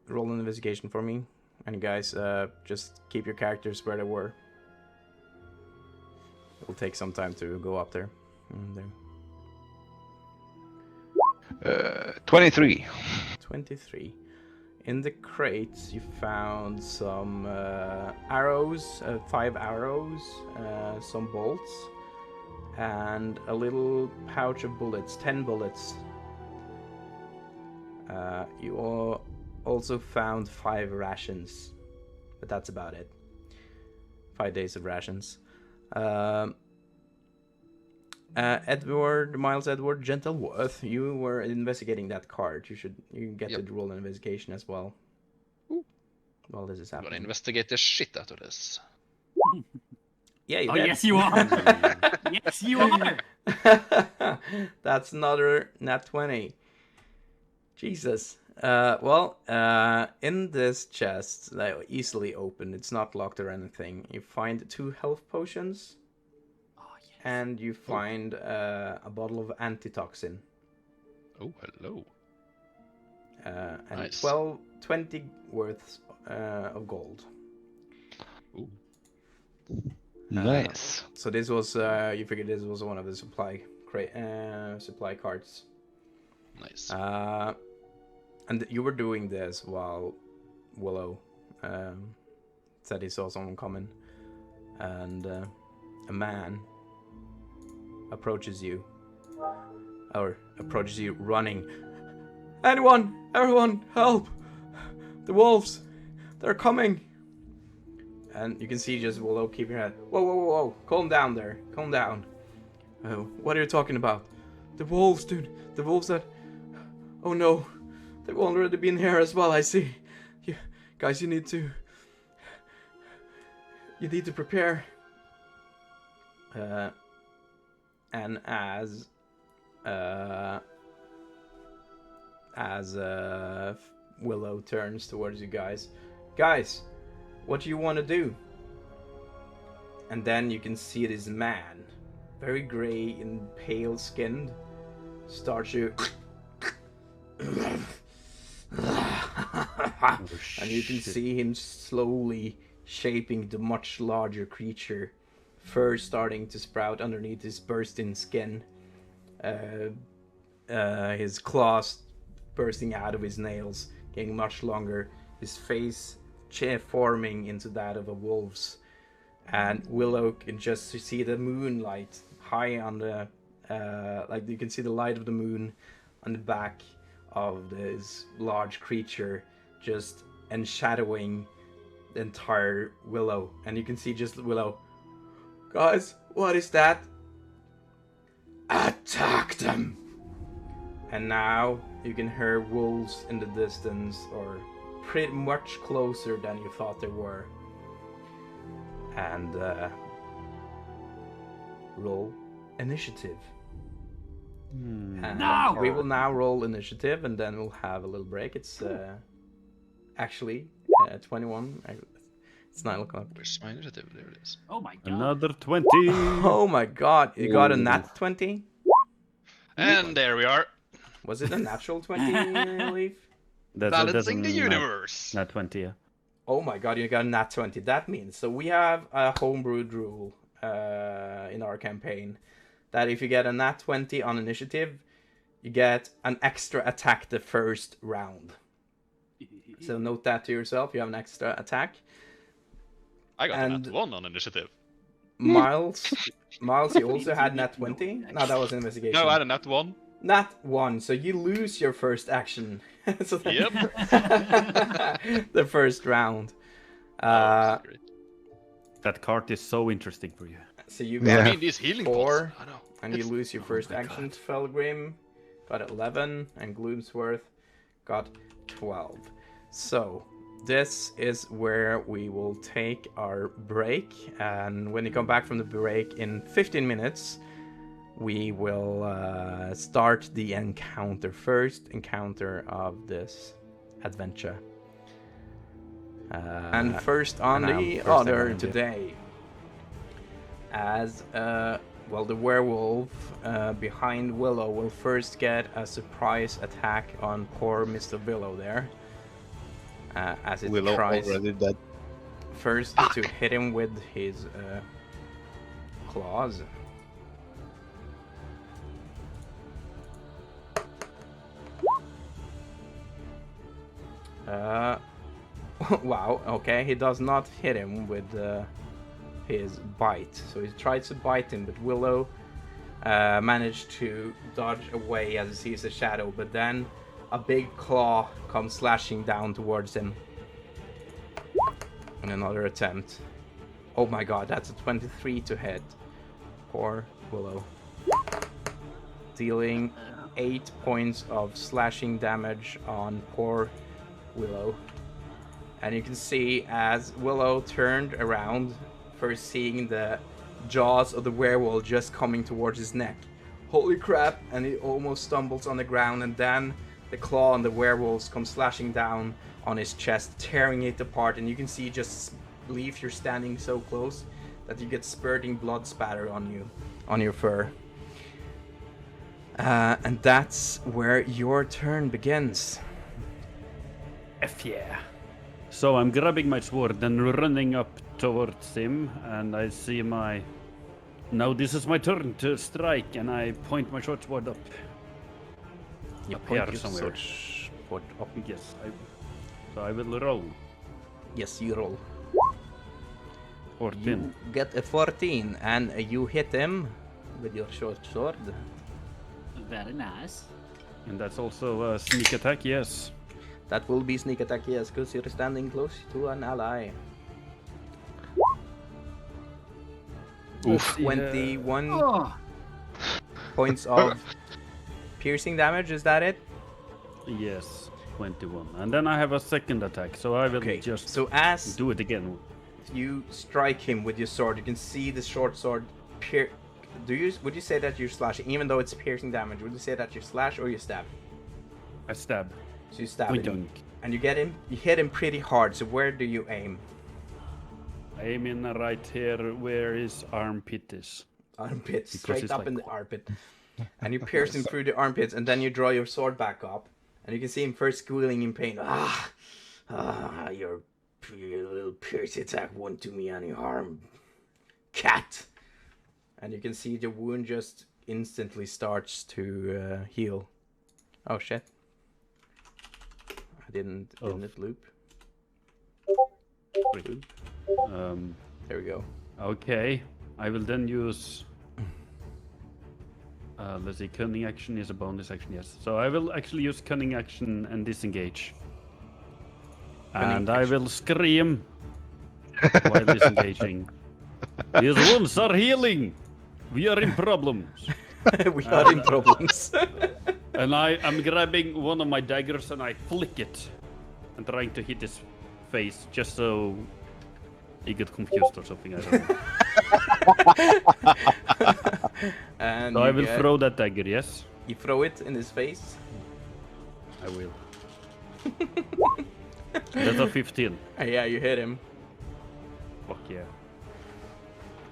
A: roll an investigation for me, and guys, just keep your characters where they were. It will take some time to go up there.
C: 23.
A: 23. In the crates, you found some arrows, 5 arrows, some bolts, and a little pouch of bullets, 10 bullets. You also found 5 rations, but that's about it. 5 days of rations. Miles Edward Gentile Worth, you were investigating that card. You get
B: Yep.
A: to roll an investigation as well.
B: Ooh.
A: While this is
B: I'm gonna
A: happening.
B: investigate the shit out of this.
A: Yeah, you
D: Oh,
A: did.
D: yes, you are. Yes, you are.
A: That's another nat 20. Jesus. In this chest, that easily open, it's not locked or anything. You find 2 health potions.
D: Oh, yes.
A: And you find a bottle of antitoxin.
B: Oh, hello.
A: And
B: Nice.
A: 20 worth of gold.
B: Ooh.
C: Nice.
A: So this was, you figured this was one of the supply carts.
B: Nice.
A: And you were doing this while Willow said he saw someone coming. And a man approaches you running. Everyone, help! The wolves, they're coming! And you can see just Willow keep your head. Whoa, calm down there, calm down. What are you talking about? The wolves, dude, the wolves that... Oh no, they've already been here as well, I see. Guys, you need to prepare. And as Willow turns towards you guys, what do you want to do? And then you can see this man, very gray and pale skinned, start to and you can see him slowly shaping the much larger creature, fur starting to sprout underneath his bursting skin, his claws bursting out of his nails, getting much longer, his face forming into that of a wolf's. And Willow can just see the moonlight high on the, like you can see the light of the moon on the back of this large creature, just enshadowing the entire Willow. And you can see just Willow. Guys, what is that? Attack them! And now you can hear wolves in the distance, or pretty much closer than you thought they were. And roll initiative. And
D: No!
A: we will now roll initiative, and then we'll have a little break. It's actually 21. It's 9 o'clock.
B: Where's my initiative? There it is.
D: Oh my god.
E: Another 20.
A: Oh my god, you got a nat 20?
B: And there we are.
A: Was it a natural 20, Leaf?
B: Balancing the universe.
E: Not 20, yeah.
A: Oh my god, you got a nat 20. That means, so we have a homebrewed rule in our campaign that if you get a nat 20 on initiative, you get an extra attack the first round. So note that to yourself, you have an extra attack.
B: I got a
A: And-
B: nat 1 on initiative.
A: Miles, you also had nat 20? No, that was investigation.
B: No, I had a nat 1.
A: Nat 1, so you lose your first action. So that-
B: Yep.
A: the first round.
B: Oh, that's great.
E: That card is so interesting for you.
A: So you
B: I
A: got
B: mean, these healing
A: 4,
B: pots. I know.
A: and you lose your first
E: my
A: action. Felgrim got 11, and Gloomsworth got 12. So this is where we will take our break, and when you come back from the break in 15 minutes, we will start the first encounter of this adventure. And first on
E: and
A: the
E: first
A: order
E: adventure.
A: today, as well, the werewolf behind Willow will first get a surprise attack on poor Mr. Willow there, as it
C: Willow
A: tries
C: already dead.
A: first to hit him with his claws. Wow, okay, he does not hit him with his bite. So he tries to bite him, but Willow managed to dodge away as he sees a shadow, but then a big claw comes slashing down towards him. And another attempt. Oh my god, that's a 23 to hit. Poor Willow. Dealing 8 points of slashing damage on poor Willow. And you can see as Willow turned around, first seeing the jaws of the werewolf just coming towards his neck. Holy crap, and he almost stumbles on the ground, and then the claw on the werewolves comes slashing down on his chest, tearing it apart, and you can see just Leaf, you're standing so close that you get spurting blood spatter on you, on your fur. And that's where your turn begins.
E: F yeah. So I'm grabbing my sword and running up towards him, and I see my... Now this is my turn to strike, and I point my short sword up.
A: You
E: Up
A: point
E: here
A: your
E: somewhere.
A: sword up.
E: Yes, so I will roll.
A: Yes, you roll.
E: 14.
A: You get a 14, and you hit him with your short sword.
D: Very nice.
E: And that's also a sneak attack, yes.
A: That will be sneak attack, yes, because you're standing close to an ally.
E: Oof.
A: 21
D: Oh,
A: points of piercing damage, is that it?
E: Yes, 21. And then I have a second attack, so I will just
A: so as
E: do it again.
A: you strike him with your sword, you can see the short sword would you say that you're slashing, even though it's piercing damage, would you say that you slash or you stab?
E: I stab.
A: So you stab
E: Doink,
A: him,
E: doink.
A: and you hit him pretty hard, so where do you aim?
E: I aim in right here where his armpit is.
A: Armpit,
E: Because
A: straight
E: it's
A: up
E: like-
A: in the armpit. And you pierce him through the armpits, and then you draw your sword back up, and you can see him first squealing in pain. Your little pierce attack won't do me any harm, cat. And you can see the wound just instantly starts to heal. Oh shit! Didn't it loop?
E: Wait.
A: There we go.
E: Okay, I will then use... let's see, cunning action is a bonus action, yes. So I will actually use cunning action and disengage. And I will scream while disengaging. His wounds are healing! We are in problems!
A: We are in problems.
E: And I am grabbing one of my daggers and I flick it. And trying to hit his face just so he get confused or something, I don't know.
A: And
E: So I
A: you
E: will
A: get
E: throw that dagger, yes?
A: You throw it in his face.
E: I will. That's a 15.
A: Yeah, you hit him.
E: Fuck yeah.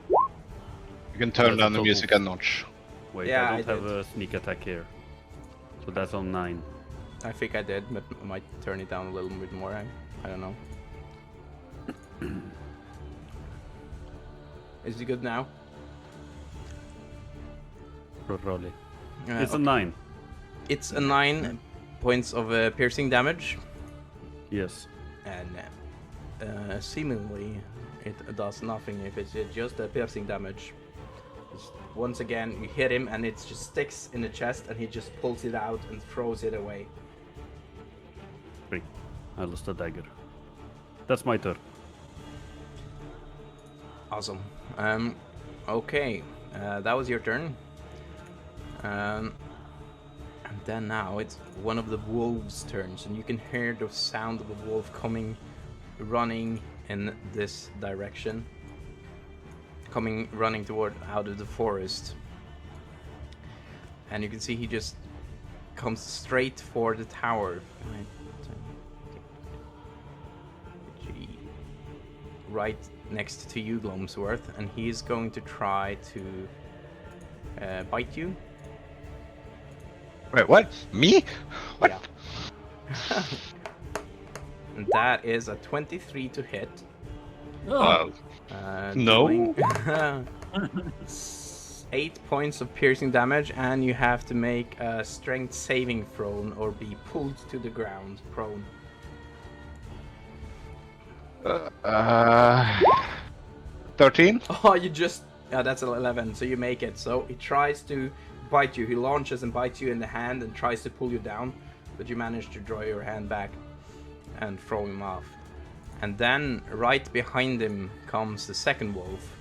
C: You can turn
E: That's a
C: down the
E: total
C: music a notch.
E: Wait,
A: Yeah,
E: I
A: I
E: don't have
A: did.
E: a sneak attack here. So that's on 9.
A: I think I did, but I might turn it down a little bit more. I don't know. Is he good now?
E: Probably. It's a
A: Okay.
E: 9.
A: It's a 9 points of piercing damage,
E: Yes.
A: and seemingly it does nothing if it's just a piercing damage. Once again, you hit him and it just sticks in the chest, and he just pulls it out and throws it away.
E: Great. I lost a dagger. That's my turn.
A: Awesome. Okay, that was your turn. And then now it's one of the wolves' turns, and you can hear the sound of a wolf coming, running in this direction. Running toward out of the forest. And you can see he just comes straight for the tower. Right next to you, Gloomsworth, and he's going to try to bite you.
C: Wait, what? Me? What?
A: Yeah. And that is a 23 to hit.
D: Oh,
C: No.
A: Doing 8 points of piercing damage, and you have to make a strength saving throw or be pulled to the ground prone.
C: 13?
A: Oh, you just... that's an 11, so you make it. So he tries to bite you. He launches and bites you in the hand and tries to pull you down, but you manage to draw your hand back and throw him off. And then right behind him comes the second wolf.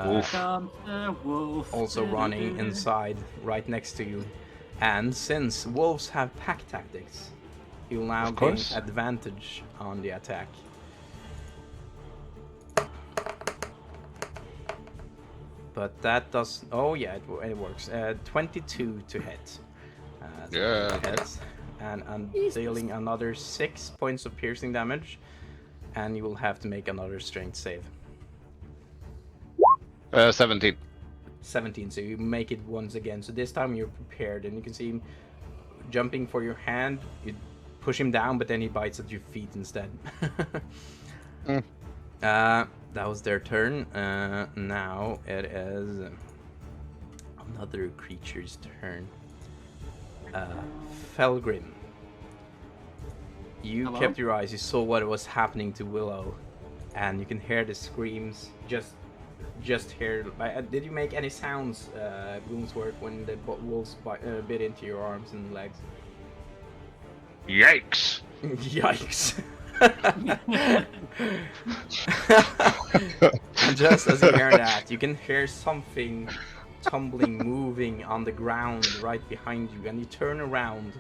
C: Oof.
D: comes the wolf.
A: Also running inside right next to you. And since wolves have pack tactics, you'll now
C: Of
A: gain
C: course.
A: advantage on the attack. But that does... Oh yeah, it works. 22 to hit. So
C: Yeah.
A: hits. And I'm dealing another 6 points of piercing damage. And you will have to make another strength save.
C: 17.
A: 17, so you make it once again. So this time you're prepared, and you can see him jumping for your hand. You push him down, but then he bites at your feet instead. That was their turn. Now it is another creature's turn. Fellgrim. You
D: Hello?
A: kept your eyes. You saw what was happening to Willow, and you can hear the screams. Just hear. Did you make any sounds, Gloomsworth, when the wolves bit into your arms and legs?
C: Yikes!
A: Yikes! And just as you hear that, you can hear something tumbling, moving on the ground right behind you, and you turn around,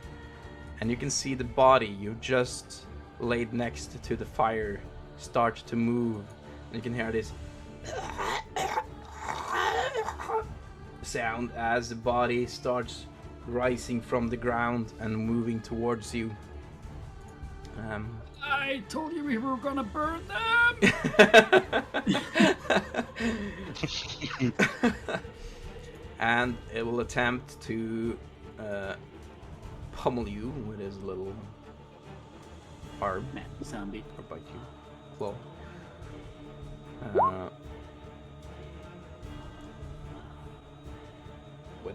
A: and you can see the body you just laid next to the fire start to move, and you can hear this sound as the body starts rising from the ground and moving towards you.
D: I told you we were gonna burn them.
A: And it will attempt to pummel you with his little arm,
D: Man, zombie.
A: or bite you, claw. What?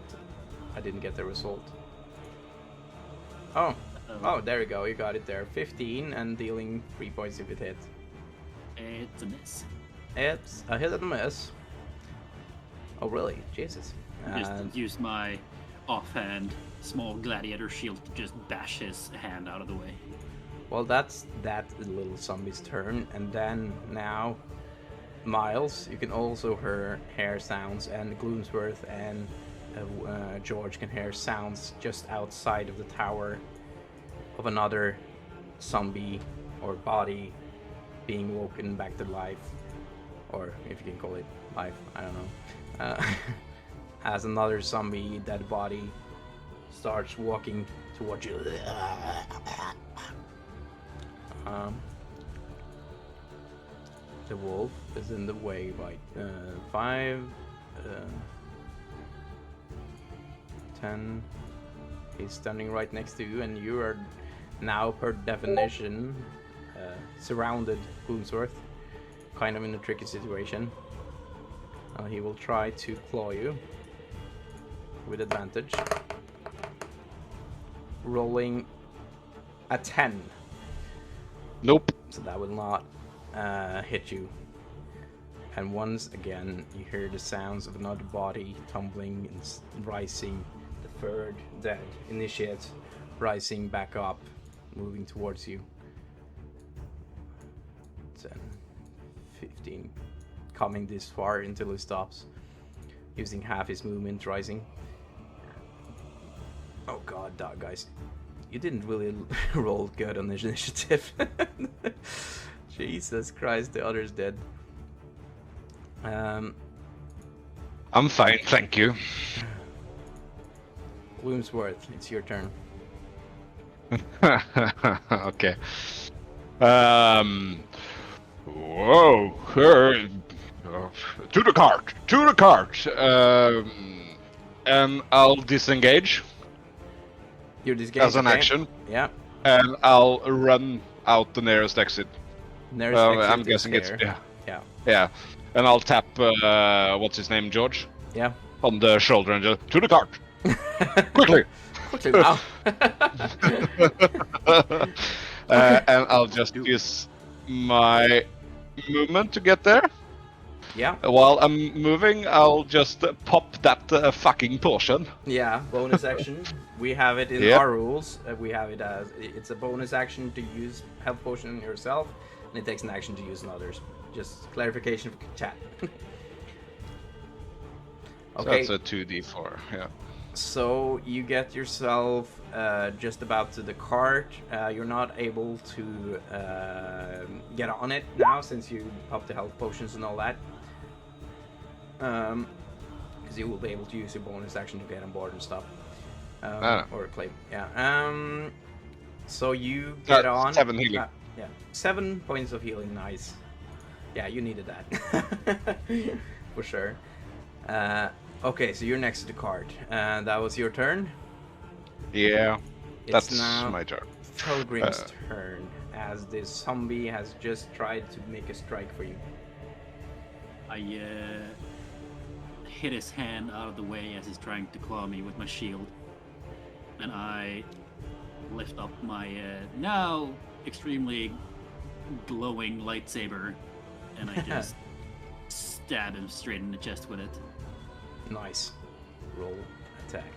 A: I didn't get the result. Oh, there you go. You got it there. 15 and dealing 3 points if it hits.
D: It's a miss.
A: It's a hit and a miss. Oh, really? Jesus.
D: Just use my offhand small gladiator shield to just bash his hand out of the way.
A: Well, that's that little zombie's turn, and then now, Miles, you can also hear sounds, and Gloomsworth and George can hear sounds just outside of the tower of another zombie or body being woken back to life, or if you can call it life, I don't know. as another zombie dead body starts walking towards you. The wolf is in the way by 5, 10. He's standing right next to you, and you are now, per definition, surrounded, Gloomsworth. Kind of in a tricky situation. He will try to claw you with advantage. Rolling a 10.
C: Nope.
A: So that will not hit you. And once again, you hear the sounds of another body tumbling and rising. The third dead initiate rising back up, moving towards you. 10, 15. Coming this far until he stops, using half his movement, rising. Oh god, guys. You didn't really roll good on this initiative. Jesus Christ, the other's dead.
C: I'm fine, thank you.
A: Gloomsworth, it's your turn.
C: Okay. Whoa. To the cart. To the cart. And I'll disengage
A: You're disengaged
C: as an action,
A: Yeah.
C: and I'll run out the nearest exit.
A: Nearest exit
C: I'm
A: is
C: guessing it's
A: there.
C: yeah.
A: Yeah.
C: And I'll tap what's his name, George,
A: Yeah.
C: on the shoulder and just to the cart. Quickly.
A: Quickly now.
C: And I'll just use my movement to get there.
A: Yeah.
C: While I'm moving, I'll just pop that fucking potion.
A: Yeah, bonus action. We have it in
C: Yep.
A: our rules. We have it as it's a bonus action to use health potion on yourself, and it takes an action to use on others. Just clarification for chat.
C: So
A: Okay,
C: that's a 2d4, yeah.
A: so you get yourself just about to the cart. You're not able to get on it now since you popped the health potions and all that. Because you will be able to use your bonus action to get on board and stuff. Or claim. Yeah. So you get on.
C: 7 healing.
A: Yeah. 7 points of healing. Nice. Yeah, you needed that. For sure. Okay, so you're next to the cart. That was your turn.
C: Yeah,
A: It's
C: that's
A: now
C: my turn.
A: Fellgrim's turn, as this zombie has just tried to make a strike for you.
D: I hit his hand out of the way as he's trying to claw me with my shield. And I lift up my now extremely glowing lightsaber, and I just stab him straight in the chest with it.
A: Nice. Roll attack.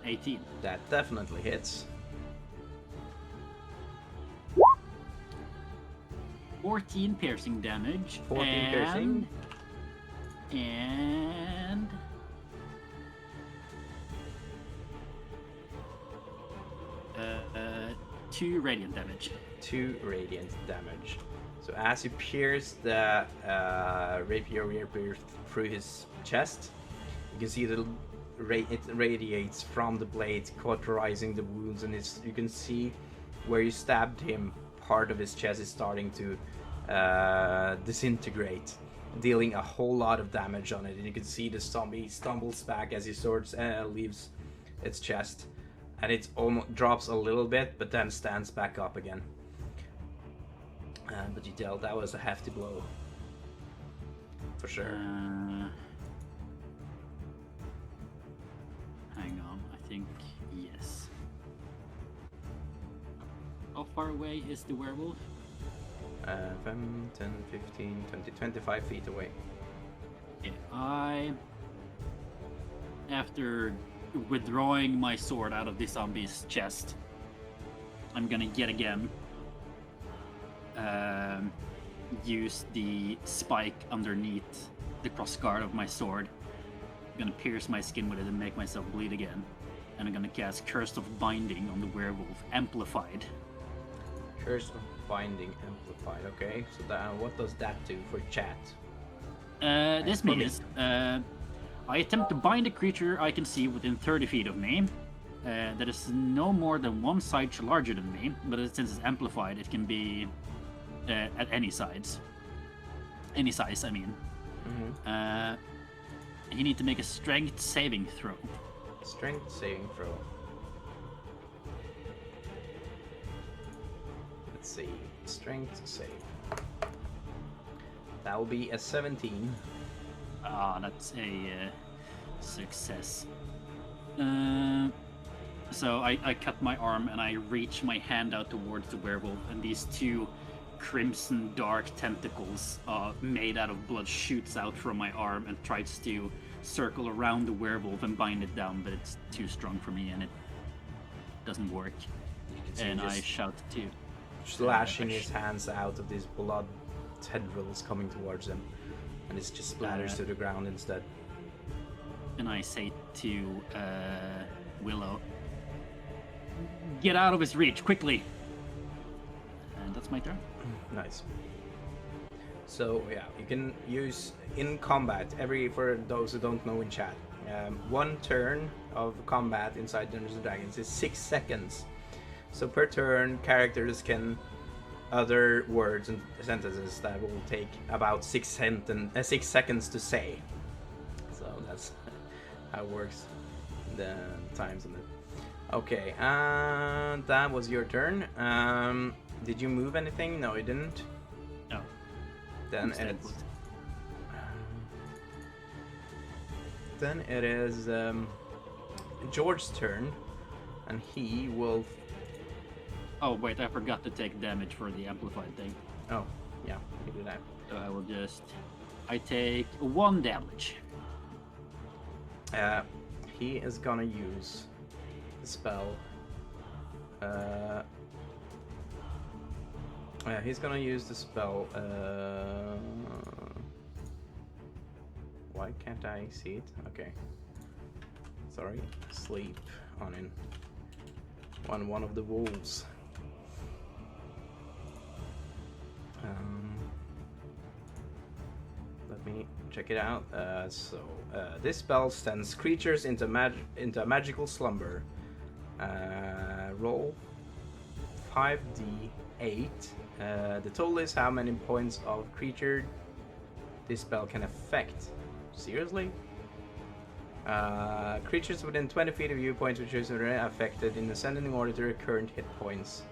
D: 18.
A: That definitely hits.
D: 14 piercing damage.
A: 14 piercing.
D: And 2 radiant damage.
A: 2 radiant damage. So as you pierce the rapier through his chest, you can see that it radiates from the blade, cauterizing the wounds, and you can see where you stabbed him. Part of his chest is starting to disintegrate, dealing a whole lot of damage on it. And you can see the zombie stumbles back as his sword leaves its chest, and it almost drops a little bit, but then stands back up again. But you tell that was a hefty blow, for sure.
D: Hang on, I think yes. How far away is the werewolf?
A: 5, 10, 15, 20, 25 feet away.
D: Yeah, after withdrawing my sword out of the zombie's chest, I'm gonna yet again use the spike underneath the crossguard of my sword. I'm gonna pierce my skin with it and make myself bleed again. And I'm gonna cast Curse of Binding on the werewolf, amplified.
A: Curse of Binding amplified. Okay, so that, what does that do for chat?
D: This
A: for me.
D: means I attempt to bind a creature I can see within 30 feet of me. That is no more than one side larger than me, but since it's amplified, it can be at any size. Any size, I mean. You need to make a strength saving throw.
A: Strength saving throw. Let's see. Strength save. That will be a 17.
D: Ah, that's a success. So I cut my arm and I reach my hand out towards the werewolf, and these two crimson dark tentacles made out of blood shoots out from my arm and tries to circle around the werewolf and bind it down, but it's too strong for me and it doesn't work. And I shout to
A: slashing his hands out of these blood tendrils coming towards him, and it just splatters to the ground instead.
D: And I say to Willow, get out of his reach, quickly! And that's my turn.
A: Nice. So yeah, you can use in combat, for those who don't know in chat, 1 turn of combat inside Dungeons & Dragons is 6 seconds. So per turn, characters can utter words and sentences that will take about 6 seconds to say. So that's how it works. The times on it. Okay, and that was your turn. Did you move anything? No, you didn't.
D: No.
A: Then it is George's turn, and he will.
D: Oh wait, I forgot to take damage for the amplified thing.
A: Oh, yeah, you do that.
D: So I take 1 damage.
A: He is gonna use the spell. He's gonna use the spell. Why can't I see it? Okay. Sorry. Sleep on one of the wolves. Let me check it out. This spell sends creatures into a magical slumber. Roll 5d8. The total is how many points of creature this spell can affect. Seriously? Creatures within 20 feet of you, points which are affected in ascending order to their current hit points,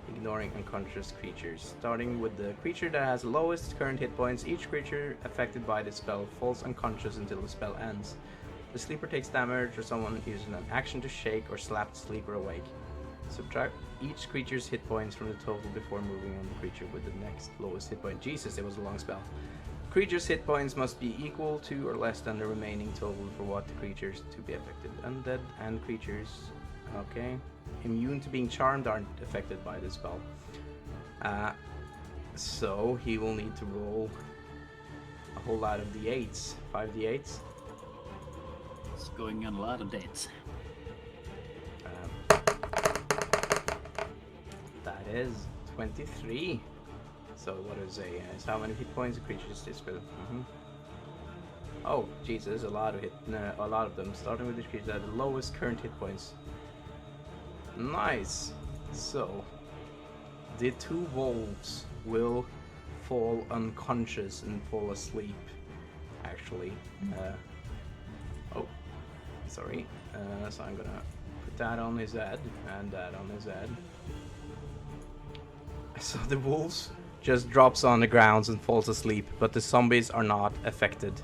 A: ignoring unconscious creatures. Starting with the creature that has the lowest current hit points, each creature affected by the spell falls unconscious until the spell ends. The sleeper takes damage, or someone uses an action to shake or slap the sleeper awake. Subtract each creature's hit points from the total before moving on the creature with the next lowest hit point. Jesus, it was a long spell. Creature's hit points must be equal to or less than the remaining total for what the creatures to be affected. Undead and creatures, okay, immune to being charmed aren't affected by this spell. So he will need to roll a whole lot of d8s, 5d8s.
D: It's going on a lot of dates.
A: That is 23. So what is is how many hit points a creature is this with? Oh, Jesus, a lot of them. Starting with the creature that has the lowest current hit points. Nice. So the 2 wolves will fall unconscious and fall asleep. Actually, oh, sorry. So I'm gonna put that on his head and that on his head. So the wolves just drops on the ground and falls asleep, but the zombies are not affected.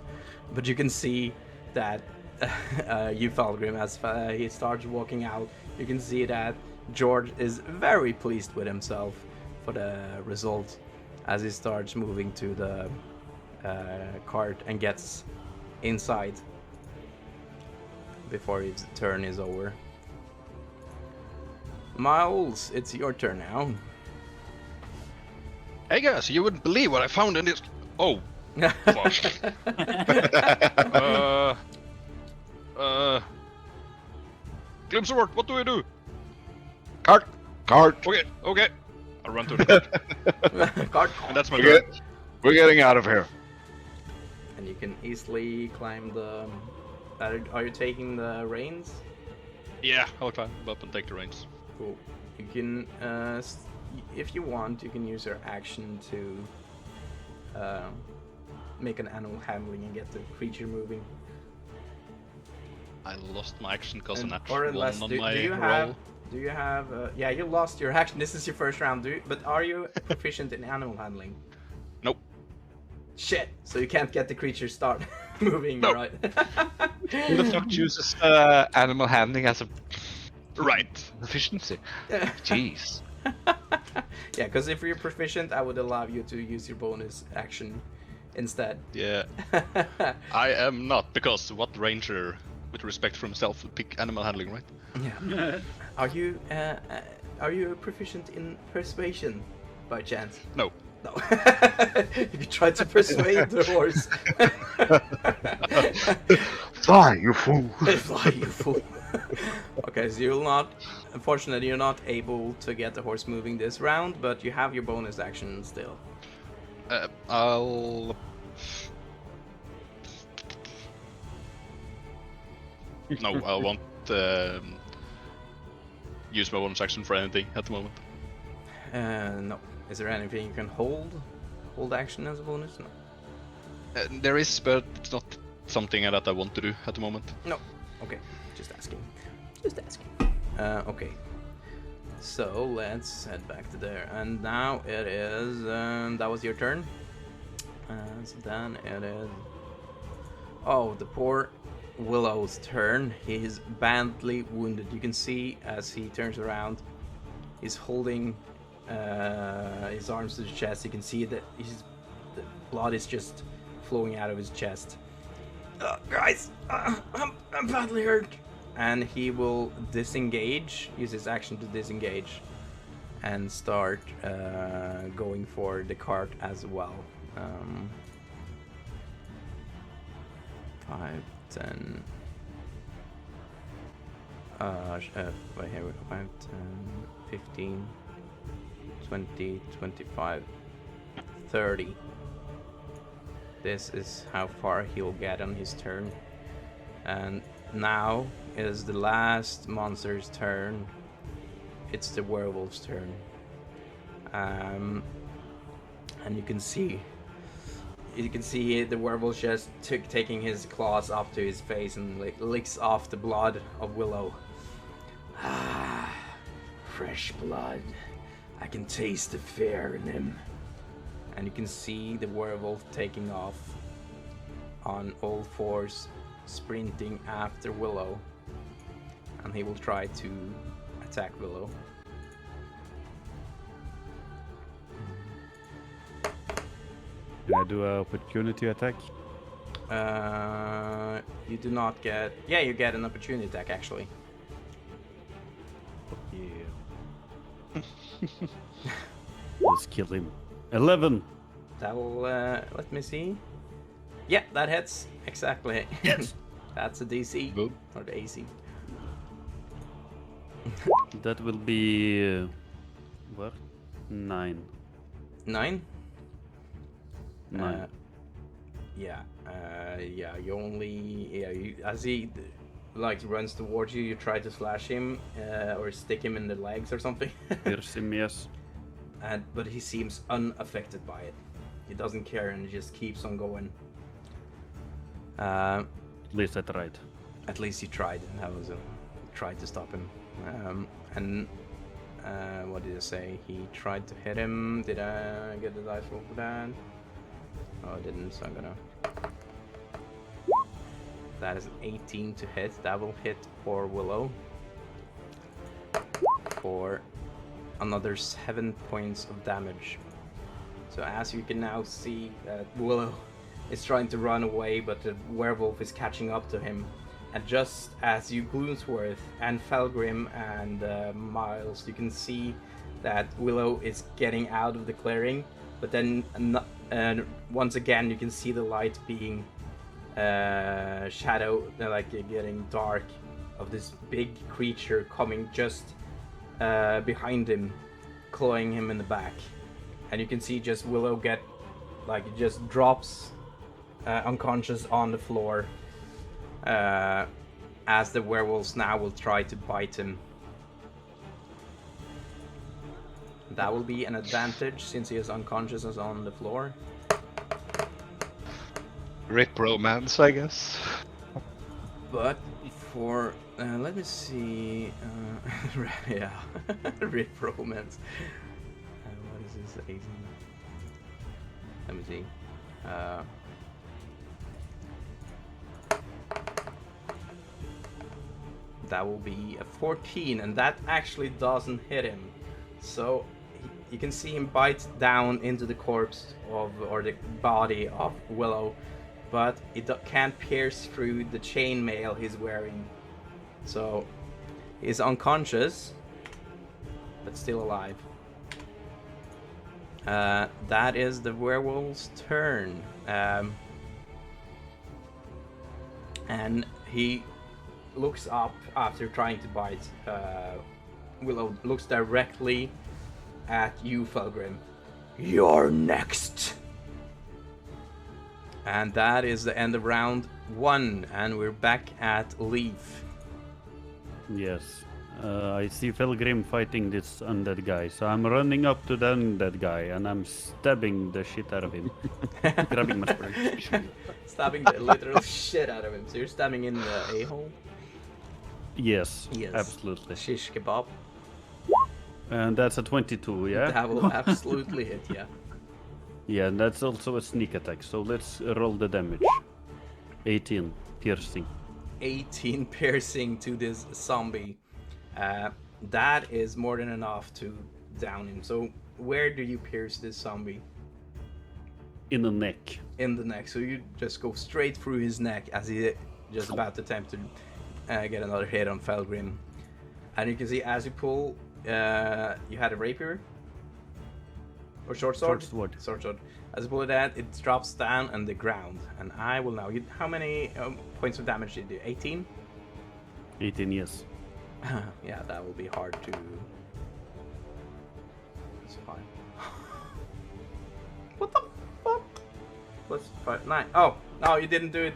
A: But you can see that Fellgrim, as he starts walking out, you can see that George is very pleased with himself for the result as he starts moving to the cart and gets inside before his turn is over. Miles, it's your turn now.
B: Hey guys, you wouldn't believe what I found in this. Oh, fuck. Gloomsworth, what do we do?
C: Cart.
B: Okay. I run to the cart,
A: Cart.
B: and that's my
C: We're,
B: turn.
C: we're getting out of here.
A: And you can easily climb the. Are you taking the reins?
B: Yeah, I'll climb up and take the reins.
A: Cool. You can, if you want, you can use your action to make an animal handling and get the creature moving.
B: I lost my action because of
A: And-
B: natural
A: or
B: one
A: unless,
B: on
A: do
B: my
A: you
B: roll.
A: have? Do you have? Yeah, you lost your action. This is your first round, but are you proficient in animal handling?
B: Nope.
A: Shit. So you can't get the creature start moving,
B: Nope.
A: right?
C: Who the fuck chooses animal handling as a
B: Right.
C: efficiency? Jeez.
A: Yeah, because if you're proficient, I would allow you to use your bonus action instead.
B: Yeah. I am not, because what ranger, with respect for himself, would pick animal handling, right?
A: Yeah. Are you proficient in persuasion, by chance?
B: No.
A: No. You try to persuade the horse.
C: Fly, you fool!
A: Fly, you fool. Okay, so you'll not. Unfortunately, you're not able to get the horse moving this round, but you have your bonus action still.
B: I'll... No, I won't use my bonus action for anything at the moment.
A: No. Is there anything you can hold? Hold action as a bonus? No.
B: There is, but it's not something that I want to do at the moment.
A: No. Okay. Just asking. Just asking. Okay. So let's head back to there. And now it is. That was your turn. So then it is. Oh, the poor Willow's turn. He's badly wounded. You can see as he turns around, he's holding his arms to the chest. You can see that the blood is just flowing out of his chest. Guys, I'm badly hurt. And he will disengage, use his action to disengage, and start going for the cart as well. 5, 10. Wait here, 5, 10, 15, 20, 25, 30. This is how far he'll get on his turn. And now is the last monster's turn. It's the werewolf's turn. And you can see the werewolf just taking his claws up to his face and licks off the blood of Willow. Ah, fresh blood. I can taste the fear in him. And you can see the werewolf taking off on all fours, sprinting after Willow. And he will try to attack Willow.
E: Can I do an opportunity attack?
A: You do not get... Yeah, you get an opportunity attack, actually.
E: Yeah. Let's kill him. 11!
A: That'll, let me see. Yeah, that hits. Exactly.
E: Yes!
A: That's a DC.
B: Good.
A: Or the AC.
E: That will be... what? 9.
A: 9?
E: 9.
A: Yeah, you only... Yeah, as he, runs towards you, you try to slash him, or stick him in the legs or something.
E: Pierce him, yes.
A: But he seems unaffected by it. He doesn't care and just keeps on going.
E: At least I tried.
A: At least you tried. That was tried to stop him. What did I say? He tried to hit him. Did I get the dice roll for that? Oh, I didn't, so I'm gonna... That is an 18 to hit. That will hit poor Willow for another 7 points of damage. So as you can now see, Willow is trying to run away, but the werewolf is catching up to him. And just as you, Gloomsworth and Fellgrim and Miles, you can see that Willow is getting out of the clearing, but then once again you can see the light being shadow, getting dark, of this big creature coming just behind him. clawing him in the back. And you can see just Willow get, like, it just drops unconscious on the floor as the werewolves now will try to bite him. That will be an advantage since he is unconscious and on the floor.
C: Rip romance, I guess.
A: But for let me see, yeah, rip romance. What is this? 18? Let me see. That will be a 14, and that actually doesn't hit him. So you can see him bite down into the corpse of, or the body of Willow, but it can't pierce through the chainmail he's wearing. So he's unconscious, but still alive. That is the werewolf's turn. And he looks up after trying to bite. Willow looks directly at you, Fellgrim. You're next! And that is the end of round 1, and we're back at Leaf.
E: Yes. I see Felgrim fighting this undead guy, so I'm running up to the undead guy and I'm stabbing the shit out of him. Grabbing my spray.
A: Stabbing the literal shit out of him. So you're stabbing in the a-hole?
E: Yes,
A: Yes.
E: absolutely.
A: Shish kebab.
E: And that's a 22, yeah?
A: That will absolutely hit, yeah.
E: Yeah, and that's also a sneak attack, so let's roll the damage. 18, piercing.
A: 18 piercing to this zombie. That is more than enough to down him. So where do you pierce this zombie?
E: In the neck.
A: In the neck. So you just go straight through his neck as he just about to attempt to get another hit on Fellgrim. And you can see as you pull, you had a rapier? Or short sword?
E: Short sword.
A: Short sword. As you pull it out, it drops down on the ground. And I will now... How many points of damage did you do? 18?
E: 18, yes.
A: Yeah, that will be hard to... That's fine. What the fuck? Plus 5, 9. Oh, no, you didn't do it.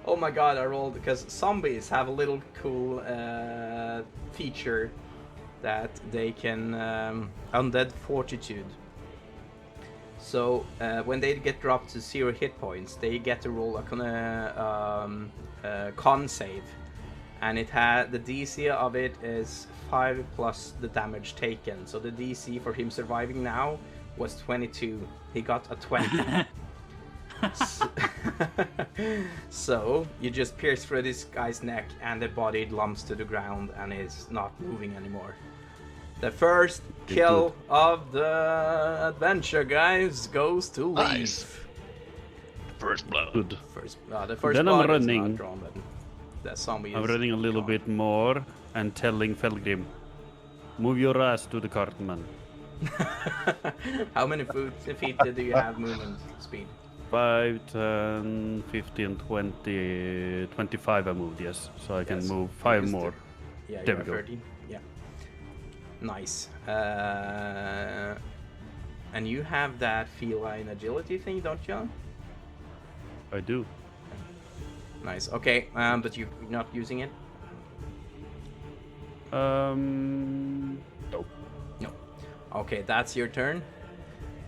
A: Oh my god, I rolled because zombies have a little cool feature that they can undead fortitude. So when they get dropped to 0 hit points, they get to roll a con save, and it had the DC of it is 5 plus the damage taken. So the DC for him surviving now was 22. He got a 20. So you just pierce through this guy's neck and the body lumps to the ground and is not moving anymore. The first kill of the adventure, guys, goes to Leaf.
B: Nice. First blood.
E: Good.
A: The first
E: Then
A: blood
E: I'm
A: is
E: running.
A: not drawn, but the zombie
E: I'm
A: is
E: running a little
A: gone.
E: bit more and telling Felgrim, move your ass to the cartman.
A: How many feet do you have movement speed?
E: 5, 10, 15, 20, 25 I moved, yes. So I can
A: Yes.
E: move 5
A: Use the-
E: more.
A: Yeah,
E: There
A: you're
E: we go.
A: 13. Yeah. Nice. And you have that feline agility thing, don't you?
E: I do.
A: Nice. Okay, but you're not using it?
E: No.
A: No. Okay, that's your turn.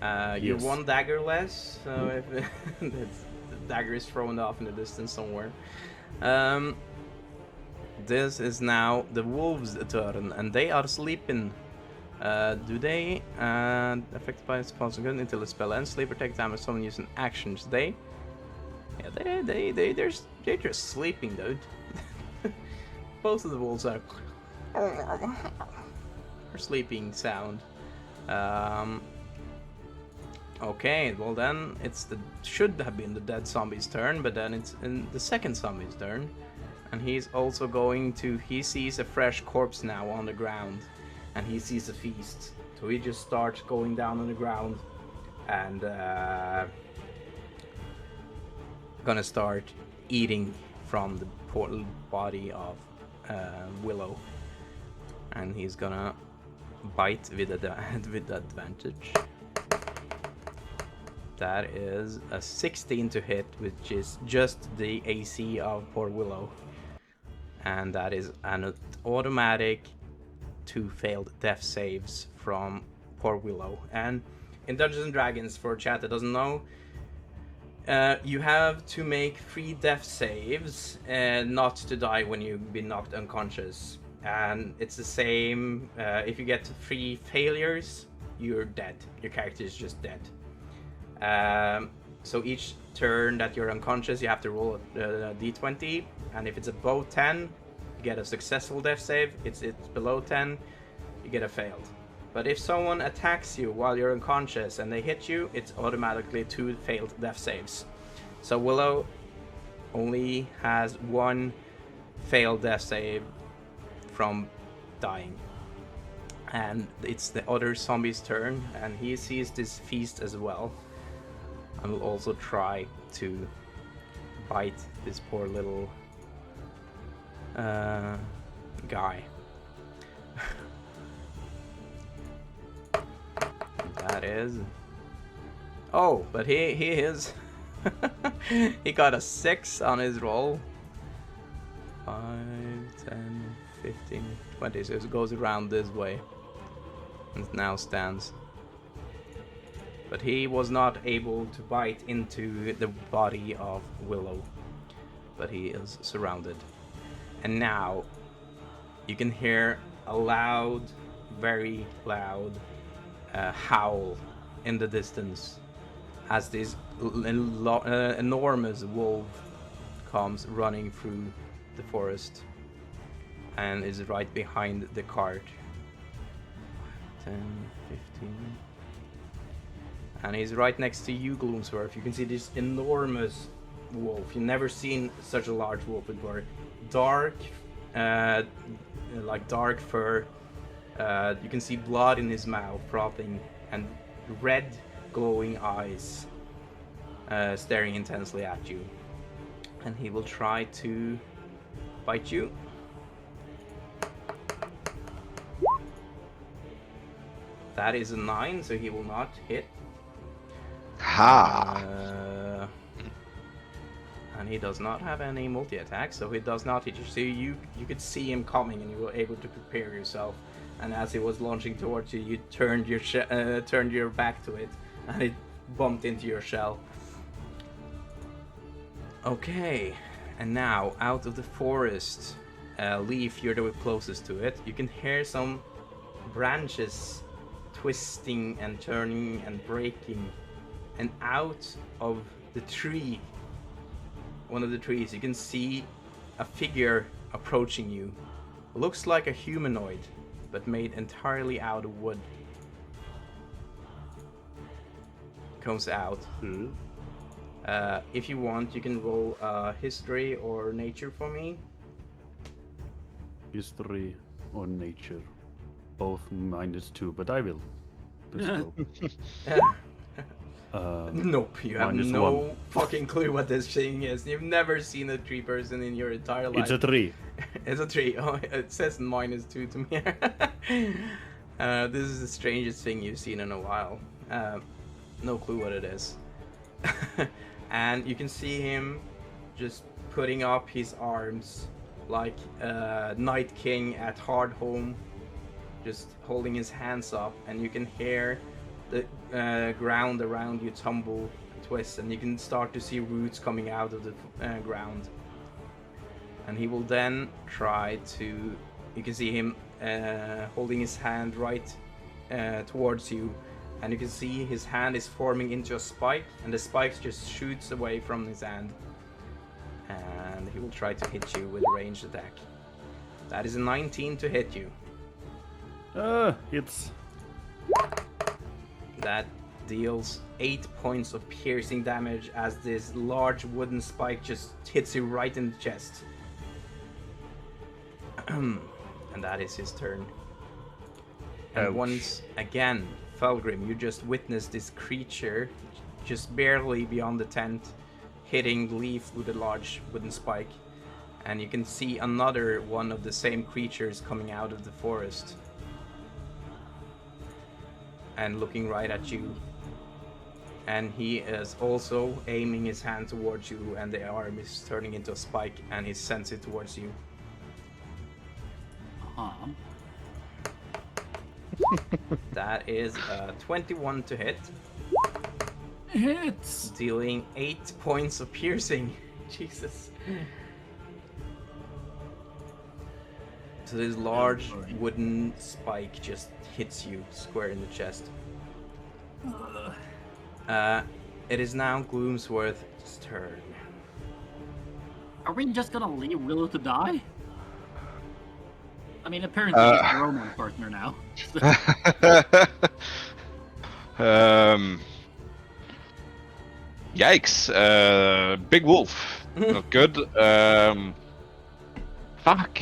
A: You're
E: Yes.
A: 1 dagger less, so if the dagger is thrown off in the distance somewhere. This is now the wolves' turn, and they are sleeping. Do they affected by its possible until the spell ends? Sleep or take damage someone using actions. They're just sleeping, dude. Both of the wolves are sleeping sound. Okay, well then should have been the dead zombie's turn, but then it's in the second zombie's turn. And he's also he sees a fresh corpse now on the ground, and he sees a feast. So he just starts going down on the ground and gonna start eating from the portal body of Willow. And he's gonna bite with with advantage. That is a 16 to hit, which is just the AC of poor Willow. And that is an automatic 2 failed death saves from poor Willow. And in Dungeons and Dragons, for chat that doesn't know, you have to make 3 death saves not to die when you've been knocked unconscious. And it's the same, if you get 3 failures, you're dead. Your character is just dead. So each turn that you're unconscious, you have to roll a d20, and if it's above 10, you get a successful death save. It's below 10, you get a failed. But if someone attacks you while you're unconscious and they hit you, it's automatically 2 failed death saves. So Willow only has 1 failed death save from dying. And it's the other zombie's turn, and he sees this feast as well. I will also try to bite this poor little guy. That is... Oh, but he is... he got a 6 on his roll. 5, 10, 15, 20, so it goes around this way. And now stands. But he was not able to bite into the body of Willow. But he is surrounded. And now you can hear a loud, very loud howl in the distance as this enormous wolf comes running through the forest and is right behind the cart. 10, 15... And he's right next to you, Gloomsworth. You can see this enormous wolf. You've never seen such a large wolf before. Dark, like dark fur. You can see blood in his mouth frothing, and red glowing eyes staring intensely at you. And he will try to bite you. That is a 9, so he will not hit.
C: Ha!
A: And he does not have any multi-attack, so he does not hit you. So you could see him coming, and you were able to prepare yourself. And as he was launching towards you, you turned your back to it, and it bumped into your shell. Okay, and now out of the forest, Leaf, you're the closest to it. You can hear some branches twisting and turning and breaking. And out of the tree, one of the trees, you can see a figure approaching you. Looks like a humanoid, but made entirely out of wood. Comes out. If you want, you can roll history or nature for me.
E: History or nature. Both -2, but I will.
A: Nope, you have
E: -1.
A: no fucking clue what this thing is. You've never seen a tree person in your entire life.
E: It's a 3.
A: It's a 3. Oh, it says -2 to me. This is the strangest thing you've seen in a while. No clue what it is. And you can see him just putting up his arms like Night King at Hardhome, just holding his hands up, and you can hear the ground around you tumble and twist, and you can start to see roots coming out of the ground. And he will then try to... You can see him holding his hand right towards you, and you can see his hand is forming into a spike, and the spike just shoots away from his hand. And he will try to hit you with a ranged attack. That is a 19 to hit you.
E: It's...
A: That deals 8 points of piercing damage as this large wooden spike just hits you right in the chest. And that is his turn. And
E: Ouch.
A: once again, Fellgrim, you just witnessed this creature just barely beyond the tent hitting Leaf with a large wooden spike. And you can see another one of the same creatures coming out of the forest. and looking right at you. And he is also aiming his hand towards you, and the arm is turning into a spike, and he sends it towards you.
D: Uh-huh.
A: That is 21 to hit,
D: Hits!
A: dealing 8 points of piercing. Jesus. So this large wooden spike just hits you square in the chest. It is now Gloomsworth's turn.
D: Are we just gonna leave Willow to die? I mean, apparently he's a romance partner now.
C: Yikes! Big wolf, not good. Fuck.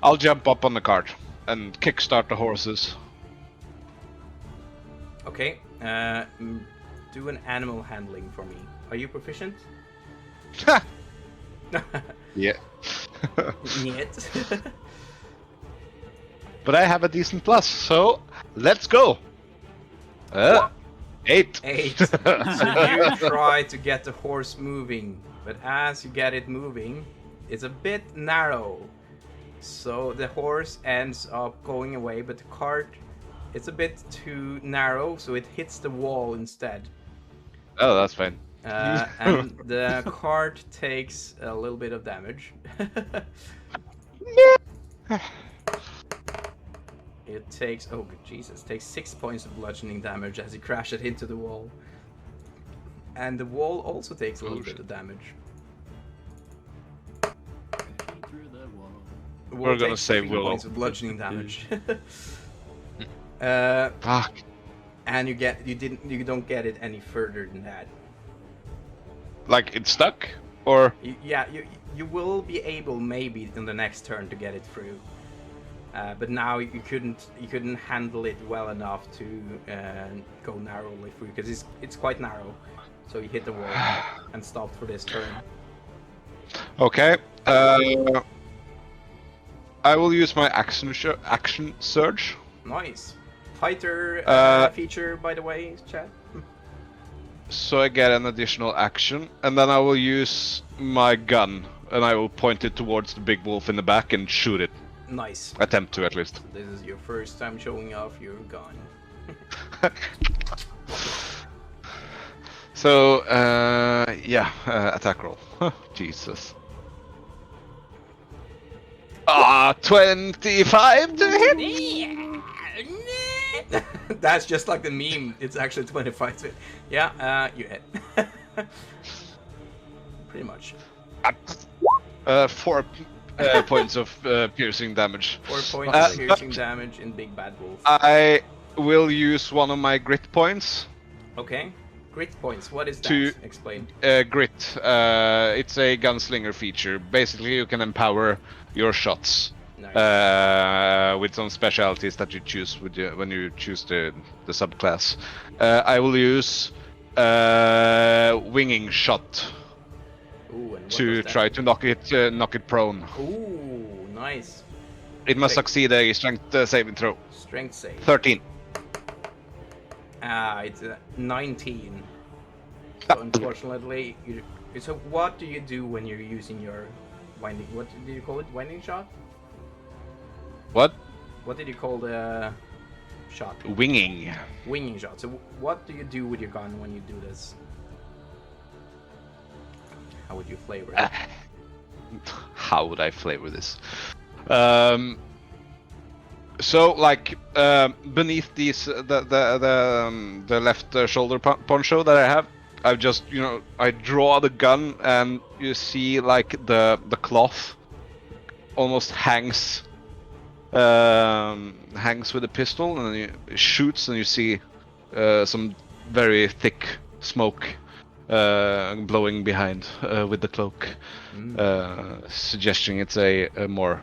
C: I'll jump up on the cart and kickstart the horses.
A: Okay, do an animal handling for me. Are you proficient?
C: Yeah.
A: Yet.
C: But I have a decent plus, so let's go. 8.
A: 8. So you try to get the horse moving, but as you get it moving, it's a bit narrow. So the horse ends up going away, but the cart, it's a bit too narrow, so it hits the wall instead.
C: Oh, that's fine.
A: And the cart takes a little bit of damage. It takes, oh Jesus, takes 6 points of bludgeoning damage as you crash it into the wall. And the wall also takes a little bit of damage.
D: Through the wall.
A: The wall
C: We're gonna
A: takes
C: save
A: 3
C: Willow.
A: points of bludgeoning damage.
C: Fuck.
A: And you don't get it any further than that.
C: Like it's stuck, or
A: You will be able maybe in the next turn to get it through. But now you couldn't handle it well enough to go narrowly through, because it's quite narrow. So you hit the wall and stopped for this turn.
C: okay. I will use my action surge.
A: Nice. Fighter feature, by the way, chat.
C: So I get an additional action, and then I will use my gun, and I will point it towards the big wolf in the back and shoot it.
A: Nice.
C: Attempt to, at least.
A: This is your first time showing off your gun.
C: So, attack roll. Jesus. 25 to hit!
A: That's just like the meme. It's actually 25 to hit. Yeah, you hit. Pretty much.
C: 4 points of piercing damage.
A: 4 points of piercing damage in Big Bad Wolf.
C: I will use one of my grit points.
A: Okay. Grit points. What is that?
C: To-
A: Explain.
C: Grit. It's a gunslinger feature. Basically, you can empower your shots
A: Nice.
C: with some specialities that you choose when you choose the subclass. I will use winging shot
A: Ooh, and what
C: to
A: was that?
C: try to knock it prone.
A: Ooh, nice.
C: It must
A: Okay.
C: succeed a strength saving throw.
A: Strength save.
C: 13.
A: It's 19. So unfortunately, so what do you do when you're using your winding? What did you call it? Winding shot?
C: What?
A: What did you call the shot?
C: Winging.
A: Winging shot. So what do you do with your gun when you do this? How would you flavor it?
C: How would I flavor this? So like beneath these the left shoulder poncho that I have, I've just I draw the gun, and you see like the cloth almost hangs with the pistol, and then it shoots, and you see some very thick smoke blowing behind with the cloak, suggesting it's a more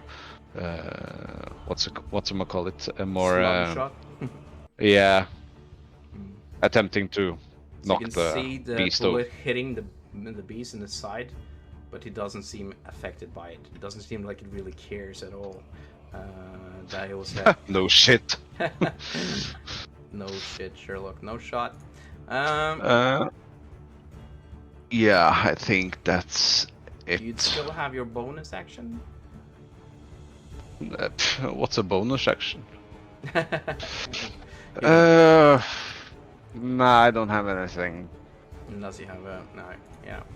C: what's call it, a more
A: Slug shot.
C: yeah,
A: Mm.
C: attempting to
A: So
C: knock
A: you can
C: the
A: see the
C: beast
A: bullet
C: over.
A: hitting the beast in the side, but he doesn't seem affected by it. It doesn't seem like it really cares at all. that will say.
C: No shit.
A: No shit, Sherlock. No shot.
C: Yeah, I think that's it.
A: You'd still have your bonus action.
C: What's a bonus action?
A: Yeah.
C: Nah, I don't have anything.
A: Unless you have a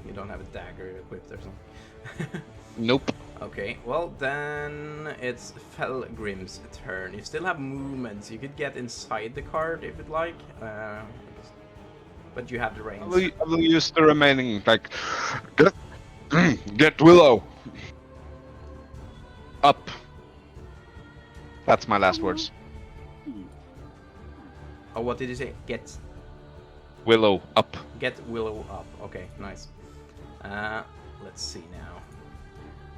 A: you don't have a dagger equipped or something.
C: Nope.
A: Okay, well then it's Fellgrim's turn. You still have movements. You could get inside the card if you'd like, but you have the reins.
C: I will use the remaining, like, get Willow up. That's my last words.
A: Oh, what did you say? Get
C: Willow up.
A: Willow up. Okay, nice. Let's see now.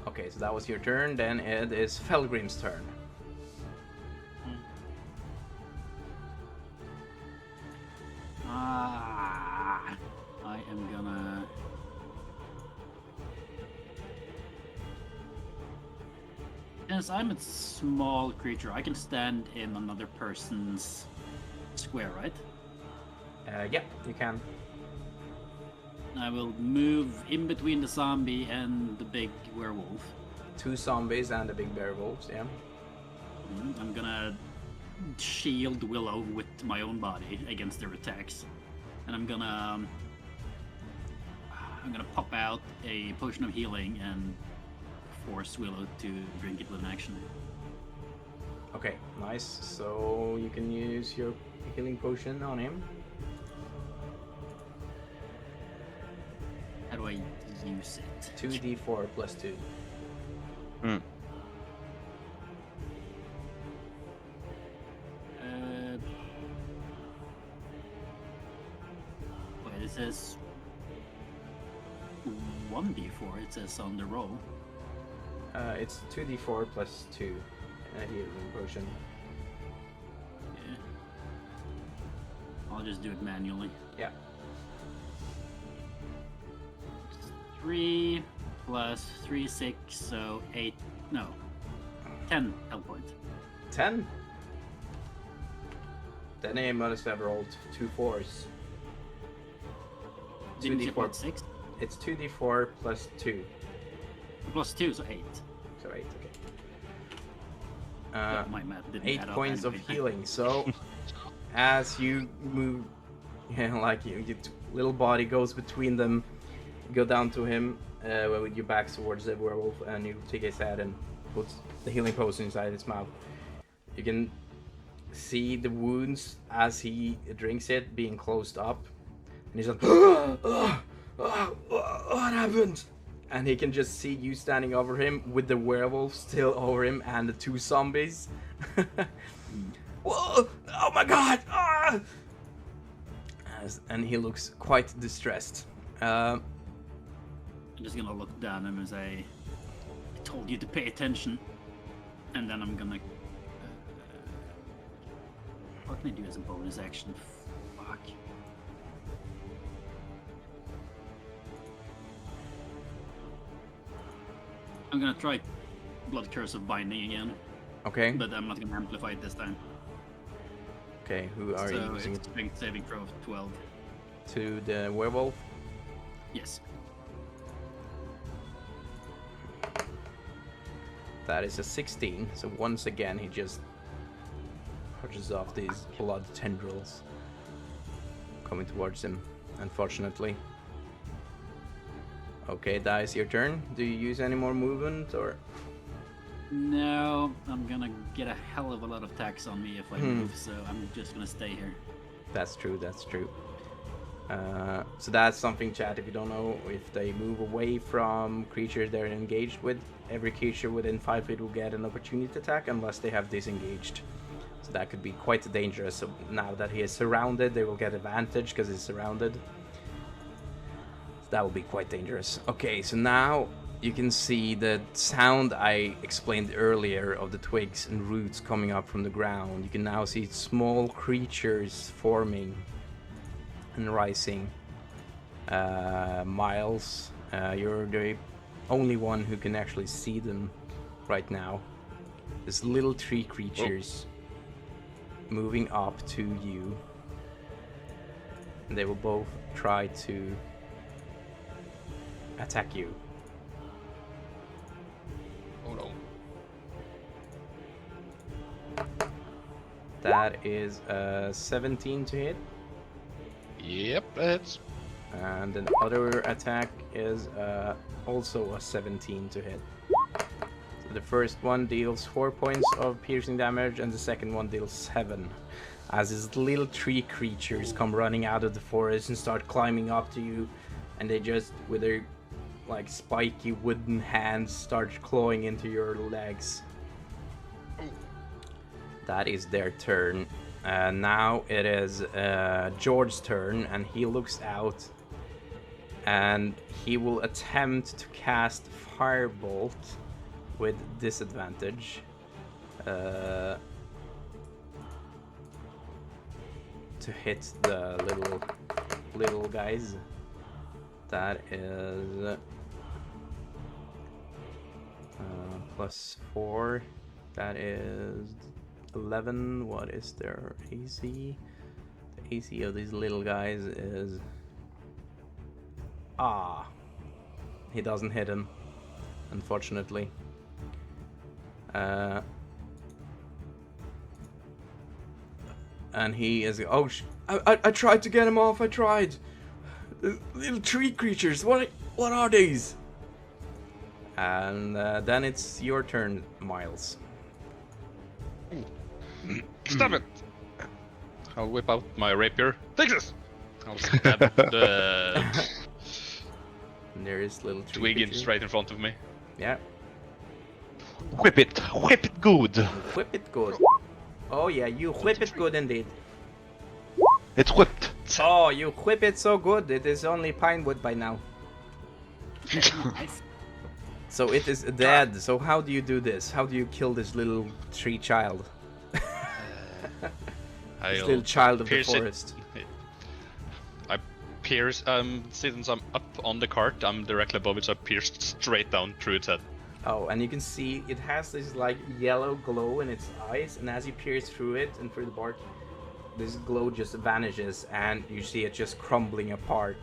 A: Okay, so that was your turn. Then it is Felgrim's turn.
D: I am gonna. Since I'm a small creature, I can stand in another person's square, right?
A: Yeah, you can.
D: I will move in between the zombie and the big werewolf.
A: 2 zombies and the big werewolves, yeah.
D: I'm gonna shield Willow with my own body against their attacks. And I'm gonna pop out a potion of healing and force Willow to drink it with an action.
A: Okay, nice. So you can use your healing potion on him.
D: How do I use it?
A: 2d4 plus 2.
D: Wait, it says 1d4, it says on the roll.
A: It's 2d4 plus 2 healing potion.
D: Yeah. I'll just do it manually.
A: Yeah.
D: 3 plus 3, 6, so 8, no, 10 health points.
A: 10? Then he must have rolled 2 4s.
D: Didn't you
A: 2d4.
D: put 6?
A: It's 2d4 plus 2.
D: Plus 2, so 8.
A: So 8, okay.
D: Yeah, my math didn't
A: 8
D: add up
A: points of
D: anyway.
A: healing. So, as you move, like your little body goes between them, you go down to him with your back towards the werewolf, and you take his head and put the healing potion inside his mouth. You can see the wounds as he drinks it being closed up, and he's like, what happened? And he can just see you standing over him with the werewolf still over him and the 2 zombies. Whoa! Oh my god! Ah! And he looks quite distressed.
D: I'm just gonna look down at him and say, I told you to pay attention. And then I'm gonna... what can I do as a bonus action? Fuck. I'm gonna try Blood Curse of Binding again,
A: Okay.
D: but I'm not gonna amplify it this time.
A: Okay, who are you
D: So
A: using
D: it's strength saving throw of 12.
A: to the werewolf?
D: Yes.
A: That is a 16. So once again, he just pushes off these blood tendrils coming towards him, unfortunately. Okay, Dice, your turn. Do you use any more movement or?
D: No, I'm gonna get a hell of a lot of attacks on me if I move, so I'm just gonna stay here.
A: That's true, that's true. So that's something, chat, if you don't know, if they move away from creatures they're engaged with, every creature within 5 feet will get an opportunity to attack unless they have disengaged. So that could be quite dangerous. So now that he is surrounded, they will get advantage because he's surrounded. So that will be quite dangerous. Okay, so now you can see the sound I explained earlier of the twigs and roots coming up from the ground. You can now see small creatures forming and rising. Miles, you're the only one who can actually see them right now. these little tree creatures moving up to you. And they will both try to attack you.
B: Oh no.
A: That is 17 to hit.
B: Yep, it's
A: And the other attack is also a 17 to hit. So the first one deals 4 points of piercing damage, and the second one deals 7. As these little tree creatures come running out of the forest and start climbing up to you, and they just, with their like spiky wooden hands, start clawing into your legs. That is their turn. Now it is George's turn, and he looks out, and he will attempt to cast Firebolt with disadvantage. To hit the little guys. That is +4. That is 11. What is their AC? The AC of these little guys is... he doesn't hit him, unfortunately. And he is... Oh, I tried to get him off, I tried! The little tree creatures, what are these? And then it's your turn, Miles.
B: Stop it! I'll whip out my rapier. Take this! I'll stab the
A: And there is little tree
B: twig
A: creature.
B: straight in front of me.
A: Yeah.
C: Whip it good.
A: Whip it good. Oh yeah, you whip it good indeed.
C: It's whipped.
A: Oh, you whip it so good, it is only pine wood by now.
D: Nice.
A: So it is dead. So how do you do this? How do you kill this little tree child? This
B: I'll
A: little child of the
B: pierce it.
A: forest.
B: I pierce, since I'm up on the cart, I'm directly above it, so I pierced straight down through its head.
A: Oh, and you can see it has this like yellow glow in its eyes, and as you pierce through it and through the bark, this glow just vanishes, and you see it just crumbling apart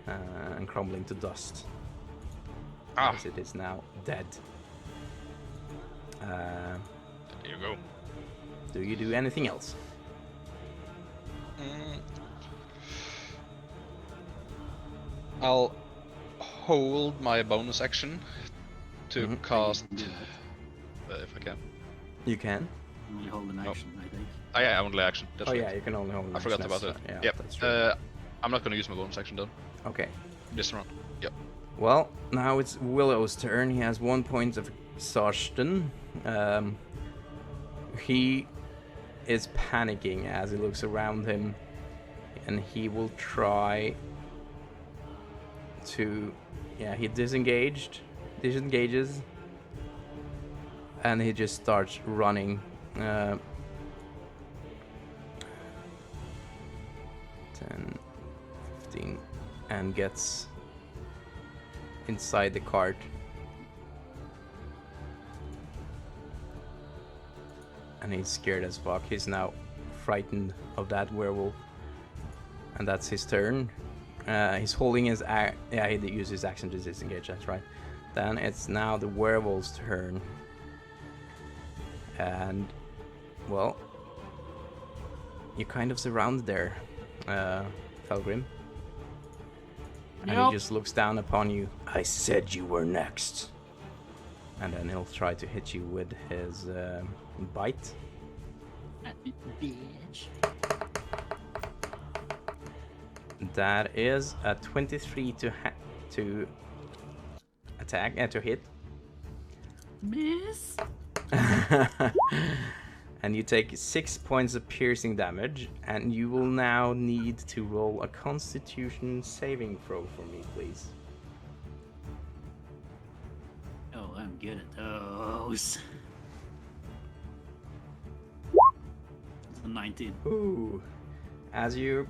A: and crumbling to dust. As it is now dead.
B: There you go.
A: Do you do anything else?
B: I'll hold my bonus action to cast, if I can.
A: You can.
D: Only hold an action, I think.
B: Oh yeah, only action. That's
A: Oh
B: right.
A: yeah, you can only hold.
B: I forgot about it.
A: Yeah,
B: Yep.
A: that's true.
B: I'm not gonna use my bonus action though.
A: Okay.
B: This round. Yep.
A: Well, now it's Willow's turn. He has 1 point of exhaustion. He is panicking as he looks around him, and he will try to... Yeah, he disengages, and he just starts running. 10, 15, and gets inside the cart. And he's scared as fuck. He's now frightened of that werewolf. And that's his turn. He's holding his yeah, he did use his action to disengage, that's right. Then it's now the werewolf's turn. And, well, you're kind of surrounded there, Fellgrim. And he just looks down upon you. I said you were next. And then he'll try to hit you with his bite.
D: Bitch.
A: That is a 23 to attack, to hit.
D: Miss.
A: And you take 6 points of piercing damage, and you will now need to roll a Constitution saving throw for me, please.
D: Oh, I'm good at those. It's a 19.
A: Ooh. As he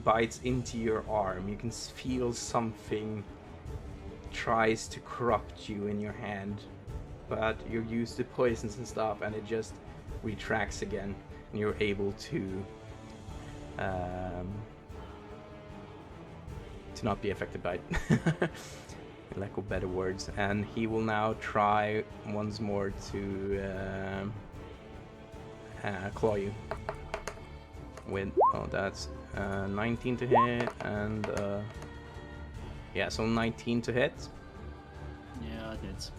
A: bites into your arm, you can feel something tries to corrupt you in your hand. but you're used to poisons and stuff, and it just retracts again, and you're able to not be affected by it. Lack of better words. And he will now try once more to claw you with, oh, that's 19 to hit, and yeah, so 19 to hit.
D: Yeah, it is.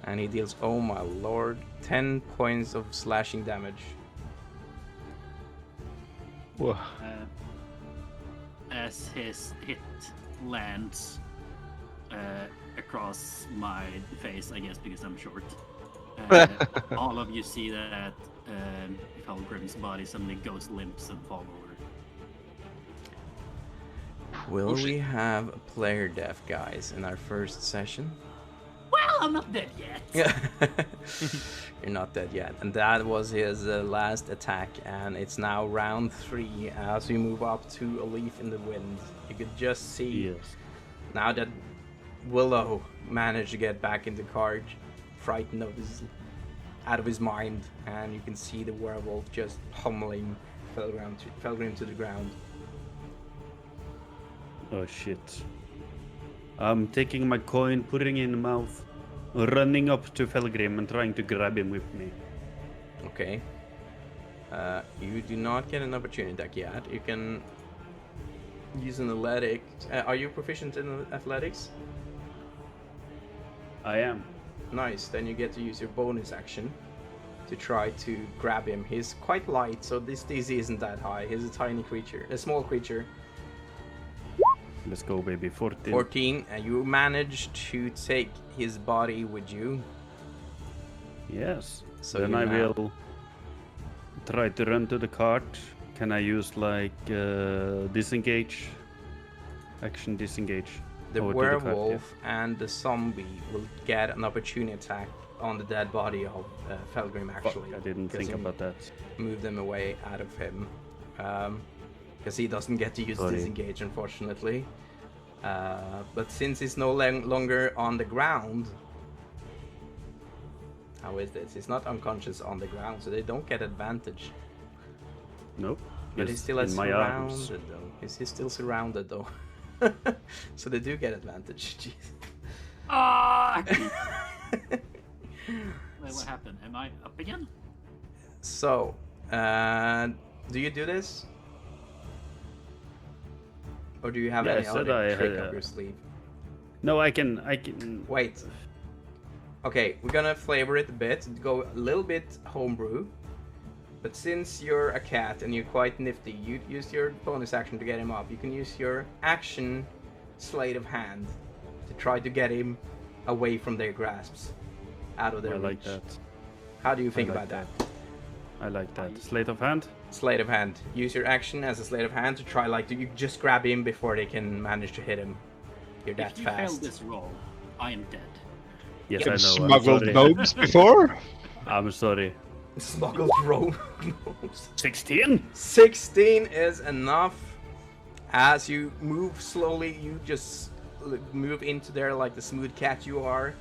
A: And he deals, oh my lord, 10 points of slashing damage.
C: Whoa.
D: As his hit lands across my face, I guess, because I'm short. All of you see that Fellgrim's body suddenly goes limp and fall over.
A: Will we have a player death, guys, in our first session?
D: Well, I'm not dead yet.
A: You're not dead yet. And that was his last attack, and it's now round 3 as we move up to a leaf in the wind. You could just see,
E: Yes.
A: now that Willow managed to get back in the cart, frightened out of his mind, and you can see the werewolf just pummeling Fellgrim to the ground.
E: Oh shit. I'm taking my coin, putting it in the mouth, running up to Fellgrim and trying to grab him with me.
A: Okay. You do not get an opportunity attack yet. You can use an athletic. Are you proficient in athletics?
E: I am.
A: Nice. Then you get to use your bonus action to try to grab him. He's quite light, so this DC isn't that high. He's a tiny creature, a small creature.
E: Let's go, baby. 14.
A: 14, and you manage to take his body with you.
E: Yes.
A: So
E: then
A: you
E: I
A: now-
E: will try to run to the cart. Can I use like disengage? Action disengage.
A: The
E: over to cart, yeah.
A: werewolf and the zombie will get an opportunity attack on the dead body of Fellgrim, actually.
E: Fuck, I didn't
A: 'cause
E: think
A: you
E: about that.
A: Move them away out of him. Because he doesn't get to use
E: Sorry.
A: disengage, unfortunately. But since he's no longer on the ground, how is this? He's not unconscious on the ground, so they don't get advantage.
E: Nope.
A: But he's
E: Just
A: still
E: in my arms.
A: surrounded, though. He's still surrounded, though. So they do get advantage. Jeez.
D: Ah! Wait, what happened? Am I up again?
A: So, do you do this? Or do you have
E: Yeah, I
A: any
E: said
A: other
E: I
A: trick
E: had
A: up your sleeve?
E: No, I can.
A: Wait. Okay, we're gonna flavor it a bit, go a little bit homebrew. But since you're a cat and you're quite nifty, you use your bonus action to get him up. You can use your action sleight of hand to try to get him away from their grasps, out of their
E: I
A: reach.
E: like that.
A: How do you think
E: like
A: about that?
E: I like that. Sleight of hand.
A: Sleight of hand. Use your action as a sleight of hand to try, like, you just grab him before they can manage to hit him. You're that
D: If you fail
A: fast.
D: this roll, I am dead.
E: Yes,
C: You've
E: I know. I'm
C: smuggled
E: sorry.
C: gnomes before?
E: I'm sorry.
A: Smuggled roll.
E: 16.
A: 16 is enough. As you move slowly, you just move into there like the smooth cat you are.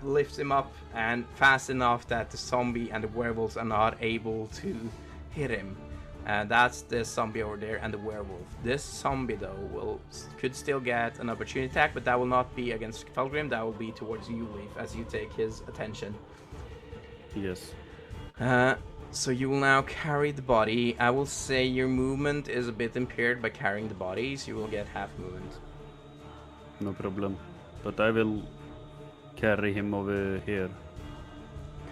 A: Lifts him up, and fast enough that the zombie and the werewolves are not able to hit him. And that's the zombie over there and the werewolf. This zombie, though, could still get an opportunity attack, but that will not be against Fellgrim. That will be towards you, Leaf, as you take his attention.
E: Yes.
A: So you will now carry the body. I will say your movement is a bit impaired by carrying the body, so you will get half movement.
E: No problem. But I will carry him over here.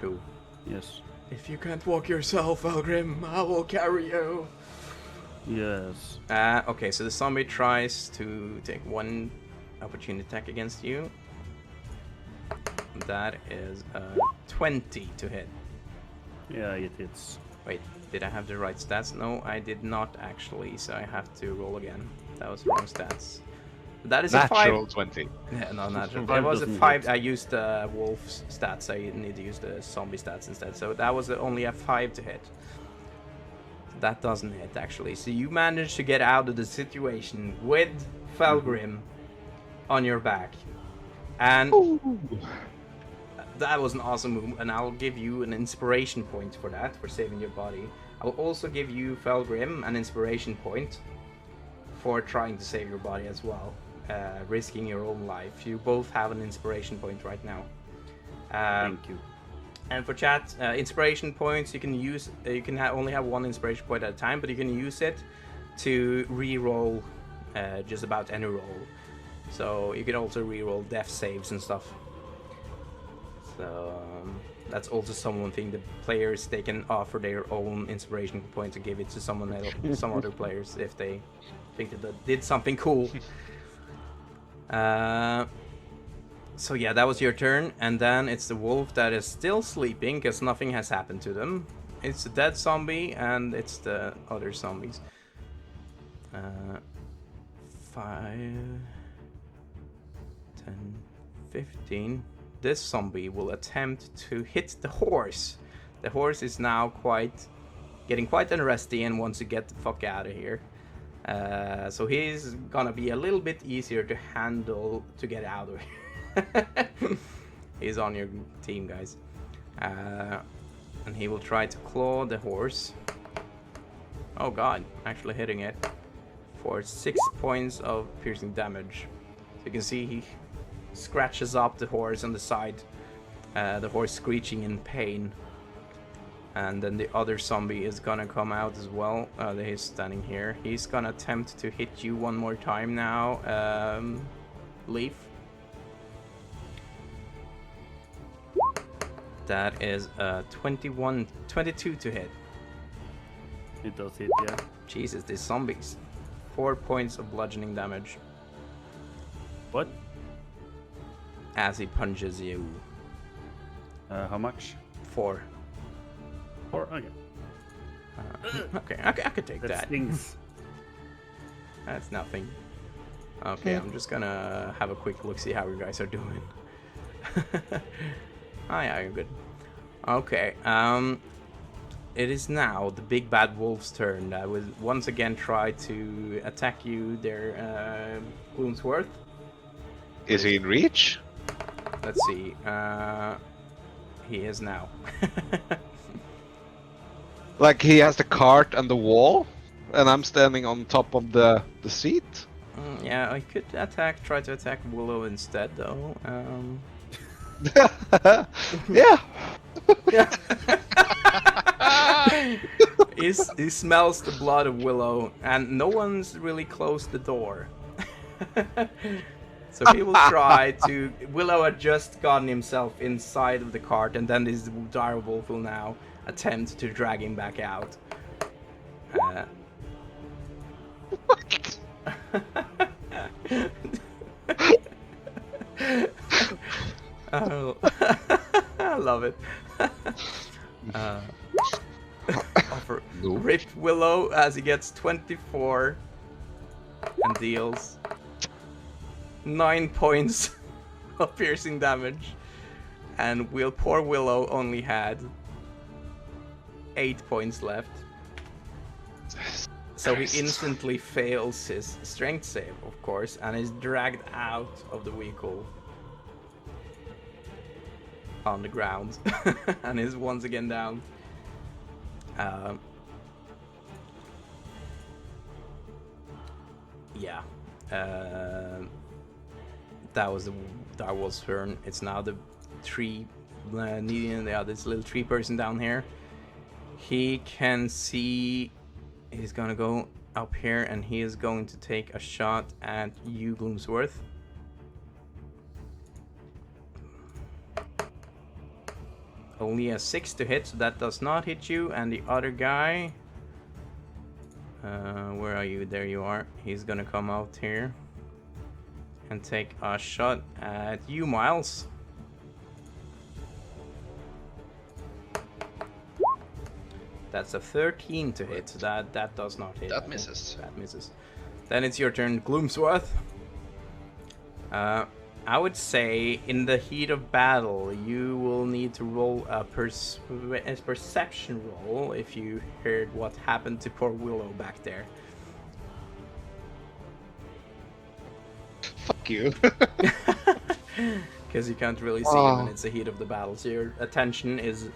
A: Cool.
E: Yes.
A: If you can't walk yourself, Fellgrim, I will carry you.
E: Yes.
A: Okay, so the zombie tries to take one opportunity attack against you. That is 20 to hit.
E: Yeah, it hits.
A: Wait, did I have the right stats? No, I did not actually, so I have to roll again. That was the wrong stats. That is
C: Natural
A: a 5.
C: 20.
A: Yeah, no, natural.
E: Five
A: It was a
E: doesn't
A: 5.
E: hit.
A: I used the wolf's stats. I need to use the zombie stats instead. So that was only a 5 to hit. That doesn't hit, actually. So you managed to get out of the situation with Fellgrim on your back. And That was an awesome move, and I'll give you an inspiration point for that, for saving your body. I will also give you, Fellgrim, an inspiration point for trying to save your body as well, risking your own life. You both have an inspiration point right now.
E: Thank you.
A: And for chat, inspiration points you can use. You can only have one inspiration point at a time, but you can use it to re-roll just about any roll. So you can also re-roll death saves and stuff. So that's also one thing. The players, they can offer their own inspiration point to give it to someone else, some other players, if they think that they did something cool. So yeah, that was your turn, and then it's the wolf that is still sleeping because nothing has happened to them. It's the dead zombie and it's the other zombies. 5, 10, 15. This zombie will attempt to hit the horse. The horse is now getting quite unresty and wants to get the fuck out of here. So he's gonna be a little bit easier to handle to get out of here. He's on your team, guys. And he will try to claw the horse. Oh god, actually hitting it for 6 points of piercing damage. So you can see he scratches up the horse on the side, the horse screeching in pain. And then the other zombie is gonna come out as well. He's standing here. He's gonna attempt to hit you one more time now, Leaf. That is 22 to hit.
E: It does hit, yeah.
A: Jesus, these zombies. 4 points of bludgeoning damage
E: What?
A: as he punches you.
E: How much?
A: 4.
E: 4? Okay.
A: Okay, I could take
E: That
A: that.
E: stings.
A: That's nothing. Okay, I'm just gonna have a quick look, see how you guys are doing. Oh yeah, you're good. Okay, it is now the big bad wolf's turn. That will once again try to attack you there, Gloomsworth.
C: Is he in reach?
A: Let's see. He is now.
C: Like he has the cart and the wall, and I'm standing on top of the seat?
A: Yeah, I could try to attack Willow instead, though.
C: Yeah.
A: Yeah. He smells the blood of Willow, and no one's really closed the door. So he will try to... Willow had just gotten himself inside of the cart, and then this dire wolf will now attempt to drag him back out. Oh, I love it. Offer Rip Willow as he gets 24 and deals 9 points of piercing damage, and poor Willow only had 8 points left. So he instantly fails his strength save, of course, and is dragged out of the vehicle on the ground and is once again down. Yeah. That was the Darwolf's turn. It's now the tree this little tree person down here. He can see. He's gonna go up here and he is going to take a shot at you, Gloomsworth. Only a 6 to hit, so that does not hit you. And the other guy, where are you? There you are. He's gonna come out here and take a shot at you, Miles. That's a 13 to hit. That does not hit.
B: That misses.
A: That misses. Then it's your turn, Gloomsworth. I would say in the heat of battle, you will need to roll a perception roll if you heard what happened to poor Willow back there.
C: Fuck you.
A: because you can't really see him and it's the heat of the battle. So your attention is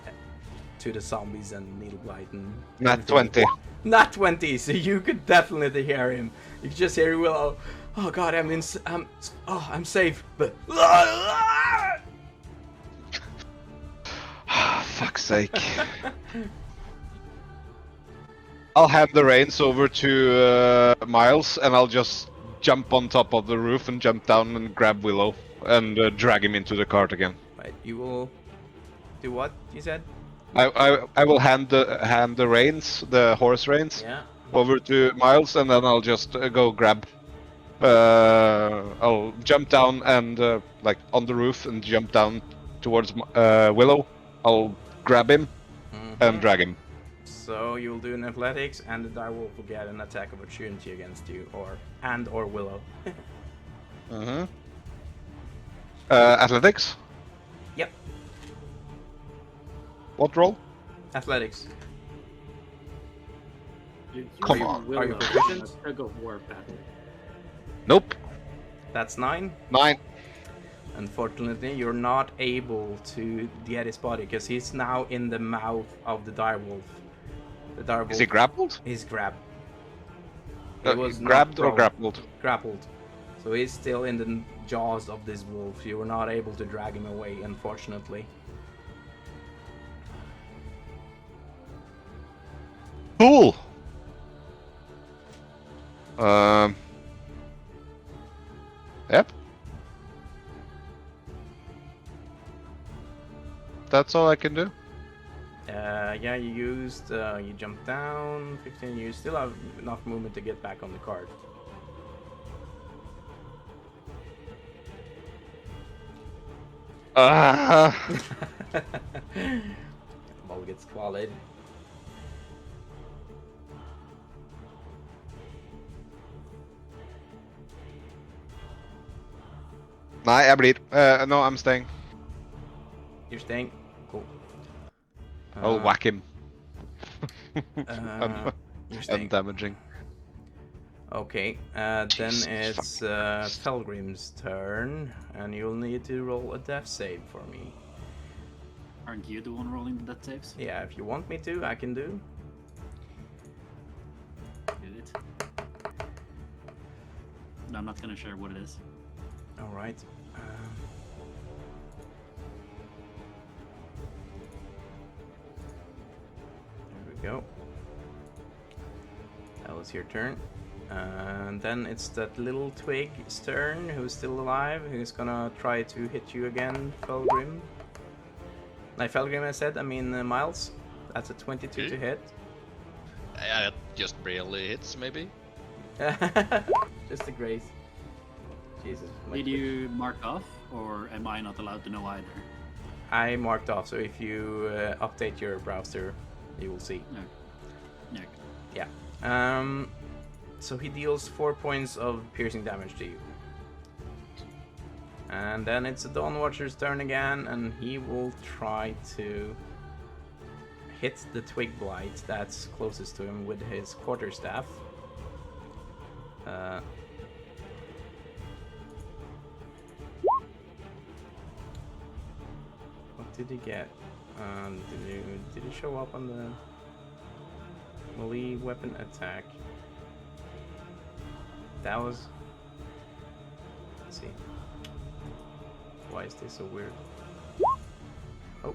A: to the zombies and Needleblight and
C: Nat
A: everything.
C: 20.
A: Not 20, so you could definitely hear him. You could just hear Willow. Oh god, I'm safe, but
C: Fuck's sake. I'll hand the reins over to Miles, and I'll just jump on top of the roof and jump down and grab Willow and drag him into the cart again.
A: Right, you will do what you said?
C: I will hand the reins, the horse reins,
A: Yeah.
C: over to Miles, and then I'll just go grab. I'll jump down and like on the roof and jump down towards Willow. I'll grab him and drag him.
A: So you'll do an athletics, and the direwolf will get an attack of opportunity against you, or Willow.
C: Athletics.
A: Yep.
C: What roll?
A: Athletics.
C: Come on.
A: Are you proficient?
D: A tug of war battle.
C: Nope.
A: That's 9.
C: 9.
A: Unfortunately, you're not able to get his body because he's now in the mouth of the direwolf. The direwolf
C: Is he grappled?
A: He's grabbed.
C: Grabbed or grappled?
A: Grappled. So he's still in the jaws of this wolf. You were not able to drag him away, unfortunately.
C: Cool. Yep. That's all I can do.
A: Yeah, you used, you jumped down, 15, you still have enough movement to get back on the card. The ball gets swallowed.
C: Nei, jeg blir. No, I'm staying.
A: You're staying? Cool.
C: I'll whack him.
A: You're staying.
C: Undamaging.
A: Okay, then
C: Jesus
A: it's Fellgrim's turn, and you'll need to roll a death save for me.
D: Aren't you the one rolling the death saves?
A: Yeah, if you want me to, I can do.
D: Do it. No, I'm not gonna share what it is.
A: Alright. There we go. That was your turn. And then it's that little twig's turn, who's still alive, who's gonna try to hit you again, Fellgrim. Like Fellgrim, I said, I mean Miles. That's a 22 to hit.
B: Yeah, it just barely hits, maybe.
A: Just a grace. Jesus.
D: Did you mark off, or am I not allowed to know either?
A: I marked off, so if you update your browser, you will see.
D: No.
A: Yeah. So he deals 4 points of piercing damage to you. And then it's the Dawnwatcher's turn again, and he will try to hit the twig blight that's closest to him with his quarterstaff. What did he get? Did he show up on the melee weapon attack? That was... Let's see. Why is this so weird? Oh.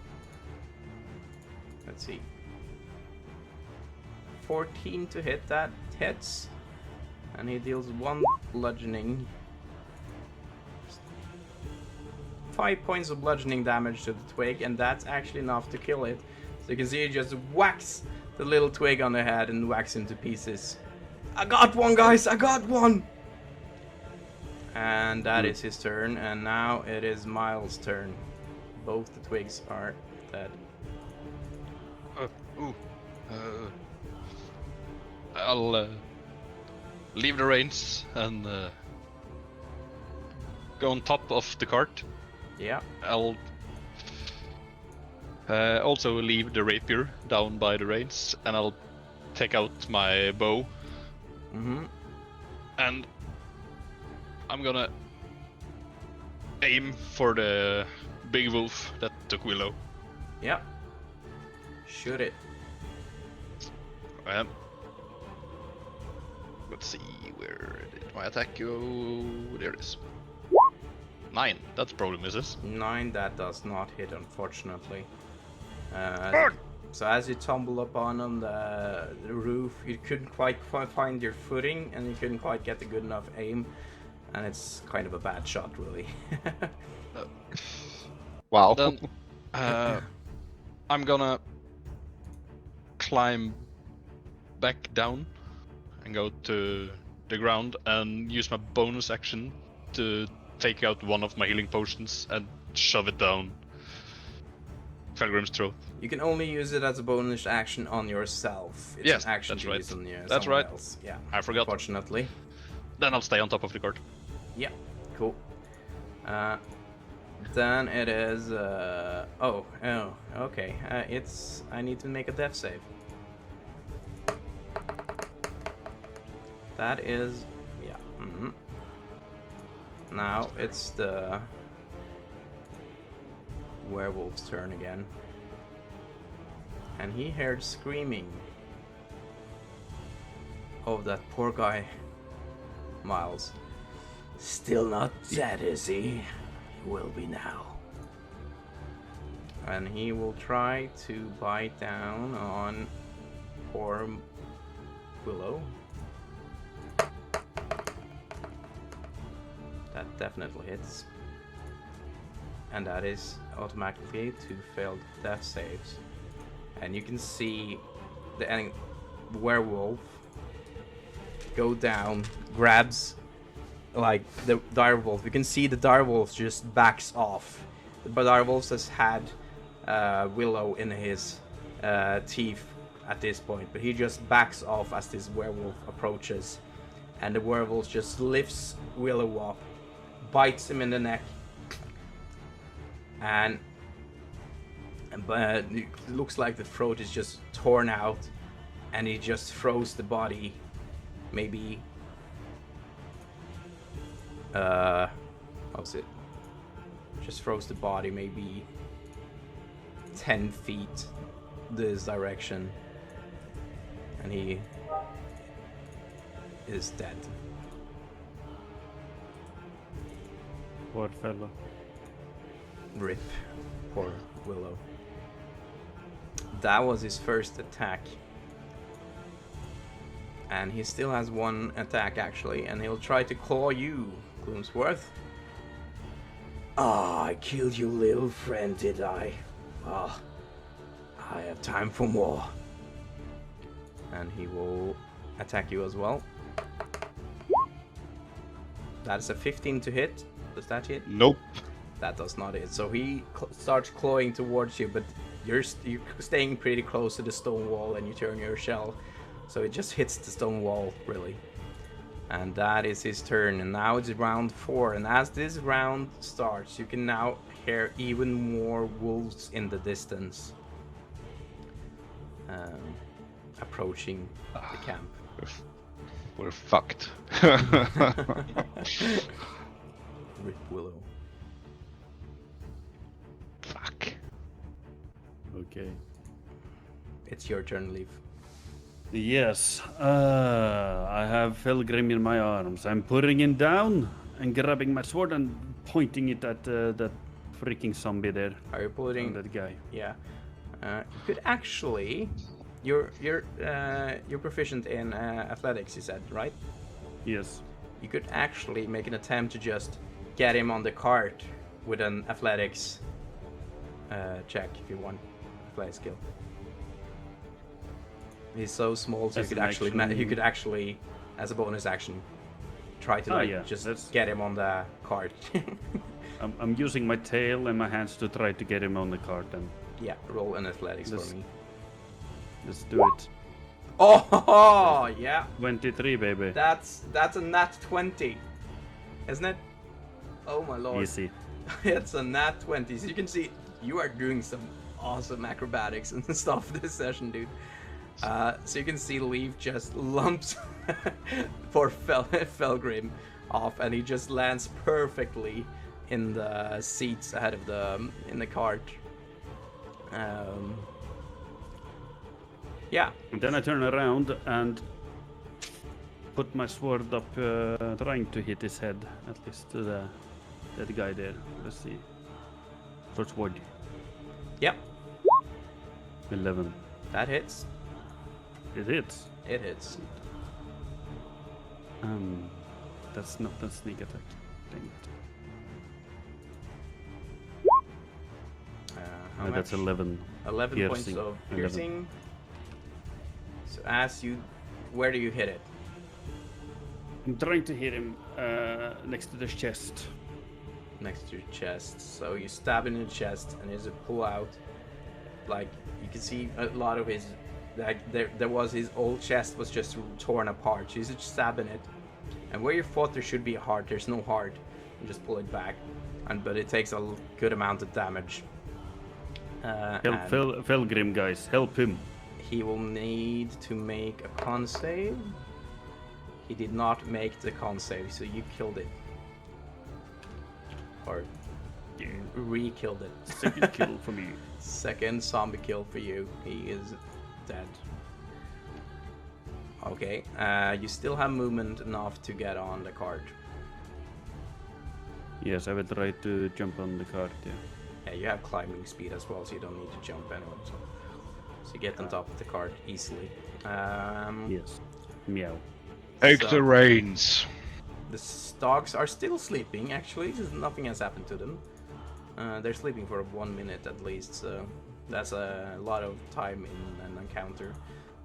A: Let's see. 14 to hit, that hits. And he deals 1 bludgeoning. 5 points of bludgeoning damage to the twig, and that's actually enough to kill it. So you can see he just whacks the little twig on the head and whacks him to pieces. I got one, guys! I got one! And that is his turn, and now it is Miles' turn. Both the twigs are dead.
B: I'll leave the reins and go on top of the cart.
A: Yeah.
B: I'll also leave the rapier down by the reins, and I'll take out my bow.
A: Mm-hmm.
B: And I'm gonna aim for the big wolf that took Willow.
A: Yeah. Shoot it.
B: Let's see, where did my attack go? There it is. 9, that probably misses.
A: 9, that does not hit, unfortunately. So as you tumble up on the roof, you couldn't quite find your footing, and you couldn't quite get a good enough aim, and it's kind of a bad shot, really.
C: Wow.
B: Then I'm gonna climb back down and go to the ground and use my bonus action to take out one of my healing potions and shove it down Felgrim's throat.
A: You can only use it as a bonus action on yourself. It's
B: Yes,
A: an action
B: that's
A: to
B: right.
A: use on
B: That's
A: someone
B: right.
A: else. Yeah,
B: I forgot.
A: unfortunately.
B: Then I'll stay on top of the cart.
A: Yeah, cool. Then it is. Okay. It's. I need to make a death save. That is. Yeah. Now it's the werewolf's turn again. And he heard screaming. Oh, that poor guy. Miles. Still not dead, is he? He will be now. And he will try to bite down on poor Willow. That definitely hits. And that is automatically 2 failed death saves. And you can see the werewolf go down, grabs like the direwolf. You can see the direwolf just backs off. The direwolf has had Willow in his teeth at this point, but he just backs off as this werewolf approaches, and the werewolf just lifts Willow up, bites him in the neck, and it looks like the throat is just torn out, and he just throws the body maybe how's it? Just throws the body maybe 10 feet this direction, and he is dead.
E: Poor fellow.
A: Rip. Poor Willow. That was his first attack. And he still has 1 attack actually, and he'll try to claw you, Gloomsworth. Ah, I killed you, little friend, did I? Well, I have time for more. And he will attack you as well. That's a 15 to hit. Does that hit?
C: Nope.
A: That does not hit. So he starts clawing towards you, but you're staying pretty close to the stone wall, and you turn your shell. So it just hits the stone wall, really. And that is his turn. And now it's round 4. And as this round starts, you can now hear even more wolves in the distance. Approaching the camp.
C: We're fucked.
A: Rip Willow.
C: Fuck.
E: Okay.
A: It's your turn, Leaf.
E: Yes, I have Fellgrim in my arms. I'm putting him down and grabbing my sword and pointing it at that freaking zombie there.
A: Are you putting
E: that guy?
A: Yeah. You could actually. You're proficient in athletics, you said, right?
E: Yes.
A: You could actually make an attempt to just get him on the cart with an athletics check if you want. Athletics skill. He's so small, so you could actually, as a bonus action, try to get him on the cart.
E: I'm using my tail and my hands to try to get him on the cart. And
A: yeah, roll an athletics for me.
E: Let's do it.
A: Oh yeah.
E: 23, baby.
A: That's a nat 20, isn't it? Oh my lord.
E: Easy.
A: It's a nat 20. So you can see you are doing some awesome acrobatics and stuff this session, dude. So you can see Leaf just lumps for Fellgrim off, and he just lands perfectly in the seats ahead of in the cart. Yeah.
E: And then I turn around and put my sword up, trying to hit his head, at least to that guy there. Let's see. Short sword.
A: Yep.
E: 11.
A: That hits.
E: It hits.
A: It hits.
E: That's not a sneak attack. Dang it.
A: How
E: That's
A: much?
E: 11.
A: 11
E: piercing.
A: points of
E: 11.
A: piercing. So as you, where do you hit it?
E: I'm trying to hit him next to the chest.
A: Next to your chest. So you stab in the chest, and as you pull out, like you can see a lot of his, like there was his old chest was just torn apart. So you just stab in it, and where you thought there should be a heart, there's no heart. You just pull it back, but it takes a good amount of damage.
E: Help Fellgrim, guys. Help him.
A: He will need to make a con save. He did not make the con save, so you killed it. Or you re-killed it.
E: Second kill for me.
A: Second zombie kill for you. He is dead. Okay, you still have movement enough to get on the cart.
E: Yes, I will try to jump on the cart, yeah.
A: Yeah, you have climbing speed as well, so you don't need to jump anyway. So you get on top of the cart easily.
E: Yes. Meow.
C: Take
A: So-
C: the reins.
A: The dogs are still sleeping, actually. Nothing has happened to them. They're sleeping for 1 minute at least, so that's a lot of time in an encounter.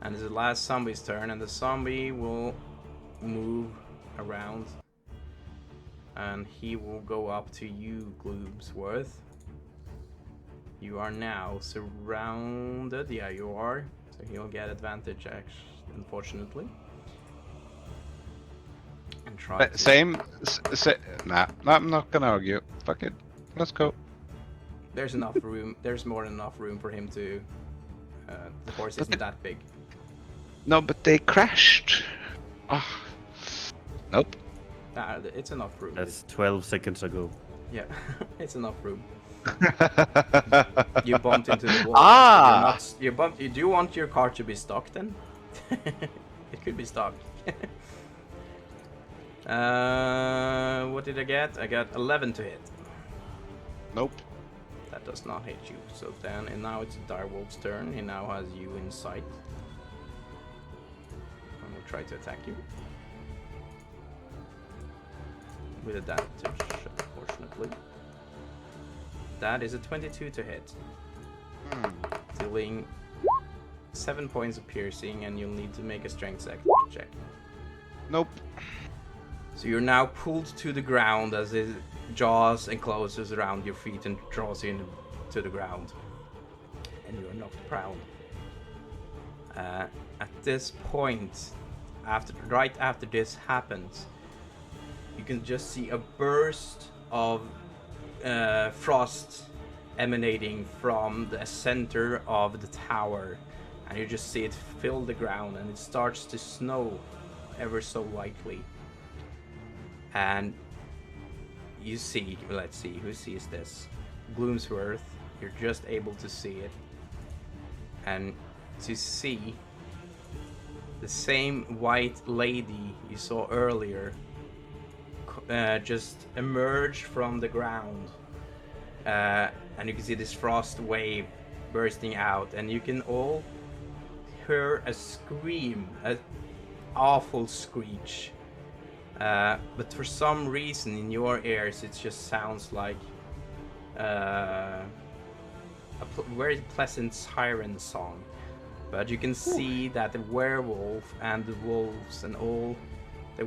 A: And it's the last zombie's turn, and the zombie will move around. And he will go up to you, Gloomsworth. You are now surrounded. Yeah, you are. So he'll get advantage, unfortunately. And try to...
C: Same. Nah, I'm not gonna argue. Fuck it. Let's go.
A: There's enough room. There's more than enough room for him to. The horse isn't that big.
C: No, but they crashed. Ah. Nope.
A: It's enough room.
E: That's 12 seconds ago.
A: Yeah, it's enough room. You bumped into the wall.
C: Ah!
A: You're not, you bumped. You do want your car to be stock then? It could be stock. What did I get? I got 11 to hit.
C: Nope.
A: That does not hit you. So then, and now it's Direwolf's turn. He now has you in sight. And will try to attack you. With advantage, unfortunately. That is a 22 to hit. Dealing 7 points of piercing, and you'll need to make a strength check.
C: Nope.
A: So you're now pulled to the ground as his jaws encloses around your feet and draws you to the ground. And you're knocked prone. At this point, right after this happens, you can just see a burst of frost emanating from the center of the tower, and you just see it fill the ground, and it starts to snow ever so lightly. And you see, let's see, who sees this? Gloomsworth, you're just able to see it, and to see the same white lady you saw earlier just emerge from the ground, and you can see this frost wave bursting out, and you can all hear a scream, an awful screech, but for some reason in your ears it just sounds like a very pleasant siren song. But you can see that the werewolf and the wolves and all the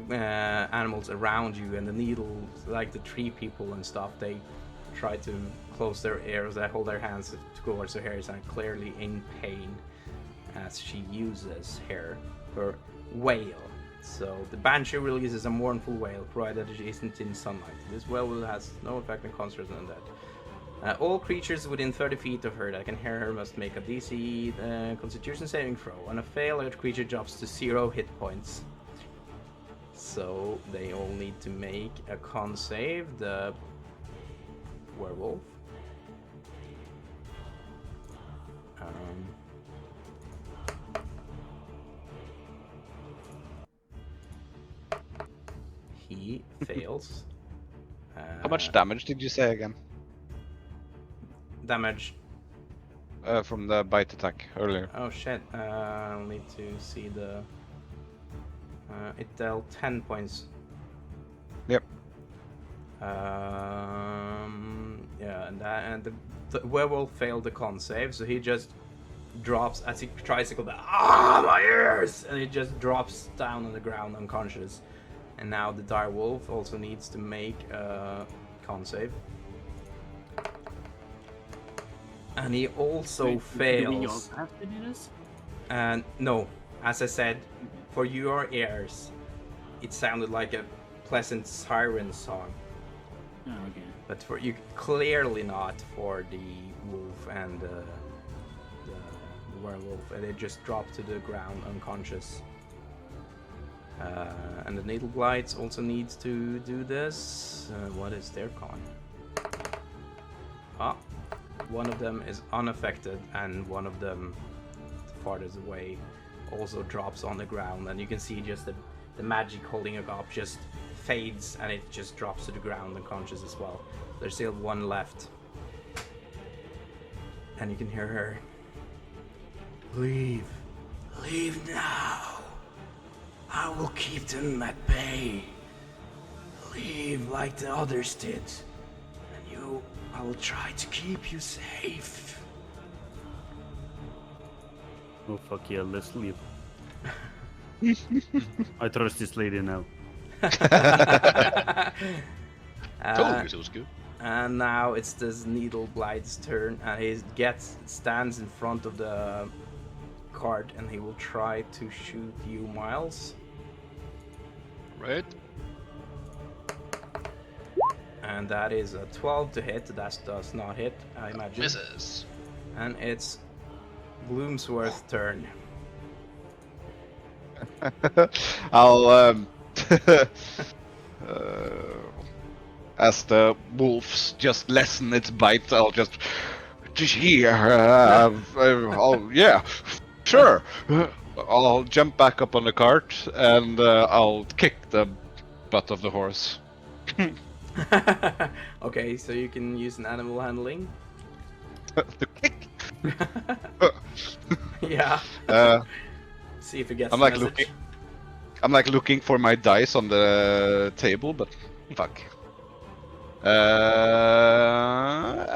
A: animals around you and the needles, like the tree people and stuff, they try to close their ears, they hold their hands towards their ears and are clearly in pain as she uses her wail. So the banshee releases a mournful wail, provided it isn't in sunlight. This wail has no effect on constructs and undead. All creatures within 30 feet of her that can hear her must make a DC Constitution saving throw. On a fail, each creature drops to 0 hit points. So they all need to make a con save. The werewolf. Um, he fails.
C: How much damage did you say again?
A: Damage.
C: From the bite attack earlier.
A: Oh shit. I'll need to see the. It dealt 10 points.
C: Yep.
A: Yeah, and the werewolf failed the con save, so he just drops as he tries to go back. Ah, my ears! And he just drops down on the ground unconscious. And now the dire wolf also needs to make a con save. And he also
D: Do we
A: fails.
D: also have to do this?
A: And no, as I said, for your ears, it sounded like a pleasant siren song.
D: Oh, okay.
A: But for you, clearly not for the wolf and the werewolf, and it just dropped to the ground unconscious. And the needle blights also needs to do this. What is their con? Ah, one of them is unaffected, and one of them, farthest away, also drops on the ground, and you can see just the magic holding it up just fades, and it just drops to the ground unconscious as well. There's still one left, and you can hear her. Leave now. I will keep them at bay. Leave like the others did, and I will try to keep you safe.
E: Oh fuck yeah, let's leave. I trust this lady now.
B: Told you it was good.
A: And now it's this needle blight's turn, and he stands in front of the cart, and he will try to shoot you, Miles.
B: Right.
A: And that is a 12 to hit. That does not hit, I imagine.
B: Misses.
A: And it's Gloomsworth's turn.
C: I'll as the wolves just lessen its bite, I'll just here. Oh yeah, sure. I'll jump back up on the cart and I'll kick the butt of the horse.
A: Okay, so you can use an animal handling.
C: The kick.
A: Yeah. See if it gets
C: I'm
A: the
C: like
A: message.
C: looking. I'm like looking for my dice on the table, but fuck.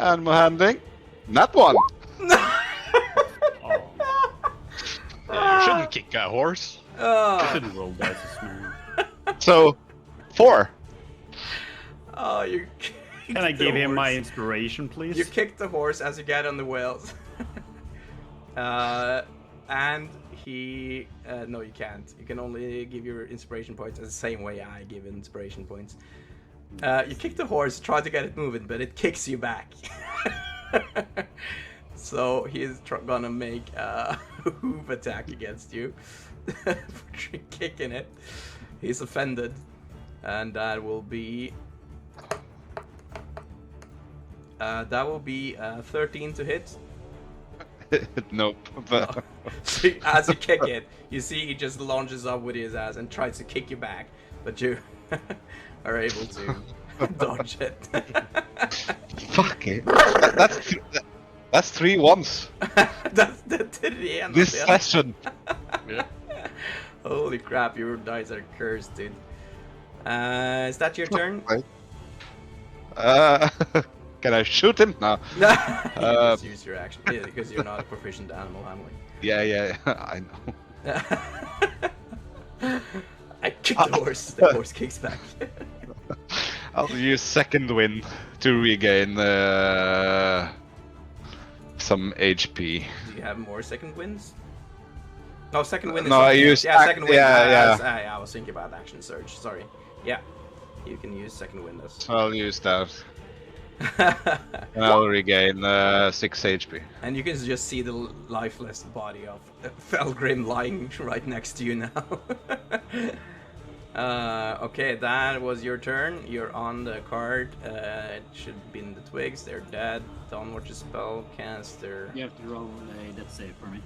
C: Animal handling. Not one.
E: Oh,
B: You shouldn't kick a horse.
E: I
A: Oh,
E: shouldn't roll dice, man.
C: So 4.
A: oh, you.
E: Can I give him my inspiration, please?
A: You kick the horse as you get on the wheels. And he... no, you can't. You can only give your inspiration points the same way I give inspiration points. You kick the horse, try to get it moving, but it kicks you back. So he's gonna make a hoof attack against you for kicking it. He's offended. And that will be... 13 to hit.
C: Nope. But
A: So as you kick it, you see he just launches up with his ass and tries to kick you back, but you are able to dodge it.
C: fuck it. That's 3 ones
A: That's the end
C: this
A: of it.
C: session.
B: Yeah.
A: Holy crap, your dice are cursed, dude. Is that your turn?
C: Can I shoot him? No.
A: No, you just use your action because you're not a proficient animal handling.
C: Yeah, I know.
A: I kick the horse. The horse kicks back.
C: I'll use second wind to regain some HP.
A: Do you have more second winds? No, second wind is
C: No, I
A: something else.
C: used
A: second wind.
C: yeah.
A: I was thinking about action surge. Sorry. Yeah, you can use second wind as.
C: I'll use that. And I'll regain 6 HP.
A: And you can just see the lifeless body of Fellgrim lying right next to you now. Okay, that was your turn. You're on the card. It should have been the twigs. They're dead. Dawnwatcher spell caster.
D: You have to roll a death save for me.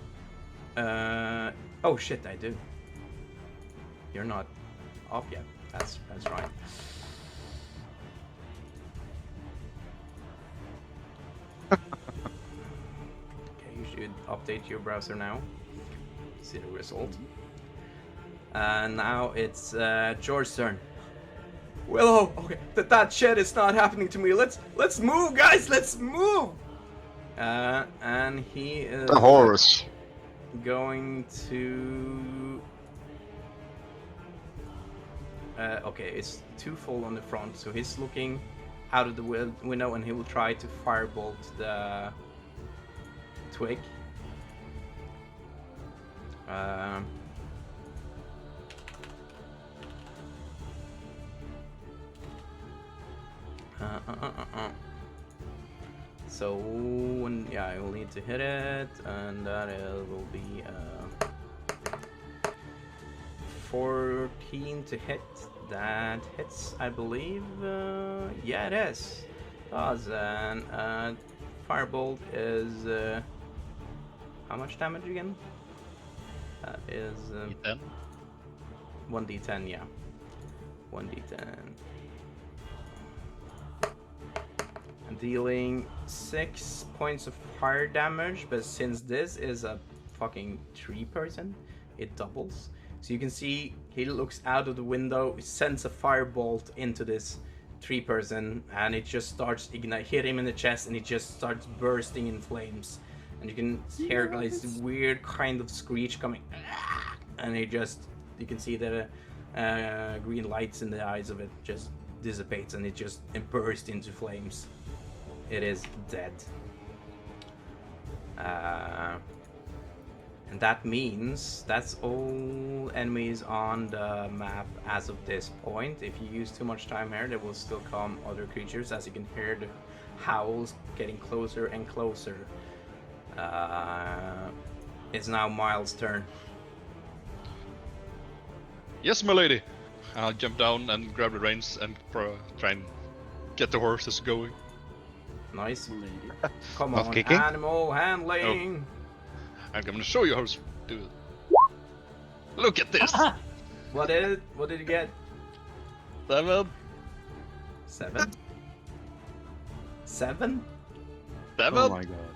A: Oh shit, I do. You're not off yet. That's right. Okay, you should update your browser now. See the result. And now it's George's turn. Willow, okay, that shit is not happening to me. Let's move, guys. Let's move. And he is
C: The horse.
A: going to. Okay, it's twofold on the front, so he's looking out of the window, and he will try to firebolt the twig. So yeah, I will need to hit it, and that will be 14 to hit. That hits, I believe. Yeah, it is. Does and firebolt is how much damage again? That is
B: D10.
A: 1d10. Yeah, 1d10. Dealing 6 points of fire damage, but since this is a fucking tree person, it doubles. So you can see he looks out of the window, sends a firebolt into this tree person, and it just starts hit him in the chest, and it just starts bursting in flames. And you can hear like this weird kind of screech coming, and you can see the green lights in the eyes of it just dissipates, and it bursts into flames. It is dead. And that means that's all enemies on the map as of this point. If you use too much time here, there will still come other creatures, as you can hear the howls getting closer and closer. It's now Miles' turn.
B: Yes, my lady. I'll jump down and grab the reins and try and get the horses going.
A: Nice.
D: Lady.
A: Come
C: Not
A: on,
C: kicking?
A: animal handling.
B: I'm gonna show you how to do it. Look at this!
A: What did you get?
B: 7.
A: 7? 7?
B: 7?
E: Oh my god.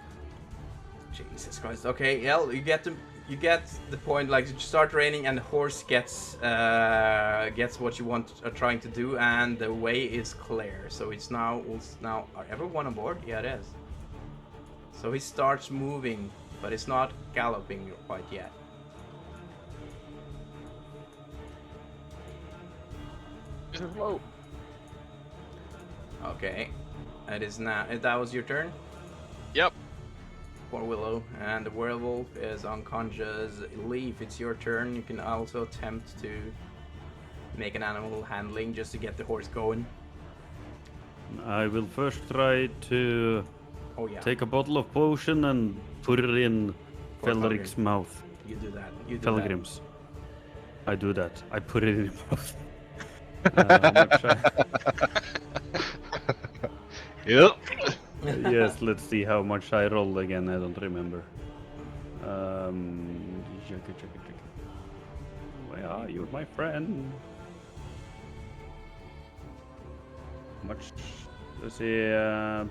A: Jesus Christ. Okay, yeah, you get the point. Like, you start raining, and the horse gets what you are trying to do, and the way is clear. So it's now. Are everyone on board? Yeah, it is. So he starts moving, but it's not galloping quite yet.
B: Whoa.
A: Okay, it is now. That was your turn.
B: Yep.
A: For Willow, and the werewolf is unconscious. Leaf, it's your turn. You can also attempt to make an animal handling just to get the horse going.
E: I will first try to
A: Oh yeah,
E: take a bottle of potion and put it in
A: For
E: Felric's
A: Fellgrim.
E: mouth.
A: you do that. You do
E: Felgrim's. I do that. I put it in his mouth. Much
C: Yep.
E: yes, let's see how much I roll again. I don't remember. Check it. Where are you, my friend? Much. Let's see.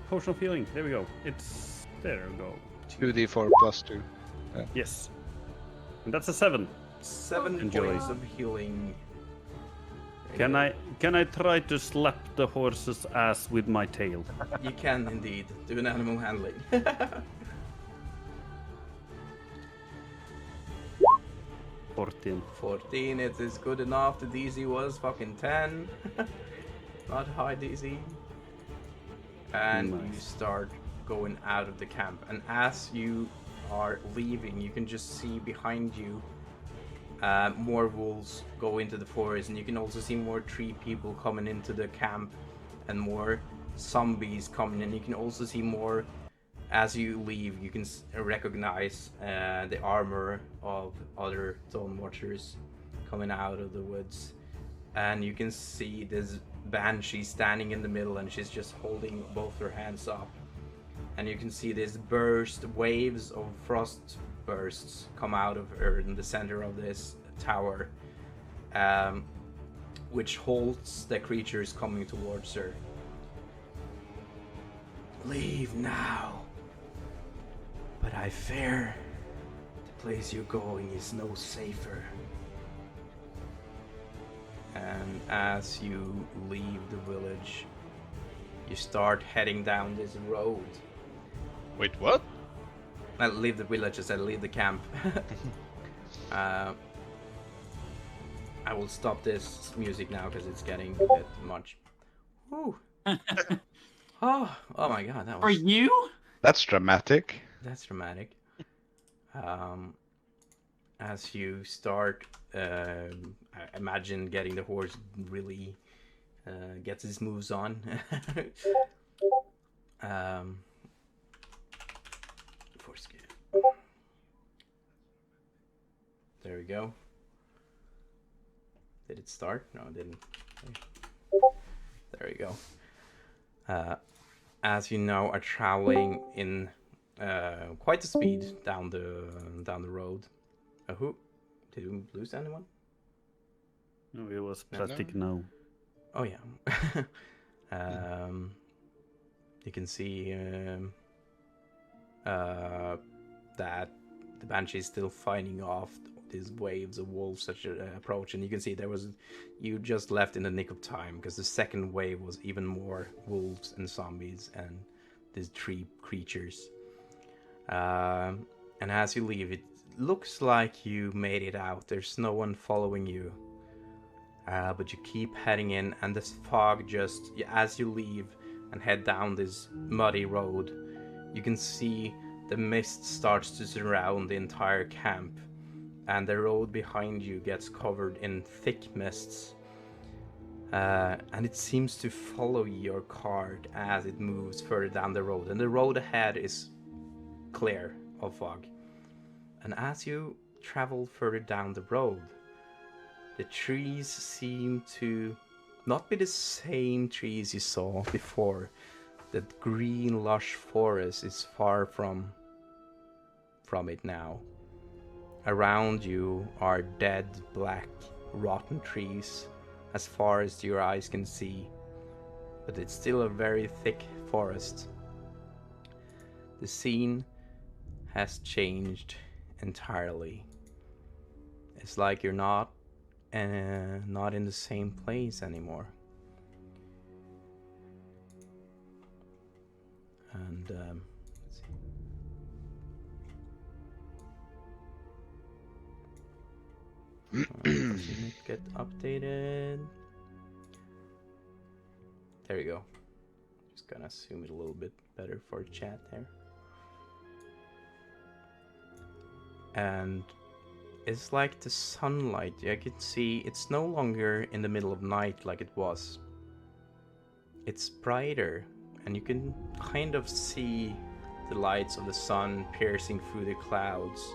E: Potion of healing. There we go. It's there. We go.
C: 2d4 plus 2.
E: Yes. And that's a 7.
A: 7
E: Enjoy.
A: points of healing.
E: Can I try to slap the horse's ass with my tail?
A: You can indeed do an animal handling.
E: 14.
A: 14, it is good enough. The DC was fucking 10. Not high DC. And you
E: Nice.
A: start going out of the camp. And as you are leaving, you can just see behind you more wolves go into the forest. And you can also see more tree people coming into the camp. And more zombies coming in. You can also see more, as you leave, you can recognize the armor of other Dawnwatchers coming out of the woods. and you can see this banshee standing in the middle, and she's just holding both her hands up. And you can see these waves of frost bursts come out of her in the center of this tower, which holds the creatures coming towards her. Leave now, but I fear the place you're going is no safer. And as you leave the village, you start heading down this road.
B: Wait, what?
A: I leave the village as I leave the camp. I will stop this music now because it's getting a bit much. Woo. Oh my god, that was...
D: For you?
C: That's dramatic.
A: That's dramatic. As you start, I imagine getting the horse really gets his moves on. There we go. Did it start? No, it didn't. There we go. As you now are traveling in quite a speed down the road. Who? Did we lose anyone?
E: No, it was plastic. No.
A: Oh yeah. You can see that the banshee is still fighting off these waves of wolves such approach, and you can see you just left in the nick of time, because the second wave was even more wolves and zombies and these tree creatures. And as you leave, it looks like you made it out. There's no one following you, but you keep heading in, and this fog just, as you leave and head down this muddy road, you can see the mist starts to surround the entire camp, and the road behind you gets covered in thick mists. And it seems to follow your cart as it moves further down the road, and the road ahead is clear of fog. And as you travel further down the road, the trees seem to not be the same trees you saw before. The green lush forest is far from it now. Around you are dead, black, rotten trees as far as your eyes can see, but it's still a very thick forest. The scene has changed entirely. It's like you're not in the same place anymore. And let's see. Doesn't it get updated? There we go. Just gonna zoom it a little bit better for chat there. And it's like the sunlight. I can see it's no longer in the middle of night like it was. It's brighter, and you can kind of see the lights of the sun piercing through the clouds.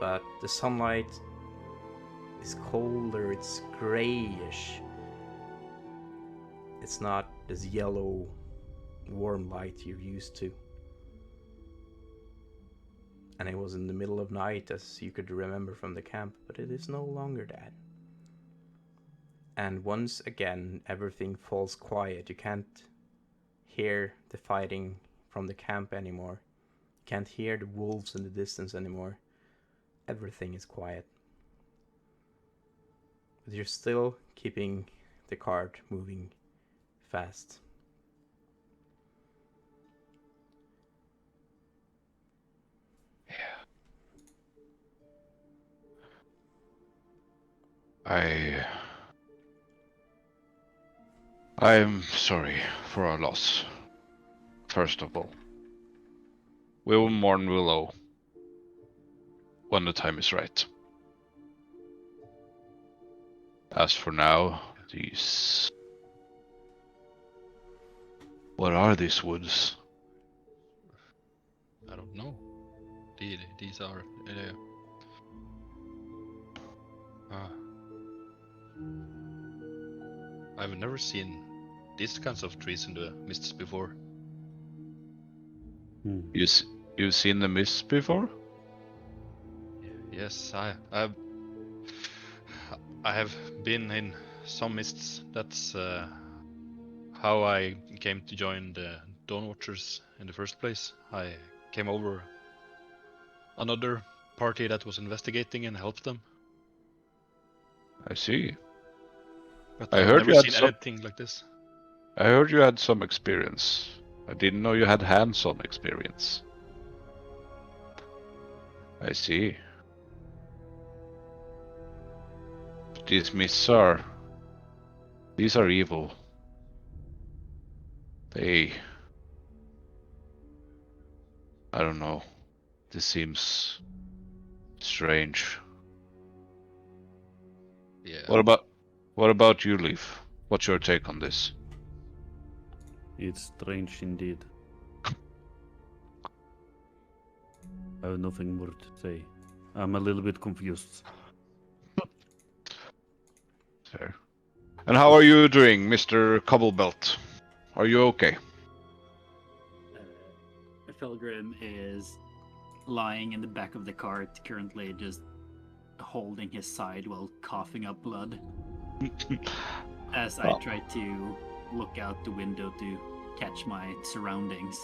A: But the sunlight is colder, it's grayish. It's not this yellow, warm light you're used to. And it was in the middle of night, as you could remember from the camp, but it is no longer that. And once again, everything falls quiet. You can't hear the fighting from the camp anymore. You can't hear the wolves in the distance anymore. Everything is quiet. But you're still keeping the cart moving fast.
C: I'm sorry for our loss. First of all, we will mourn Willow when the time is right. As for now, what are these woods?
B: I don't know. These are I've never seen these kinds of trees in the mists before.
C: You've seen the mist before?
B: Yes, I have been in some mists. That's how I came to join the Dawnwatchers in the first place. I came over another party that was investigating and helped them.
C: I see.
B: But
C: I
B: I've
C: heard
B: never
C: you had
B: seen
C: some-
B: anything like this.
C: I heard you had some experience. I didn't know you had hands-on experience. I see. But these mists these are evil. I don't know. This seems strange.
B: Yeah.
C: What about you, Leaf? What's your take on this?
E: It's strange indeed. I have nothing more to say. I'm a little bit confused.
C: Fair. And how are you doing, Mr. Cobblebelt? Are you okay?
D: Fellgrim is lying in the back of the cart, currently just holding his side while coughing up blood. As I try to look out the window to catch my surroundings.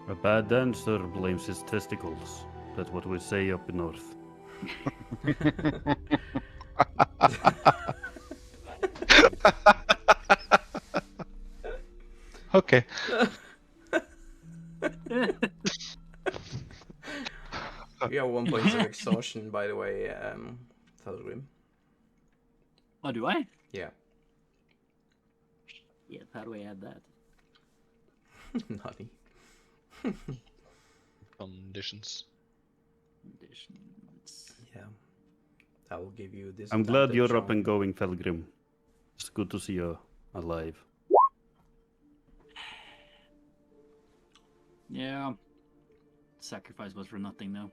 E: A bad dancer blames his testicles. That's what we say up north.
C: Okay.
A: You have 1 point of exhaustion, by the way, Fellgrim.
D: Oh, do I?
A: Yeah.
D: Yeah, how do I add that?
A: Naughty.
B: Conditions.
D: Conditions.
A: Yeah. That will give you this.
E: I'm glad you're up and going, Felgrim. It's good to see you alive.
D: Yeah. Sacrifice was for nothing, though.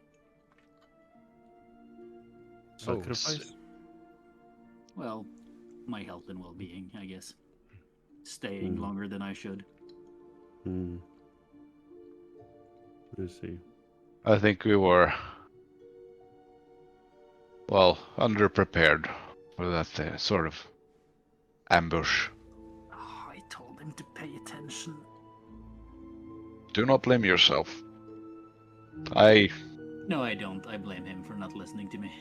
E: Sacrifice?
D: Well, my health and well-being, I guess. Staying longer than I should.
E: I see.
C: I think we were, well, underprepared for that sort of ambush.
D: Oh, I told him to pay attention.
C: Do not blame yourself.
D: No, I don't. I blame him for not listening to me.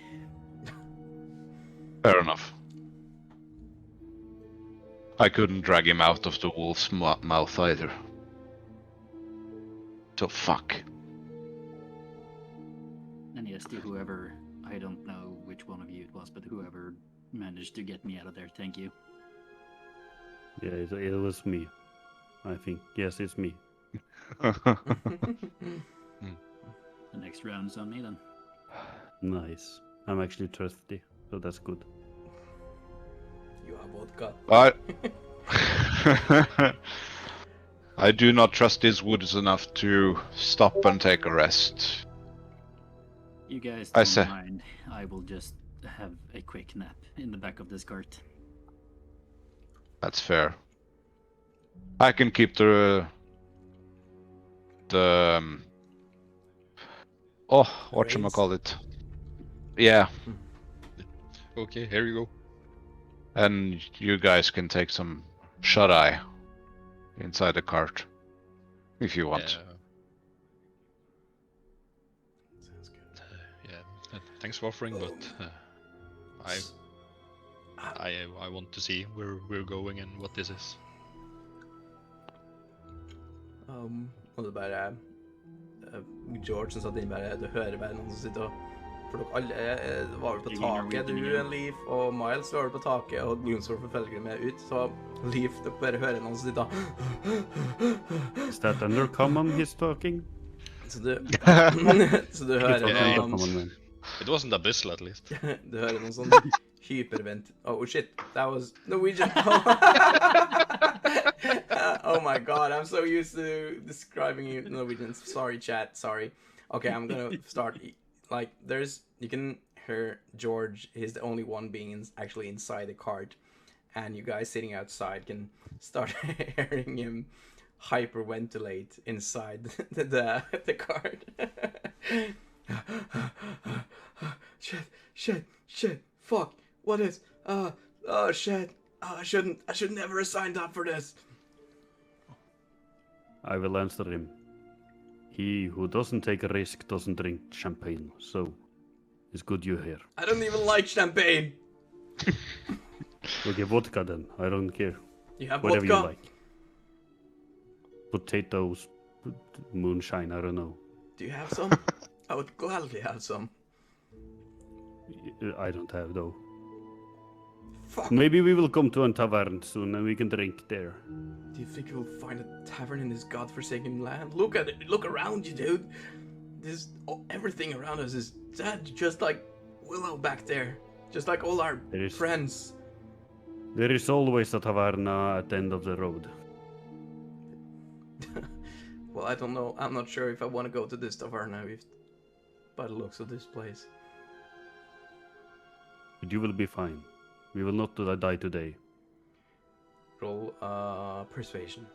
C: Fair enough. I couldn't drag him out of the wolf's mouth either. So fuck.
D: And yes, to whoever, I don't know which one of you it was, but whoever managed to get me out of there, thank you.
E: Yeah, it was me. I think. Yes, it's me.
D: The next round's on me then.
E: Nice. I'm actually thirsty, so that's good.
A: You have vodka.
C: I do not trust these woods enough to stop and take a rest.
D: You guys
C: I
D: don't
C: say-
D: mind. I will just have a quick nap in the back of this cart.
C: That's fair. I can keep the whatchamacallit. Yeah,
B: Okay, here you go.
C: and you guys can take some shut-eye inside the cart if you want.
A: Sounds good.
B: Yeah. Thanks for offering, but I want to see where we're going and what this is.
A: Og det bare George som satt inn bare du hører bare noen som sitter og for dere alle var vel på taket, du, Leaf og Miles var vel på taket, og Gloomsworth og Fellgrim er ut, så Leaf, dere bare hører noen som sitter
E: Is that undercommon he's talking?
A: så du så du hører noen
E: Undercommon, man.
B: It wasn't abyssal, at least.
A: du hører noen sånn hypervent oh shit, that was Norwegian. Oh my god, I'm so used to describing you Norwegian. Sorry, chat. Sorry. Okay, I'm gonna start. Like, you can hear George. He's the only one being actually inside the cart, and you guys sitting outside can start hearing him hyperventilate inside the cart. Shit, fuck, what is, oh shit, I should never have signed up for this.
E: I will answer him. He who doesn't take a risk doesn't drink champagne, so it's good you're here.
A: I don't even like champagne.
E: Okay, vodka then. I don't care.
A: You have
E: Whatever
A: vodka?
E: you like. Potatoes, moonshine, I don't know.
A: Do you have some? I would gladly have some.
E: I don't have though.
A: Fuck.
E: Maybe we will come to a tavern soon and we can drink there.
A: Do you think you'll find a tavern in this godforsaken land? Look at it. Look around you, dude. Everything around us is dead, just like Willow back there. Just like all our friends.
E: There is always a taverna at the end of the road.
A: Well, I don't know. I'm not sure if I want to go to this taverna by the looks of this place.
E: But you will be fine. We will not die today.
A: Roll persuasion.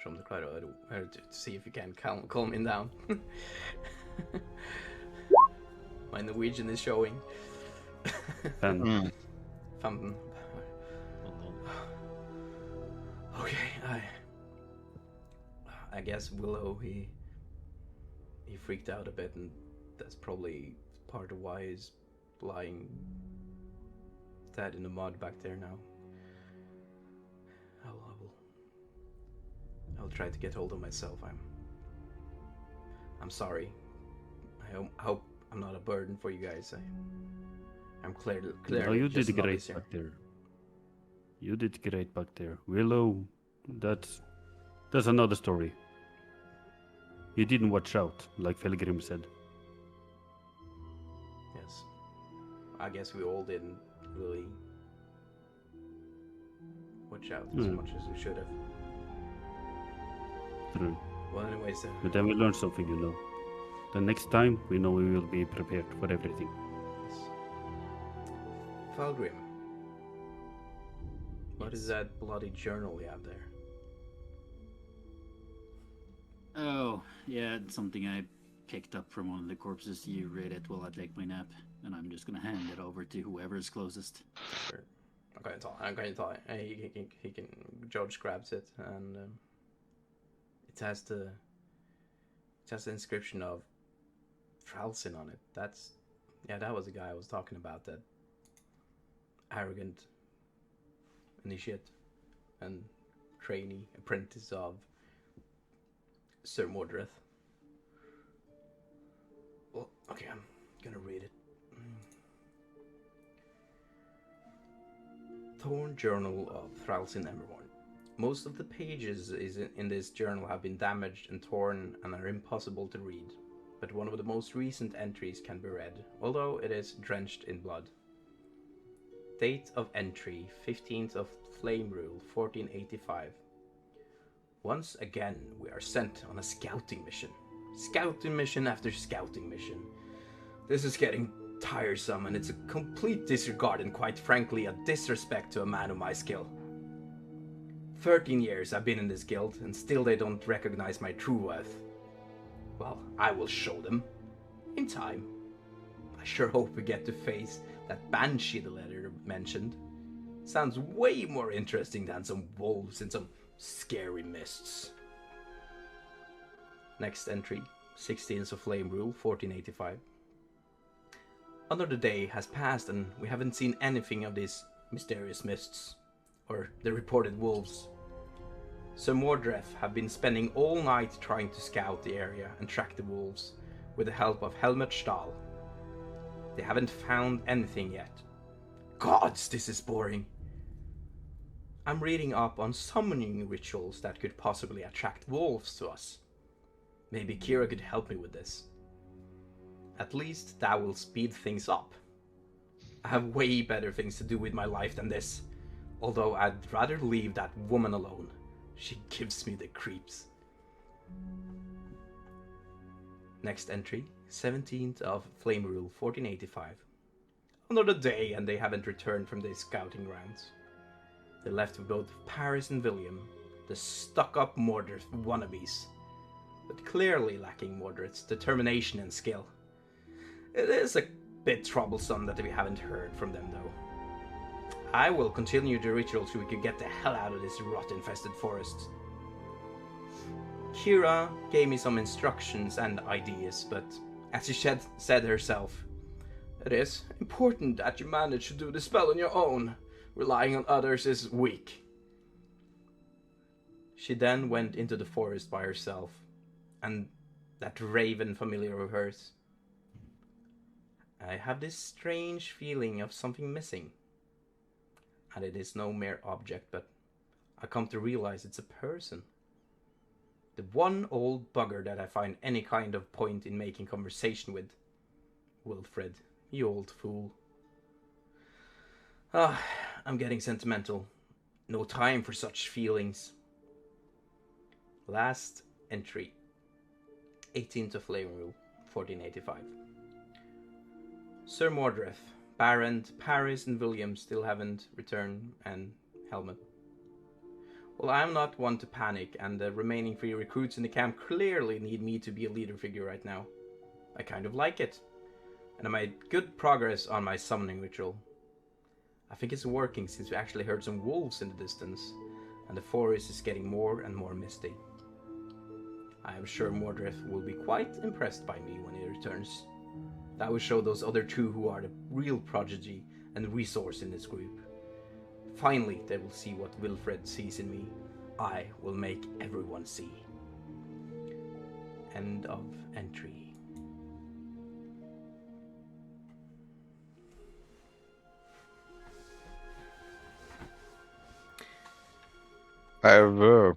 A: From the crowd to see if you can calm him down. My Norwegian is showing.
E: And
A: Okay, I guess Willow he freaked out a bit, and that's probably part of why he's lying dead in the mud back there now. I'll try to get hold of myself. I'm sorry. I hope I'm not a burden for you guys. I'm clearly
E: no, you
A: just
E: did
A: a
E: great
A: novice here.
E: back there. You did great back there. Willow, that's another story. You didn't watch out, like Fellgrim said.
A: Yes. I guess we all didn't really watch out as much as we should have.
E: True.
A: Well, anyways,
E: But then we learned something, you know. The next time, we know we will be prepared for everything.
A: yes. Fellgrim, what is that bloody journal you have there?
D: Oh, yeah, it's something I picked up from one of the corpses. You read it while I take my nap, and I'm just gonna hand it over to whoever is closest.
A: Sure. I'm going to tell him. He can. George grabs it, and it has the inscription of Fralsin on it. That was the guy I was talking about. That arrogant initiate and trainee apprentice of Sir Mordred. Well, okay, I'm gonna read it. Torn Journal of Thralsin Evermore. Most of the pages in this journal have been damaged and torn and are impossible to read, but one of the most recent entries can be read, although it is drenched in blood. Date of entry, 15th of Flame Rule, 1485. Once again, we are sent on a scouting mission. Scouting mission after scouting mission. This is getting tiresome, and it's a complete disregard and, quite frankly, a disrespect to a man of my skill. 13 years I've been in this guild, and still they don't recognize my true worth. Well, I will show them. In time. I sure hope we get to face that banshee the letter mentioned. Sounds way more interesting than some wolves in some scary mists. Next entry, 16th of Flame Rule, 1485. Another day has passed and we haven't seen anything of these mysterious mists, or the reported wolves. Sir Mordred have been spending all night trying to scout the area and track the wolves, with the help of Helmut Stahl. They haven't found anything yet. Gods, this is boring. I'm reading up on summoning rituals that could possibly attract wolves to us. Maybe Kira could help me with this. At least that will speed things up. I have way better things to do with my life than this, although I'd rather leave that woman alone. She gives me the creeps. Next entry, 17th of Flame Rule, 1485. Another day and they haven't returned from their scouting rounds. They left with both Paris and William, the stuck-up Mordred wannabes, but clearly lacking Mordred's determination and skill. It is a bit troublesome that we haven't heard from them, though. I will continue the ritual so we can get the hell out of this rot-infested forest. Kira gave me some instructions and ideas, but as she said herself, it is important that you manage to do the spell on your own. Relying on others is weak. She then went into the forest by herself, and that raven familiar of hers. I have this strange feeling of something missing. And it is no mere object, but I come to realize it's a person. The one old bugger that I find any kind of point in making conversation with. Wilfred, you old fool. I'm getting sentimental. No time for such feelings. Last entry. 18th of Flavor, 1485. Sir Mordred, Baron, Paris and William still haven't returned, and Helmet. Well, I'm not one to panic, and the remaining 3 recruits in the camp clearly need me to be a leader figure right now. I kind of like it, and I made good progress on my summoning ritual. I think it's working since we actually heard some wolves in the distance, and the forest is getting more and more misty. I am sure Mordred will be quite impressed by me when he returns. That will show those other 2 who are the real prodigy and resource in this group. Finally, they will see what Wilfred sees in me. I will make everyone see. End of entry.
C: I've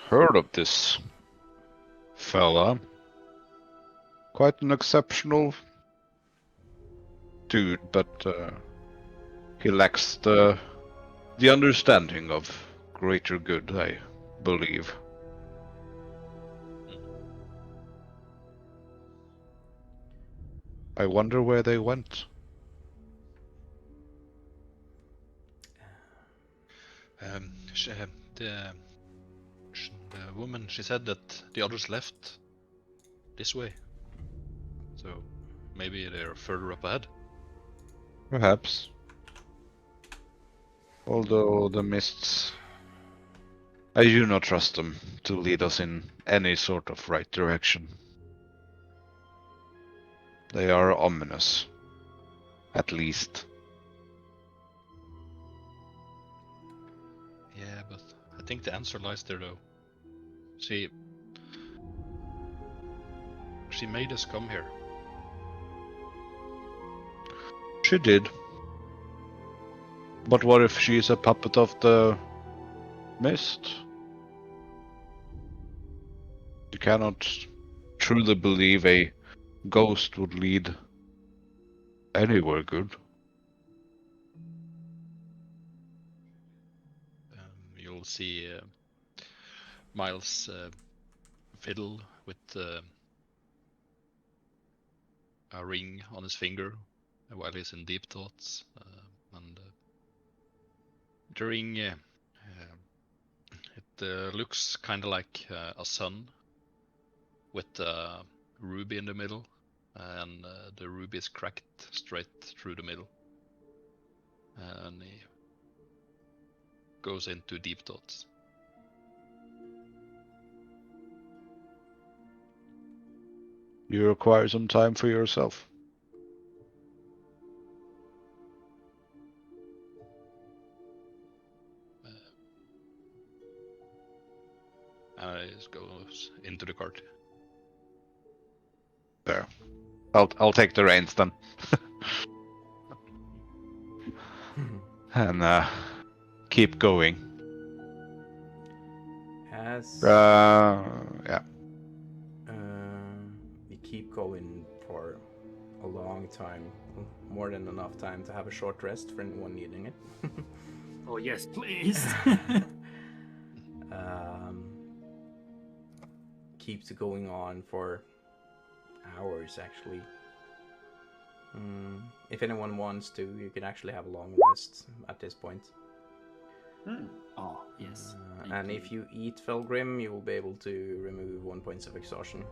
C: heard of this fella. Quite an exceptional dude, but he lacks the understanding of greater good, I believe. I wonder where they went.
B: The woman, she said that the others left this way. So maybe they're further up ahead.
C: Perhaps. Although the mists, I do not trust them to lead us in any sort of right direction. They are ominous, at least.
B: Yeah, but I think the answer lies there though. She made us come here.
C: She did. But what if she's a puppet of the mist? You cannot truly believe a ghost would lead anywhere good.
B: You'll see Miles fiddle with a ring on his finger while he's in deep thoughts, and the ring it looks kind of like a sun with a ruby in the middle, and the ruby is cracked straight through the middle, and he goes into deep thoughts.
C: You require some time for yourself.
B: And he just goes into the cart.
C: There. I'll take the reins then. And keep going.
A: As
C: Yeah.
A: we keep going for a long time, more than enough time to have a short rest for anyone needing it.
D: Oh yes, please.
A: Keeps going on for hours, actually. If anyone wants to, you can actually have a long rest at this point.
D: Oh, yes. Thank
A: And
D: you.
A: if you eat Fellgrim, you will be able to remove 1 point of exhaustion.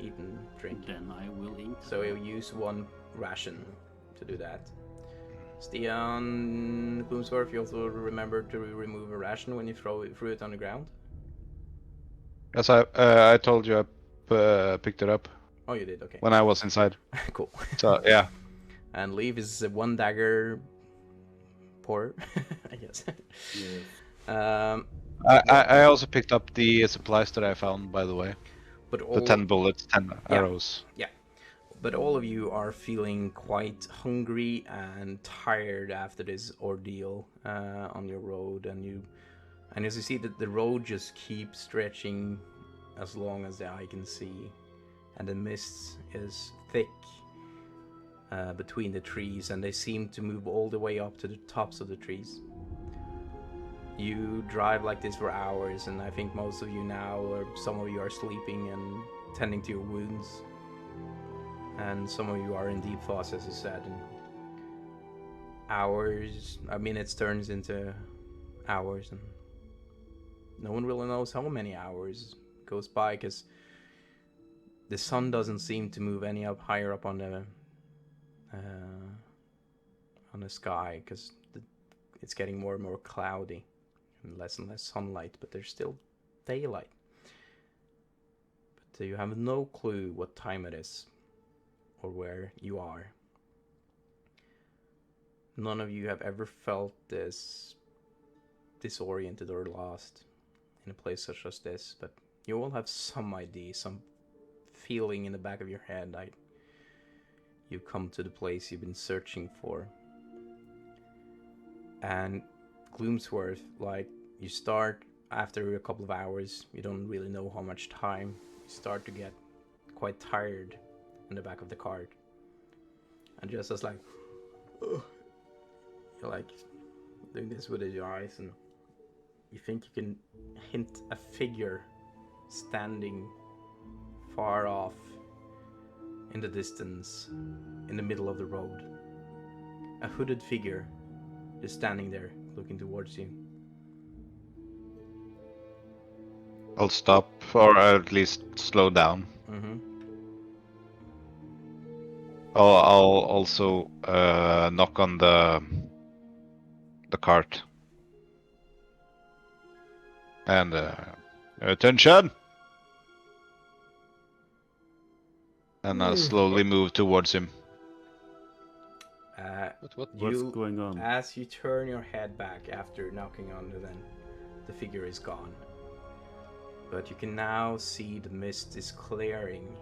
A: Eat and drink.
D: Then I will eat.
A: So you'll use 1 ration to do that. Stian, Gloomsworth, you also remember to remove a ration when you threw it on the ground?
C: Yes, I told you I picked it up
A: Oh, you did, okay.
C: when I was inside.
A: Cool.
C: So yeah.
A: And leave is 1 dagger pour, I guess.
D: Yes.
C: I also picked up the supplies that I found, by the way.
A: But
C: The
A: all,
C: 10 bullets, 10
A: Yeah.
C: arrows.
A: but all of you are feeling quite hungry and tired after this ordeal on your road, and as you see that the road just keeps stretching as long as the eye can see, and the mist is thick between the trees, and they seem to move all the way up to the tops of the trees. You drive like this for hours, and I think most of you now, or some of you are sleeping and tending to your wounds, and some of you are in deep thoughts, as you said. And hours, minutes turns into hours, and no one really knows how many hours goes by, because the sun doesn't seem to move any up higher up on the sky, because it's getting more and more cloudy and less sunlight, but there's still daylight. But you have no clue what time it is or where you are. None of you have ever felt this disoriented or lost in a place such as this, but you all have some idea, some feeling in the back of your head that you've come to the place you've been searching for. And Gloomsworth, like, you start, after a couple of hours, you don't really know how much time, you start to get quite tired in the back of the cart. And just as like, you're like doing this with your eyes, and you think you can hint a figure standing far off in the distance, in the middle of the road. A hooded figure just standing there, looking towards you.
C: I'll stop, or at least slow down.
A: Mm-hmm.
C: I'll also knock on the cart. And attention! And I'll slowly move towards him.
B: What?
E: What's going on?
A: As you turn your head back after knocking on it, then the figure is gone. But you can now see the mist is clearing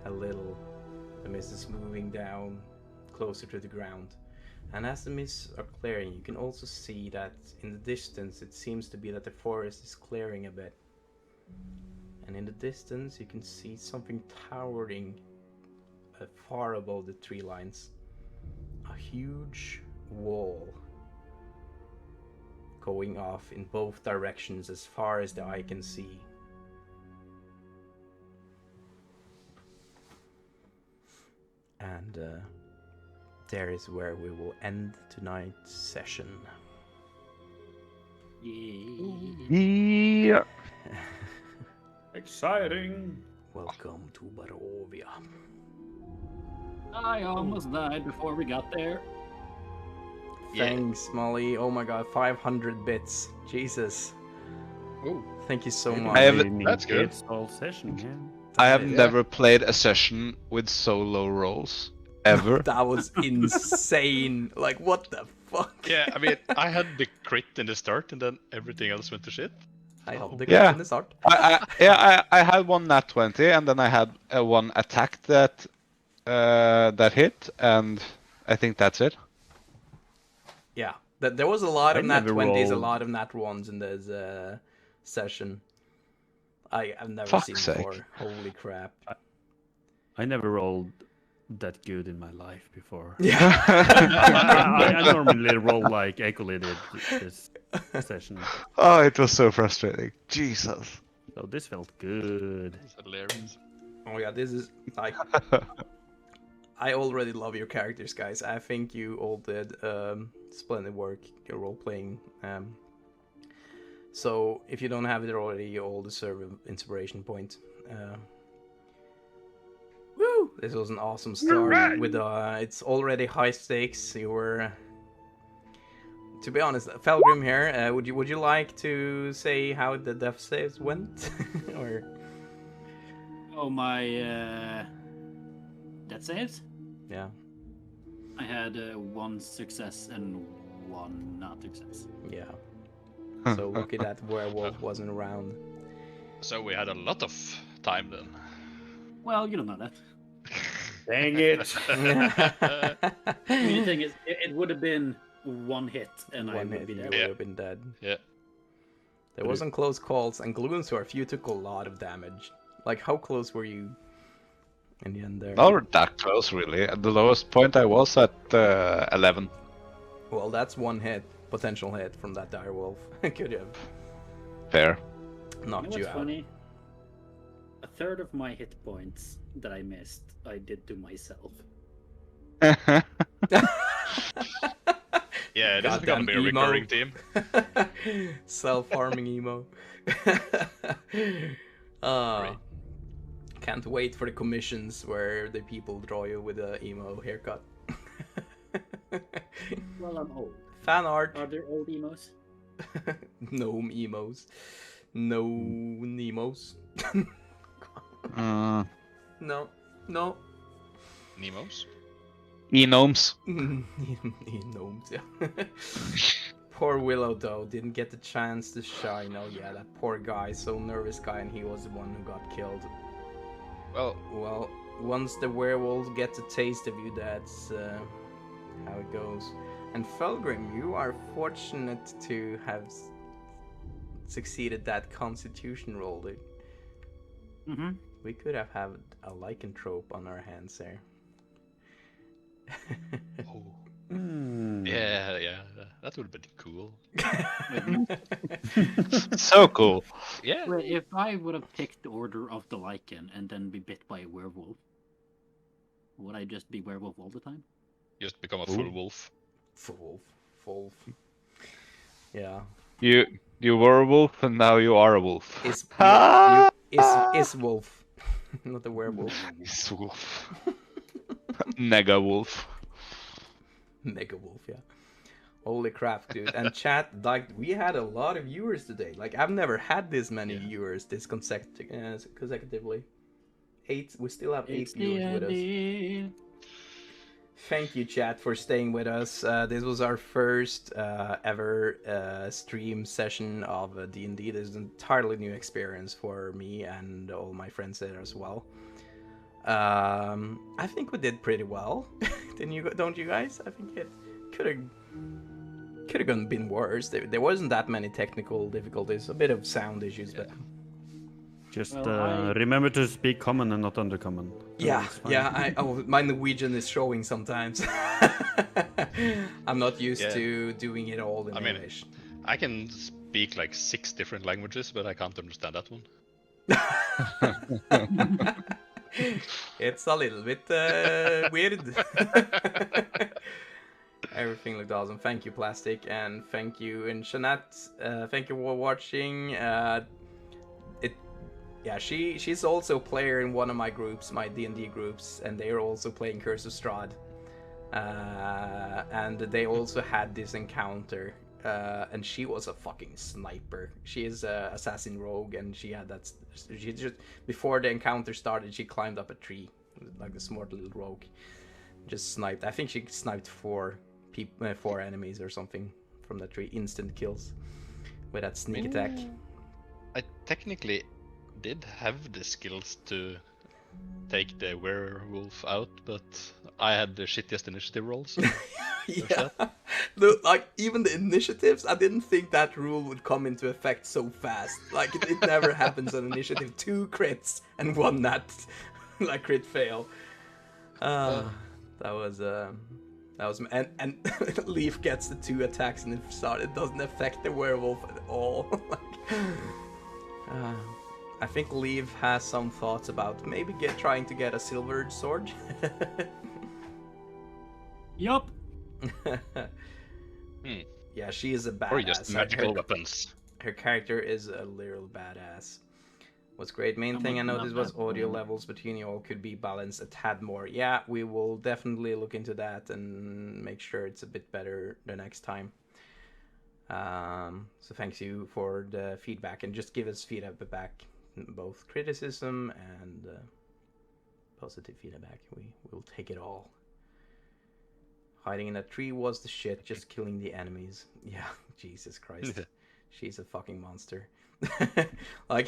A: a little. The mist is moving down closer to the ground. And as the mists are clearing, you can also see that in the distance it seems to be that the forest is clearing a bit. And in the distance you can see something towering far above the tree lines. A huge wall going off in both directions as far as the eye can see. And there is where we will end tonight's session.
D: Yeah.
C: Yeah.
E: Exciting!
A: Welcome to Barovia.
D: I almost died before we got there.
B: Yeah.
A: Thanks, Molly. Oh my god, 500 bits. Jesus.
B: Oh,
A: Thank you so
C: I
A: much.
C: have-
B: That's good.
E: It's all session, yeah.
C: I have
B: Yeah.
C: never played a session with so low rolls ever.
A: That was insane. Like, what the fuck?
B: yeah. I mean, I had the crit in the start, and then everything else went to shit.
A: I hope the
C: Yeah.
A: in the start.
C: I had one nat 20, and then I had one attack that hit, and I think that's it.
A: Yeah. There was a lot
E: I
A: of nat
E: never
A: 20s, a
E: rolled.
A: lot of nat 1s in this session. I've never
C: Fuck's
A: seen
C: sake.
A: before. Holy crap.
E: I never rolled that good in my life before.
A: Yeah.
E: I normally roll like Ekolie did this session.
C: Oh, it was so frustrating. Jesus.
E: So this felt good.
B: It's hilarious.
A: Oh yeah, this is like I already love your characters, guys. I think you all did splendid work. Your role playing. So if you don't have it already, you all deserve an inspiration point. Woo! This was an awesome start. With it's already high stakes. You were. To be honest, Fellgrim here. Would you like to say how the death saves went, or?
D: Oh, my death saves?
A: Yeah.
D: I had 1 success and 1 not success.
A: Yeah. So lucky that werewolf wasn't around.
B: So we had a lot of time then.
D: Well, you don't know that.
E: Dang it!
D: I mean, the thing is, it would have been 1 hit, and I
A: One
D: would
A: hit,
D: be
A: you
D: dead.
A: would have been dead.
B: Yeah.
A: There wasn't close calls, and Gloomsworth, you took a lot of damage. Like, how close were you in the end there?
C: Not that close, really. At the lowest point, I was at 11.
A: Well, that's 1 hit, potential hit from that direwolf. Could have
C: Fair.
D: You know
A: knocked
D: what's
A: you out.
D: funny? A third of my hit points that I missed, I did to myself.
B: Yeah, this is gonna
A: Goddamn
B: be a
A: emo.
B: recurring theme.
A: Self-harming emo.
B: Great.
A: Can't wait for the commissions where the people draw you with a emo haircut.
D: Well, I'm old.
A: Fan art.
D: Are there old emos?
A: Gnome emos. No Nemos. No. No.
B: Nemos?
C: Gnomes.
A: Gnomes, yeah. Poor Willow, though, didn't get the chance to shine. Oh, yeah, that poor guy. So nervous guy, and he was the one who got killed. Well, once the werewolves get a taste of you, that's how it goes. And Felgrim, you are fortunate to have succeeded that constitution roll, dude.
D: Mm-hmm.
A: We could have had a lycanthrope on our hands there.
B: Oh.
E: Hmm.
B: Yeah, that would have been cool.
C: So cool.
B: Yeah.
D: Well, if I would have picked the Order of the Lycan and then be bit by a werewolf, would I just be werewolf all the time?
B: Just become a full wolf.
A: Wolf. Yeah.
C: You were a wolf, and now you are a wolf.
A: Is wolf, not the werewolf.
C: Is wolf. Nega wolf.
A: Mega wolf, yeah. Holy crap, dude! And chat, like, we had a lot of viewers today. Like, I've never had this many viewers this consecutively. 8. We still have 8 viewers with us. Thank you, chat, for staying with us. This was our first ever stream session of D&D. This is an entirely new experience for me and all my friends there as well. I think we did pretty well. Don't you guys? I think it could have been worse. There wasn't that many technical difficulties. A bit of sound issues, but
E: Just
D: Well,
E: remember to speak common and not undercommon.
A: yeah,
E: It's fine.
A: yeah. My Norwegian is showing sometimes. I'm not used
B: Yeah.
A: to doing it all in
B: I mean-
A: English.
B: I can speak like 6 different languages, but I can't understand that one.
A: It's a little bit weird. Everything looked awesome. Thank you, Plastic, and thank you, and Shanat. Thank you for watching. She's also a player in one of my groups, my D&D groups, and they are also playing Curse of Strahd. And they also had this encounter, and she was a fucking sniper. She is a assassin rogue, and she had that. She just before the encounter started, she climbed up a tree, like a smart little rogue. Just sniped. I think she sniped 4 enemies or something from that tree. Instant kills with that sneak attack.
B: I technically did have the skills to take the werewolf out, but I had the shittiest initiative roll, so
A: Yeah. Like, even the initiatives, I didn't think that rule would come into effect so fast. Like, it never happens on initiative. 2 crits and 1 nat, like, crit fail. That was and Leaf gets the 2 attacks and it doesn't affect the werewolf at all. I think Leaf has some thoughts about maybe trying to get a silvered sword.
D: Yup.
A: Yeah, she is a badass.
B: Or just magical weapons.
A: Her character is a literal badass. What's great? Main
D: I
A: thing I
D: would love
A: noticed was
D: that.
A: audio levels between you all could be balanced a tad more. Yeah, we will definitely look into that and make sure it's a bit better the next time. So thanks you for the feedback, and just give us feedback back, both criticism and positive feedback. We will take it all. Hiding in a tree was the shit, just killing the enemies. Yeah, Jesus Christ. She's a fucking monster. Like,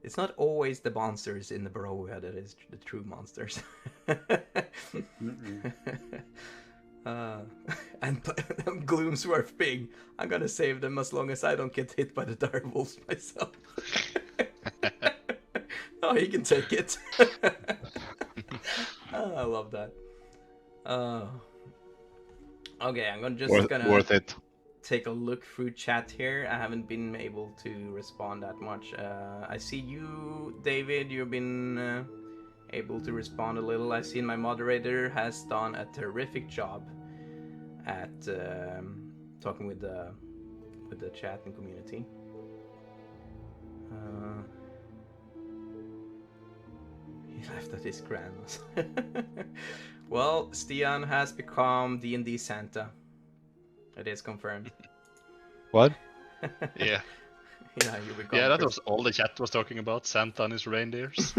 A: it's not always the monsters in the Barovia that is the true monsters. And Gloomsworth being, I'm gonna save them as long as I don't get hit by the direwolves myself. Oh, he can take it. Oh, I love that. Okay, I'm gonna
C: worth it.
A: take a look through chat here. I haven't been able to respond that much. I see you, David. You've been able to respond a little. I've seen my moderator has done a terrific job at talking with the chat and community. He left at his grandma's. Well, Stian has become D&D Santa. It is confirmed.
C: What?
B: Yeah.
A: Yeah, you become.
B: Yeah, that was all the chat was talking about. Santa and his reindeers.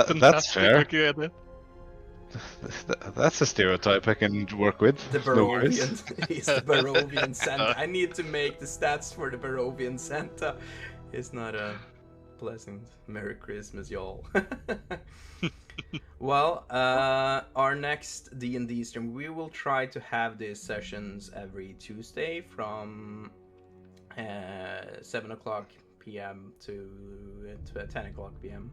C: That's fair.
B: Idea.
C: That's a stereotype I can work with.
A: The
C: No worries.
A: Barovian. He's the Barovian Santa. I need to make the stats for the Barovian Santa. It's not a pleasant Merry Christmas, y'all. Well, our next D&D stream, we will try to have these sessions every Tuesday from 7 o'clock p.m. to 10 o'clock p.m.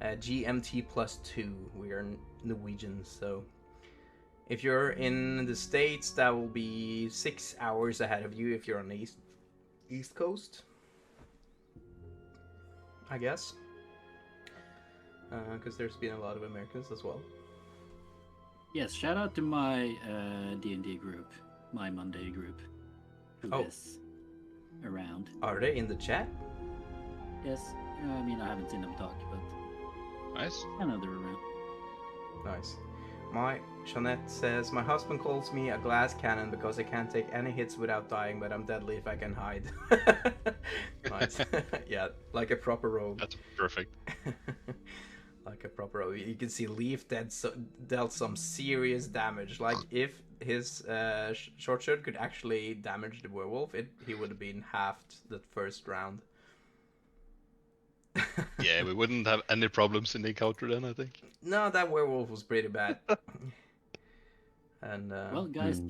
A: GMT +2. We are Norwegian, so if you're in the States, that will be 6 hours ahead of you if you're on the East Coast, I guess. Because there's been a lot of Americans as well.
D: Yes, shout out to my D&D group, my Monday group, who is around.
A: Are they in the chat?
D: Yes, I mean, I haven't seen them talk, but
B: Nice.
D: I know they're around.
A: Nice. My Jeanette says, my husband calls me a glass cannon because I can't take any hits without dying, but I'm deadly if I can hide. Nice. Yeah, like a proper rogue.
B: That's perfect.
A: Like a proper rogue. You can see Leaf dealt some serious damage. Like, if his short sword could actually damage the werewolf, he would have been halved the first round.
B: Yeah, we wouldn't have any problems in the encounter then, I think.
A: No, that werewolf was pretty bad. And
D: Well, guys,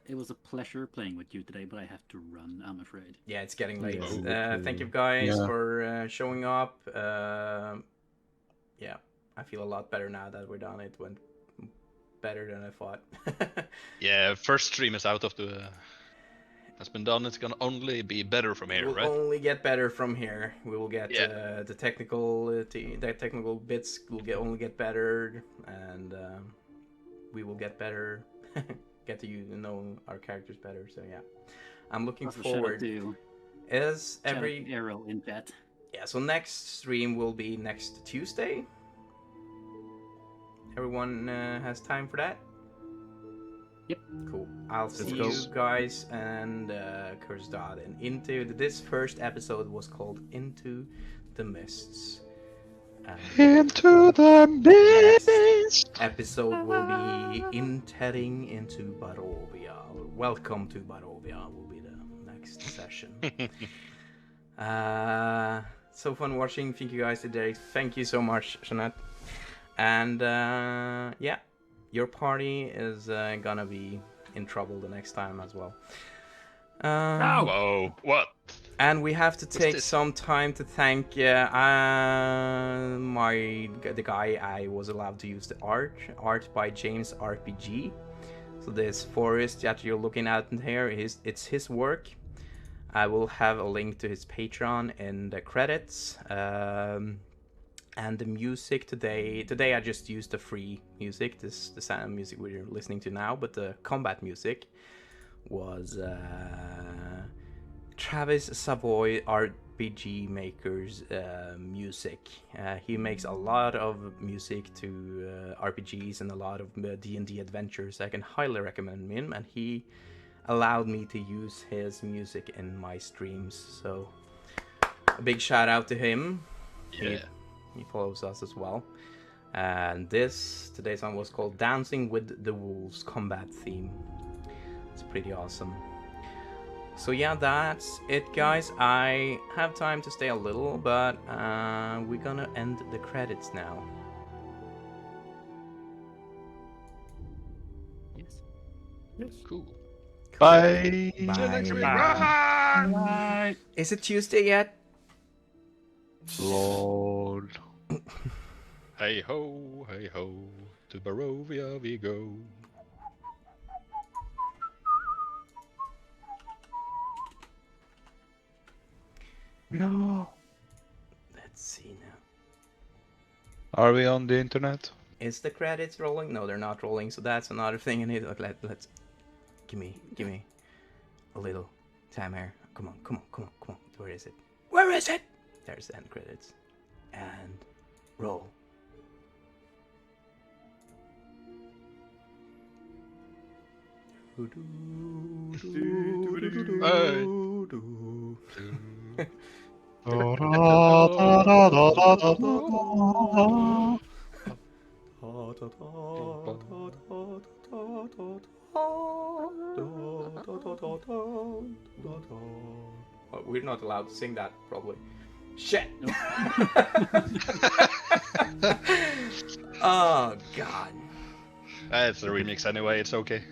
D: it was a pleasure playing with you today, but I have to run, I'm afraid.
A: yeah, it's getting late.
E: Yeah.
A: Thank you guys
C: Yeah.
A: for showing up. Yeah, I feel a lot better now that we're done. It went better than I thought.
B: Yeah, first stream is out of the... Has been done. It's gonna only be better from here,
A: We'll
B: right?
A: only get better from here. We will get
B: Yeah.
A: the technical bits will only get better, and we will get better. Get to know our characters better. So yeah, I'm looking
D: Also, shout out
A: forward.
D: to
A: Is
D: shout out
A: every
D: to Errol in chat.
A: Yeah, so next stream will be next Tuesday. Everyone has time for that?
D: Yep.
A: Cool. I'll see
E: go.
A: you guys and Kurzad. And this first episode was called Into the Mists.
C: Into the mist.
A: Episode will be heading into Barovia. Welcome to Barovia will be the next session. So fun watching. Thank you guys today. Thank you so much, Jeanette. And yeah, your party is gonna be in trouble the next time as well.
B: Whoa, what?
A: And we have to take
B: this?
A: some time to thank the guy I was allowed to use the art by James RPG. So this forest that you're looking at in here it's his work. I will have a link to his Patreon in the credits. And the music today I just used the free music, the sound music we're listening to now, but the combat music was Travis Savoy RPG Maker's music. He makes a lot of music to RPGs and a lot of D&D adventures. I can highly recommend him, and he allowed me to use his music in my streams. So a big shout out to him.
B: Yeah.
A: He follows us as well. And today's song was called Dancing with the Wolves combat theme. It's pretty awesome. So yeah, that's it, guys. I have time to stay a little, but we're gonna end the credits now.
D: Yes.
B: Cool.
C: Bye.
D: Bye.
A: Is it Tuesday yet?
C: Lord.
B: Hey ho, to Barovia we go.
C: No.
A: Let's see now.
C: Are we on the internet?
A: Is the credits rolling? No, they're not rolling. So that's another thing I need. Let's give me a little time here. Come on. Where is it? Where is it? There's the end credits. And roll. Oh, we're not allowed to sing that, probably. Shit! Oh, God.
B: It's a remix anyway, it's okay.